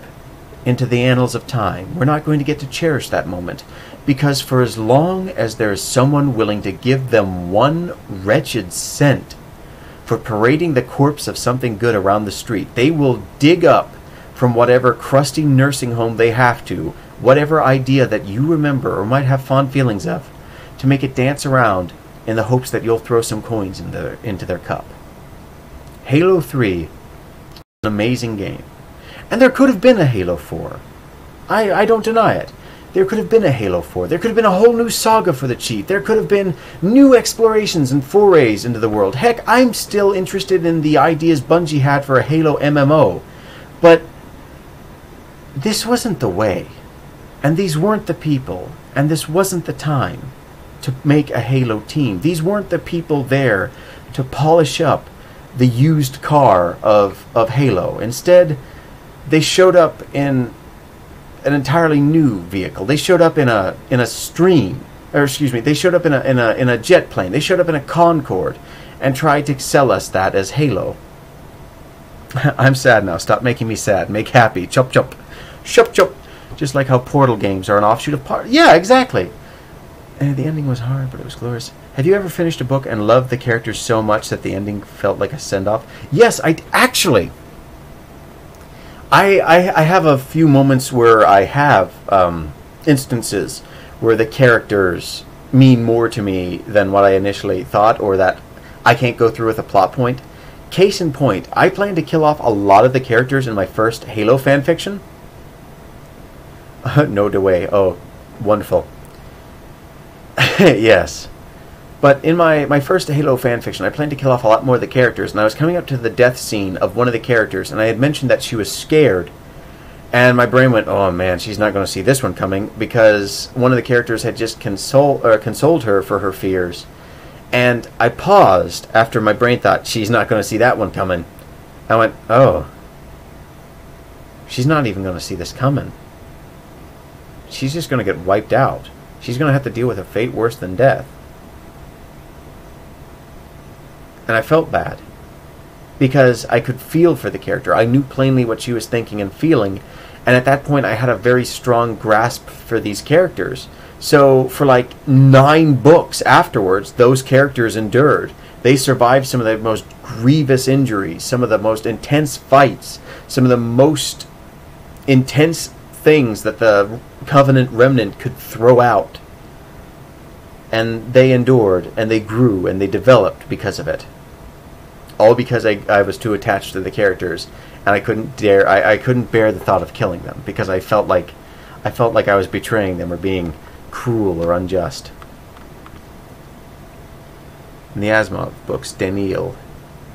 into the annals of time. We're not going to get to cherish that moment. Because for as long as there is someone willing to give them one wretched cent for parading the corpse of something good around the street, they will dig up from whatever crusty nursing home they have to, whatever idea that you remember or might have fond feelings of, to make it dance around in the hopes that you'll throw some coins into their cup. Halo 3 is an amazing game. And there could have been a Halo 4. I don't deny it. There could have been a Halo 4. There could have been a whole new saga for the Chief. There could have been new explorations and forays into the world. Heck, I'm still interested in the ideas Bungie had for a Halo MMO. But this wasn't the way. And these weren't the people. And this wasn't the time to make a Halo team. These weren't the people there to polish up the used car of Halo. Instead, they showed up in an entirely new vehicle. They showed up in a stream, or excuse me, they showed up in a jet plane. They showed up in a Concorde and tried to sell us that as Halo. I'm sad now. Stop making me sad. Make happy. Chop chop. Shup chop. Just like how Portal games are an offshoot of Part. Yeah, exactly. And the ending was hard, but it was glorious. Have you ever finished a book and loved the characters so much that the ending felt like a send-off? Yes, I actually. I have a few moments where I have instances where the characters mean more to me than what I initially thought, or that I can't go through with a plot point. Case in point, I plan to kill off a lot of the characters in my first Halo fanfiction. No way. Oh, wonderful. Yes. But in my first Halo fanfiction, I planned to kill off a lot more of the characters, and I was coming up to the death scene of one of the characters, and I had mentioned that she was scared, and my brain went, oh man, she's not going to see this one coming, because one of the characters had just consoled her for her fears. And I paused after my brain thought, she's not going to see that one coming. I went, oh, she's not even going to see this coming. She's just going to get wiped out. She's going to have to deal with a fate worse than death. And I felt bad, because I could feel for the character. I knew plainly what she was thinking and feeling, and at that point I had a very strong grasp for these characters. So for like 9 books afterwards, those characters endured. They survived some of the most grievous injuries, some of the most intense fights, some of the most intense things that the Covenant Remnant could throw out. And they endured, and they grew, and they developed because of it. All because I was too attached to the characters, and I couldn't bear the thought of killing them, because I felt like I was betraying them or being cruel or unjust. In the Asimov books, Daniil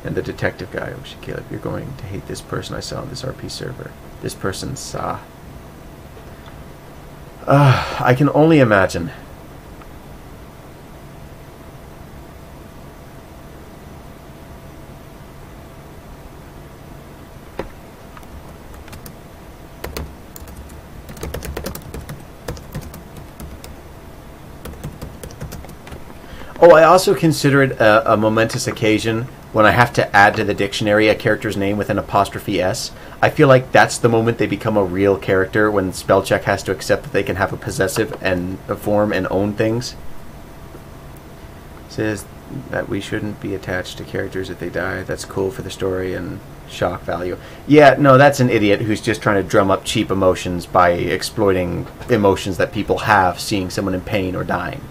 and the detective guy, oh shit, Caleb, you're going to hate this person I saw on this RP server. This person saw. I can only imagine. Oh, I also consider it a momentous occasion when I have to add to the dictionary a character's name with an apostrophe S. I feel like that's the moment they become a real character, when spell check has to accept that they can have a possessive and a form and own things. It says that we shouldn't be attached to characters if they die. That's cool for the story and shock value. Yeah, no, that's an idiot who's just trying to drum up cheap emotions by exploiting emotions that people have seeing someone in pain or dying.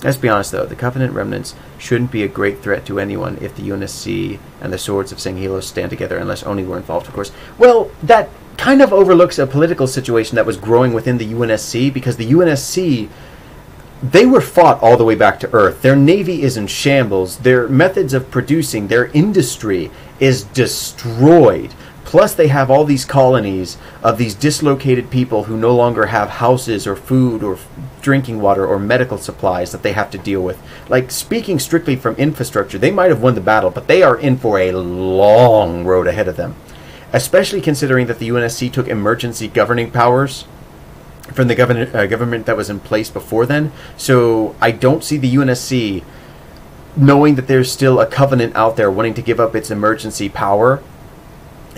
Let's be honest, though. The Covenant remnants shouldn't be a great threat to anyone if the UNSC and the Swords of Sanghelos stand together, unless Oni were involved, of course. Well, that kind of overlooks a political situation that was growing within the UNSC, because the UNSC, they were fought all the way back to Earth. Their navy is in shambles. Their methods of producing, their industry is destroyed. Plus, they have all these colonies of these dislocated people who no longer have houses or food or drinking water or medical supplies that they have to deal with. Like, speaking strictly from infrastructure, they might have won the battle, but they are in for a long road ahead of them. Especially considering that the UNSC took emergency governing powers from the government that was in place before then. So I don't see the UNSC, knowing that there's still a Covenant out there wanting to give up its emergency power,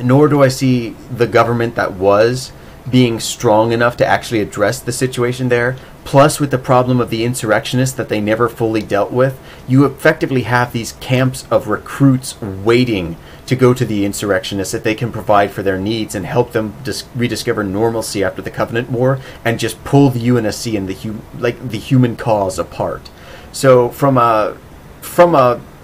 nor do I see the government that was being strong enough to actually address the situation there. Plus, with the problem of the insurrectionists that they never fully dealt with, you effectively have these camps of recruits waiting to go to the insurrectionists if they can provide for their needs and help them rediscover normalcy after the Covenant War, and just pull the UNSC and the human cause apart. So from a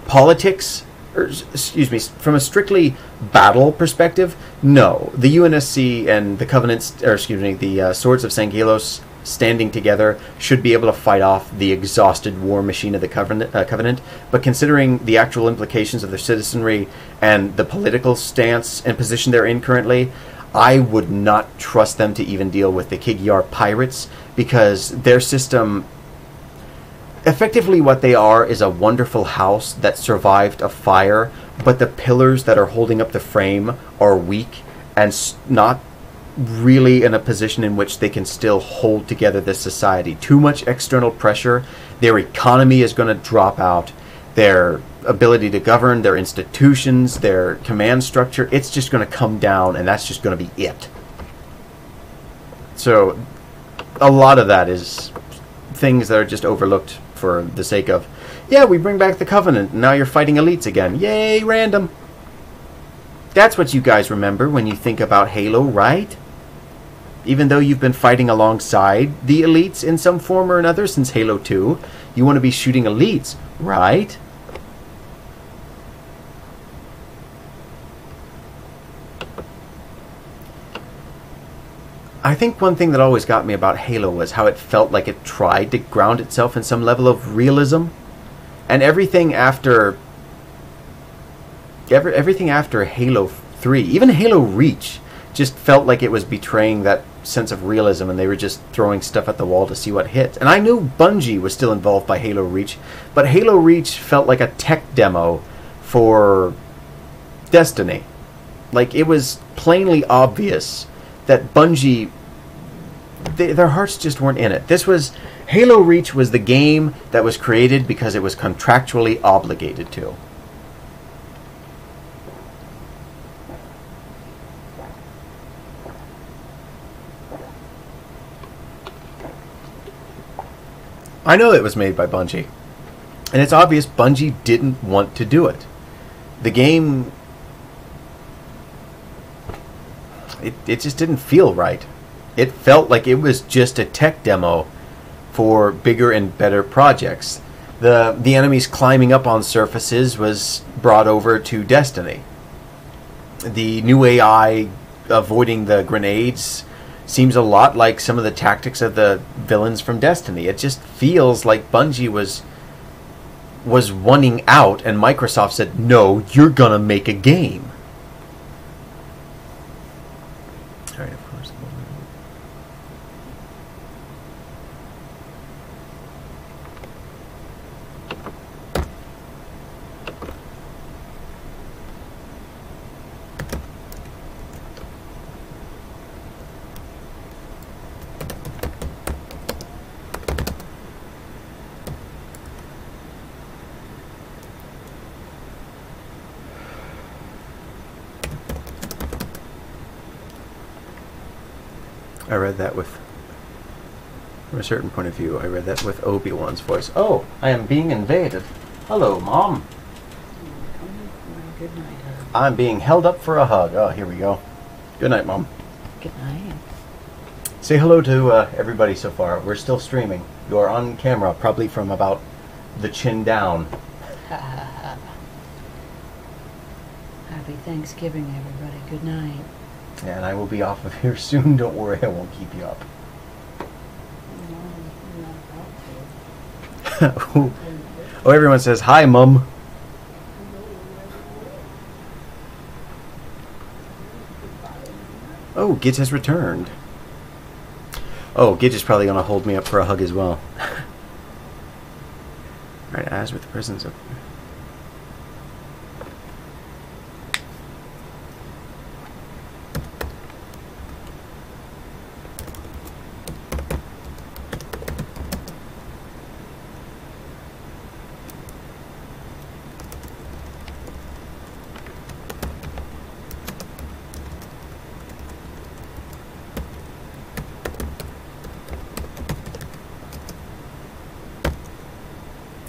politics, from a strictly battle perspective, no. The UNSC and the the Swords of Sanghelos standing together should be able to fight off the exhausted war machine of the Covenant. But considering the actual implications of their citizenry and the political stance and position they're in currently, I would not trust them to even deal with the Kigyar pirates, because their system, effectively what they are, is a wonderful house that survived a fire, but the pillars that are holding up the frame are weak and not really in a position in which they can still hold together this society. Too much external pressure, their economy is going to drop out, their ability to govern, their institutions, their command structure, it's just going to come down, and that's just going to be it. So a lot of that is things that are just overlooked for the sake of, yeah, we bring back the Covenant, and now you're fighting elites again. Yay, random. That's what you guys remember when you think about Halo, right? Even though you've been fighting alongside the elites in some form or another since Halo 2, you want to be shooting elites, right? I think one thing that always got me about Halo was how it felt like it tried to ground itself in some level of realism. And everything after Halo 3, even Halo Reach, just felt like it was betraying that sense of realism, and they were just throwing stuff at the wall to see what hit. And I knew Bungie was still involved by Halo Reach, but Halo Reach felt like a tech demo for Destiny. Like, it was plainly obvious that Bungie, their hearts just weren't in it. Halo Reach was the game that was created because it was contractually obligated to. I know it was made by Bungie, and it's obvious Bungie didn't want to do it. The game, it just didn't feel right. It felt like it was just a tech demo for bigger and better projects. The enemies climbing up on surfaces was brought over to Destiny. The new AI avoiding the grenades seems a lot like some of the tactics of the villains from Destiny. It just feels like Bungie was wanting out, and Microsoft said, no, you're gonna make a game. Alright, of course. I read that with, from a certain point of view, I read that with Obi-Wan's voice. Oh, I am being invaded. Hello, Mom. Good night, hug. I'm being held up for a hug. Oh, here we go. Good night, Mom. Good night. Say hello to everybody so far. We're still streaming. You are on camera, probably from about the chin down. Happy Thanksgiving, everybody. Good night. And I will be off of here soon. Don't worry, I won't keep you up. Oh, everyone says, hi, Mum. Oh, Gidge has returned. Oh, Gidge is probably going to hold me up for a hug as well. Right, as with the presence of...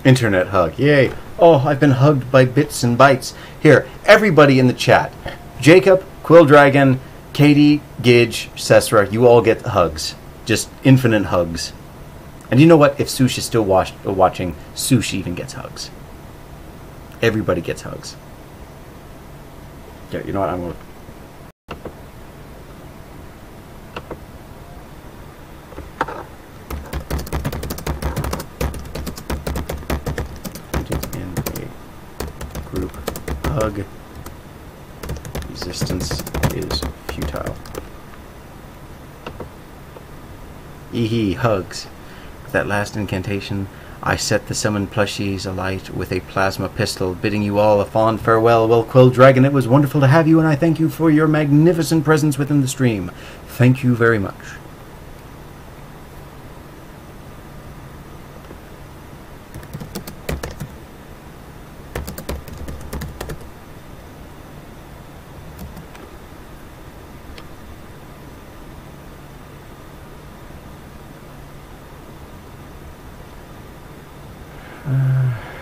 Internet hug. Yay. Oh, I've been hugged by bits and bytes. Here, everybody in the chat. Jacob, Quill Dragon, Katie, Gidge, Cesra, you all get hugs. Just infinite hugs. And you know what? If Sush is still watching, Sush even gets hugs. Everybody gets hugs. Yeah, you know what? I'm going to... Hug. Resistance is futile. Eehee, hugs. With that last incantation, I set the summoned plushies alight with a plasma pistol, bidding you all a fond farewell. Well, Quill Dragon, it was wonderful to have you, and I thank you for your magnificent presence within the stream. Thank you very much.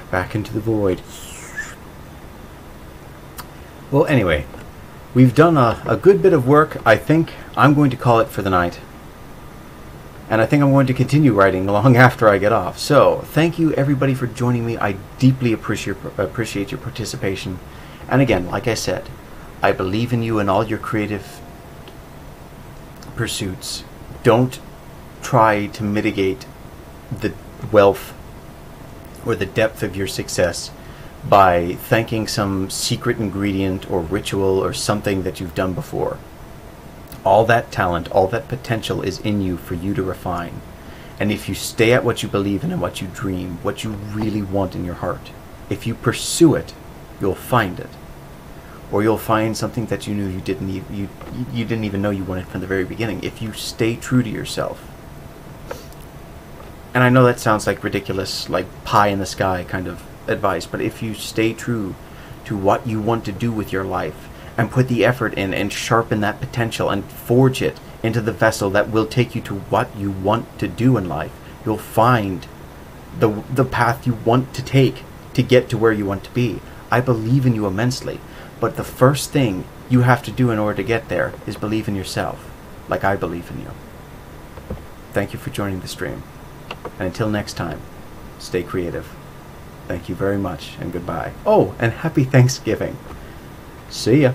Back into the void. Well, anyway, we've done a good bit of work. I think I'm going to call it for the night. And I think I'm going to continue writing long after I get off. So, thank you everybody for joining me. I deeply appreciate your participation. And again, like I said, I believe in you and all your creative pursuits. Don't try to mitigate the wealth or the depth of your success by thanking some secret ingredient or ritual or something that you've done before. All that talent, all that potential is in you for you to refine. And if you stay at what you believe in and what you dream, what you really want in your heart, if you pursue it, you'll find it. Or you'll find something that you knew you didn't even know you wanted from the very beginning. If you stay true to yourself. And I know that sounds like ridiculous, like pie in the sky kind of advice, but if you stay true to what you want to do with your life and put the effort in and sharpen that potential and forge it into the vessel that will take you to what you want to do in life, you'll find the path you want to take to get to where you want to be. I believe in you immensely, but the first thing you have to do in order to get there is believe in yourself, like I believe in you. Thank you for joining the stream. And until next time, stay creative. Thank you very much, and goodbye. Oh, and happy Thanksgiving. See ya.